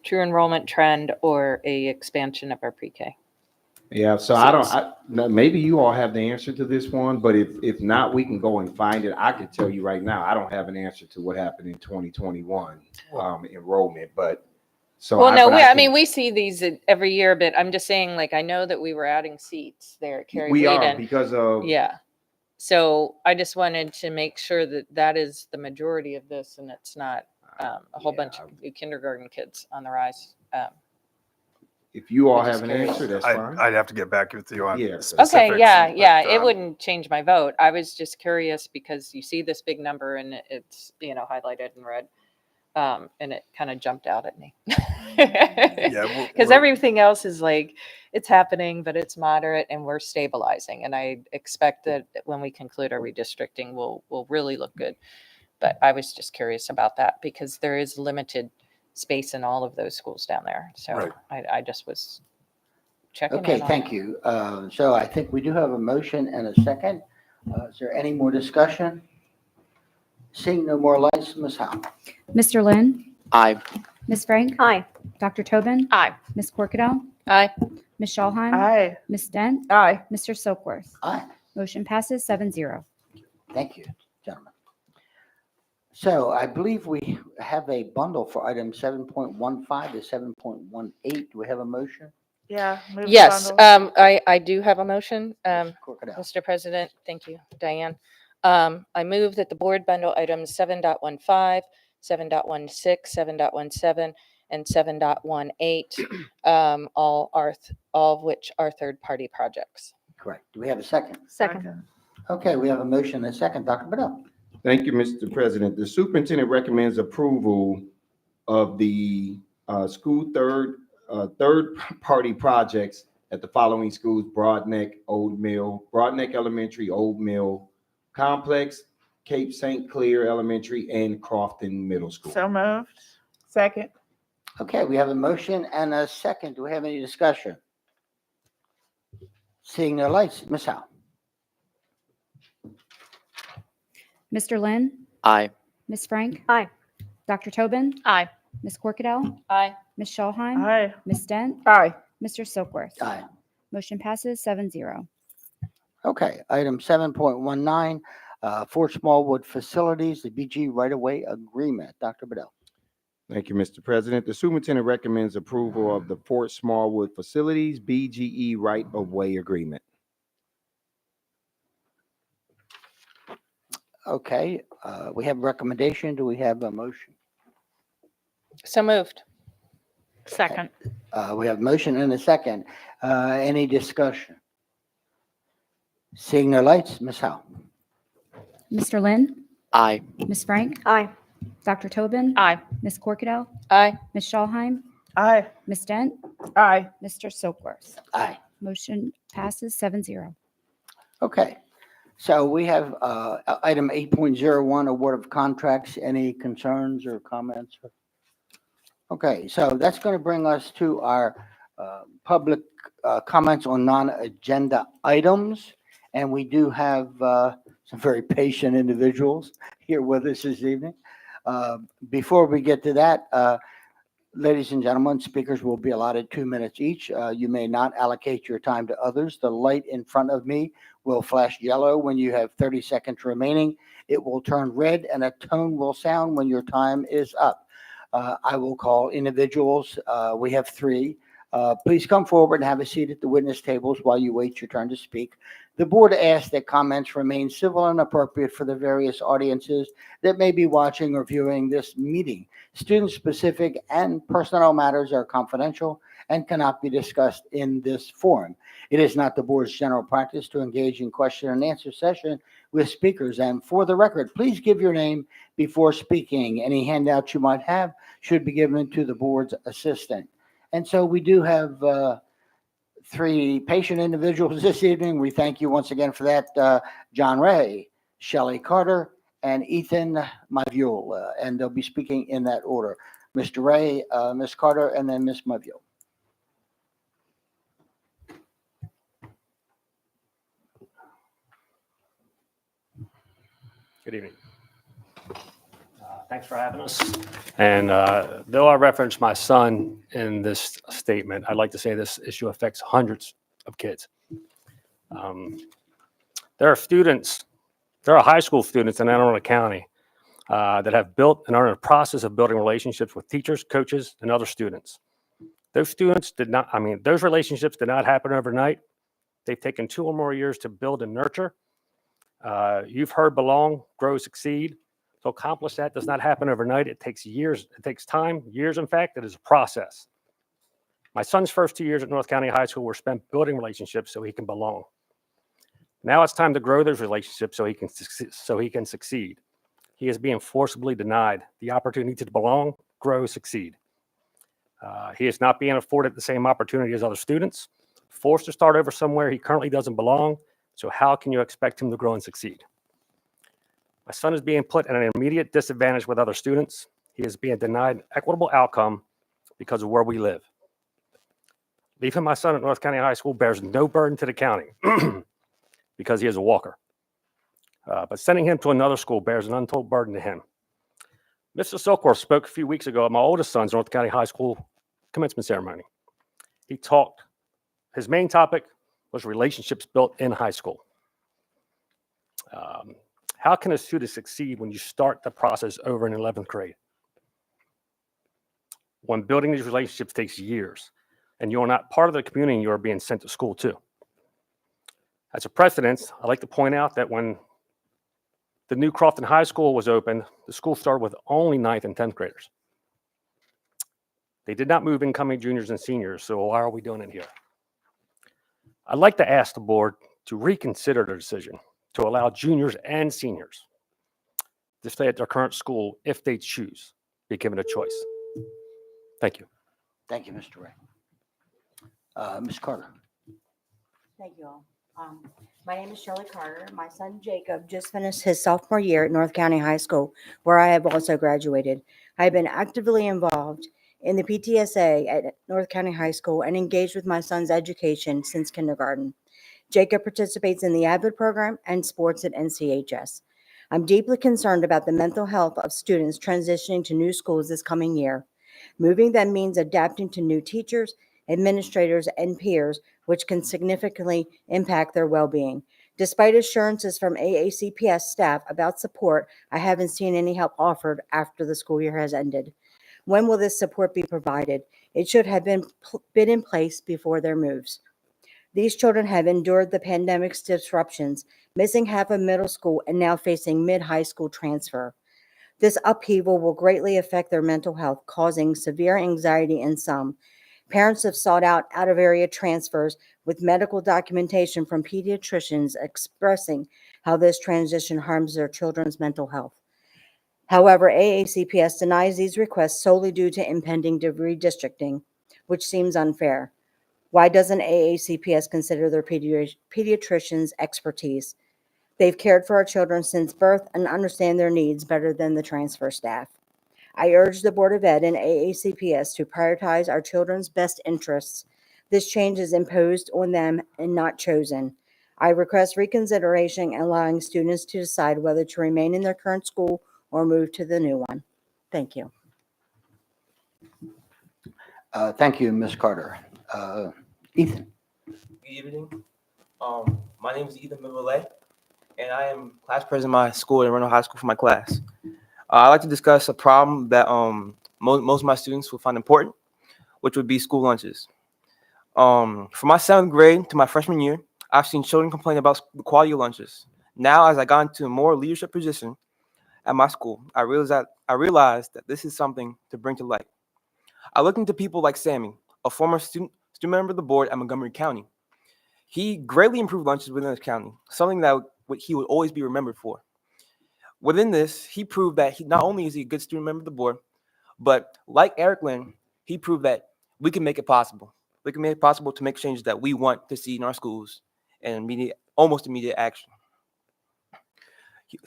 true enrollment trend or a expansion of our pre-K. Yeah, so maybe you all have the answer to this one, but if not, we can go and find it. I can tell you right now, I don't have an answer to what happened in 2021 enrollment, but so. Well, no, I can- mean, we see these every year, but I'm just saying, like, I know that we were adding seats there at Cary we are Wheaton. because of Yeah. So I just wanted to make sure that that is the majority of this and it's not a whole bunch of new kindergarten kids on the rise. If you all I'm just have an curious. answer, that's fine. I'd have to get back with you on Yeah. specifics. Okay, yeah, but, it wouldn't change my vote. I was just curious because you see this big number and it's, highlighted in red. And it kind of jumped out at me. Yeah, Because everything else is like, it's happening, but it's moderate and we're stabilizing. And I expect that when we conclude our redistricting, we'll really look good. But I was just curious about that because there is limited space in all of those schools down there. So Right. I just was checking Okay, in on thank that. you. So I think we do have a motion and a second. Is there any more discussion? Seeing no more lights, Ms. Howe. Mr. Lynn? Aye. Ms. Frank? Aye. Dr. Tobin? Aye. Ms. Corkadell? Aye. Ms. Schallheim? Aye. Ms. Dent? Aye. Mr. Silkworth? Aye. Motion passes 7-0. Thank you, gentlemen. So I believe we have a bundle for item 7.15 to 7.18. Do we have a motion? Yeah. move the Yes, bundle. I do have a motion. Corkadell. Mr. President, thank you, Diane. I move that the board bundle items 7.15, 7.16, 7.17, and 7.18, all of which are third-party projects. Correct. Do we have a second? Second. Okay, we have a motion and a second. Dr. Bedell. Thank you, Mr. President. The superintendent recommends approval of the school third-party projects at the following schools: Broadneck Elementary, Old Mill Complex, Cape St. Clair Elementary, and Crofton Middle School. So moved. Second. Okay, we have a motion and a second. Do we have any discussion? Seeing no lights, Ms. Howe. Mr. Lynn? Aye. Ms. Frank? Aye. Dr. Tobin? Aye. Ms. Corkadell? Aye. Ms. Schallheim? Aye. Ms. Dent? Aye. Mr. Silkworth? Aye. Motion passes 7-0. Okay, item 7.19, Fort Smallwood Facilities, the BG right-of-way agreement. Dr. Bedell. Thank you, Mr. President. The superintendent recommends approval of the Fort Smallwood Facilities BGE right-of-way agreement. Okay, we have a recommendation. Do we have a motion? So moved. Second. We have a motion and a second. Any discussion? Seeing no lights, Ms. Howe. Mr. Lynn? Aye. Ms. Frank? Aye. Dr. Tobin? Aye. Ms. Corkadell? Aye. Ms. Schallheim? Aye. Ms. Dent? Aye. Mr. Silkworth? Aye. Motion passes 7-0. Okay, so we have item 8.01, award of contracts. Any concerns or comments? Okay, so that's going to bring us to our public comments on non-agenda items. And we do have some very patient individuals here with us this evening. Before we get to that, ladies and gentlemen, speakers will be allotted 2 minutes each. You may not allocate your time to others. The light in front of me will flash yellow when you have 30 seconds remaining. It will turn red and a tone will sound when your time is up. I will call individuals. We have 3. Please come forward and have a seat at the witness tables while you wait your turn to speak. The board asks that comments remain civil and appropriate for the various audiences that may be watching or viewing this meeting. Student-specific and personnel matters are confidential and cannot be discussed in this forum. It is not the board's general practice to engage in question and answer session with speakers. And for the record, please give your name before speaking. Any handouts you might have should be given to the board's assistant. And so we do have three patient individuals this evening. We thank you once again for that. John Ray, Shelley Carter, and Ethan Mavule. And they'll be speaking in that order. Mr. Ray, Ms. Carter, and then Ms. Mavule. Good evening. Thanks for having us. And though I referenced my son in this statement, I'd like to say this issue affects hundreds of kids. There are high school students in Anne Arundel County that have built and are in the process of building relationships with teachers, coaches, and other students. Those relationships did not happen overnight. They've taken 2 or more years to build and nurture. You've heard belong, grow, succeed. To accomplish that does not happen overnight. It takes years. It takes time, years, in fact. It is a process. My son's first 2 years at North County High School were spent building relationships so he can belong. Now it's time to grow those relationships so he can succeed. He is being forcibly denied the opportunity to belong, grow, succeed. He is not being afforded the same opportunity as other students, forced to start over somewhere he currently doesn't belong. So how can you expect him to grow and succeed? My son is being put at an immediate disadvantage with other students. He is being denied an equitable outcome because of where we live. Leaving my son at North County High School bears no burden to the county because he is a walker. But sending him to another school bears an untold burden to him. Mr. Silkworth spoke a few weeks ago at my oldest son's North County High School commencement ceremony. He talked, his main topic was relationships built in high school. How can a student succeed when you start the process over in 11th grade? When building these relationships takes years, and you are not part of the community you are being sent to school to. As a precedent, I'd like to point out that when the new Crofton High School was opened, the school started with only 9th and 10th graders. They did not move incoming juniors and seniors, so why are we doing it here? I'd like to ask the board to reconsider their decision to allow juniors and seniors to stay at their current school if they choose, be given a choice. Thank you. Thank you, Mr. Ray. Ms. Carter. Thank you all. My name is Shelley Carter. My son Jacob just finished his sophomore year at North County High School, where I have also graduated. I have been actively involved in the PTSA at North County High School and engaged with my son's education since kindergarten. Jacob participates in the AVID program and sports at NCHS. I'm deeply concerned about the mental health of students transitioning to new schools this coming year. Moving them means adapting to new teachers, administrators, and peers, which can significantly impact their well-being. Despite assurances from AACPS staff about support, I haven't seen any help offered after the school year has ended. When will this support be provided? It should have been in place before their moves. These children have endured the pandemic's disruptions, missing half of middle school and now facing mid-high school transfer. This upheaval will greatly affect their mental health, causing severe anxiety in some. Parents have sought out-of-area transfers with medical documentation from pediatricians expressing how this transition harms their children's mental health. However, AACPS denies these requests solely due to impending redistricting, which seems unfair. Why doesn't AACPS consider their pediatricians' expertise? They've cared for our children since birth and understand their needs better than the transfer staff. I urge the Board of Ed and AACPS to prioritize our children's best interests. This change is imposed on them and not chosen. I request reconsideration and allowing students to decide whether to remain in their current school or move to the new one. Thank you. Thank you, Ms. Carter. Ethan. Good evening. My name is Ethan Mivale, and I am class president of my school at Arundel High School for my class. I'd like to discuss a problem that most of my students will find important, which would be school lunches. From my 7th grade to my freshman year, I've seen children complain about the quality of lunches. Now, as I got into a more leadership position at my school, I realized that this is something to bring to light. I looked into people like Sammy, a former student member of the board at Montgomery County. He greatly improved lunches within the county, something that he would always be remembered for. Within this, he proved that not only is he a good student member of the board, but like Eric Lynn, he proved that we can make it possible. We can make it possible to make changes that we want to see in our schools and almost immediate action.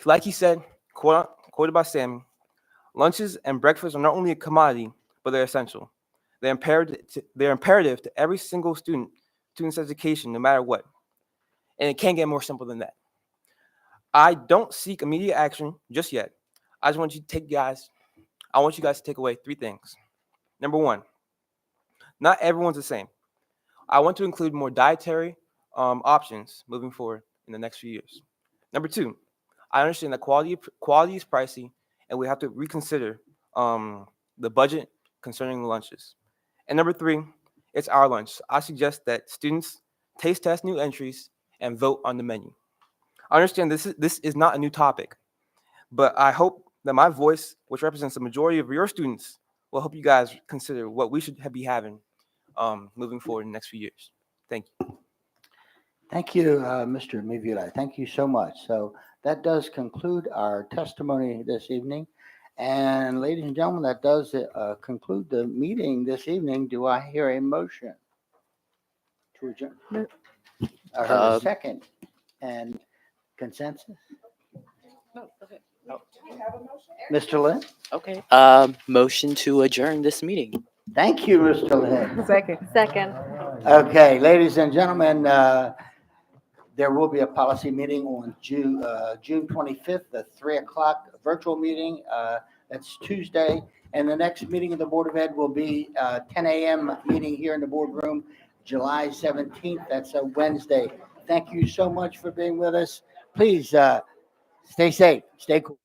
Like he said, quoted by Sammy, lunches and breakfast are not only a commodity, but they're essential. They're imperative to every single student's education, no matter what. And it can't get more simple than that. I don't seek immediate action just yet. I want you guys to take away 3 things. Number 1, not everyone's the same. I want to include more dietary options moving forward in the next few years. Number 2, I understand that quality is pricey, and we have to reconsider the budget concerning the lunches. And number 3, it's our lunch. I suggest that students taste test new entries and vote on the menu. I understand this is not a new topic, but I hope that my voice, which represents the majority of your students, will help you guys consider what we should be having moving forward in the next few years. Thank you. Thank you, Mr. Mivula. Thank you so much. So that does conclude our testimony this evening. And ladies and gentlemen, that does conclude the meeting this evening. Do I hear a motion to adjourn? No. I heard a second. And consensus? No, okay. Mr. Lynn? Okay. Motion to adjourn this meeting. Thank you, Mr. Lynn. Second. Okay, ladies and gentlemen, there will be a policy meeting on June 25th at 3 o'clock, virtual meeting. That's Tuesday. And the next meeting of the Board of Ed will be 10 a.m. meeting here in the boardroom, July 17th. That's a Wednesday. Thank you so much for being with us. Please stay safe, stay cool.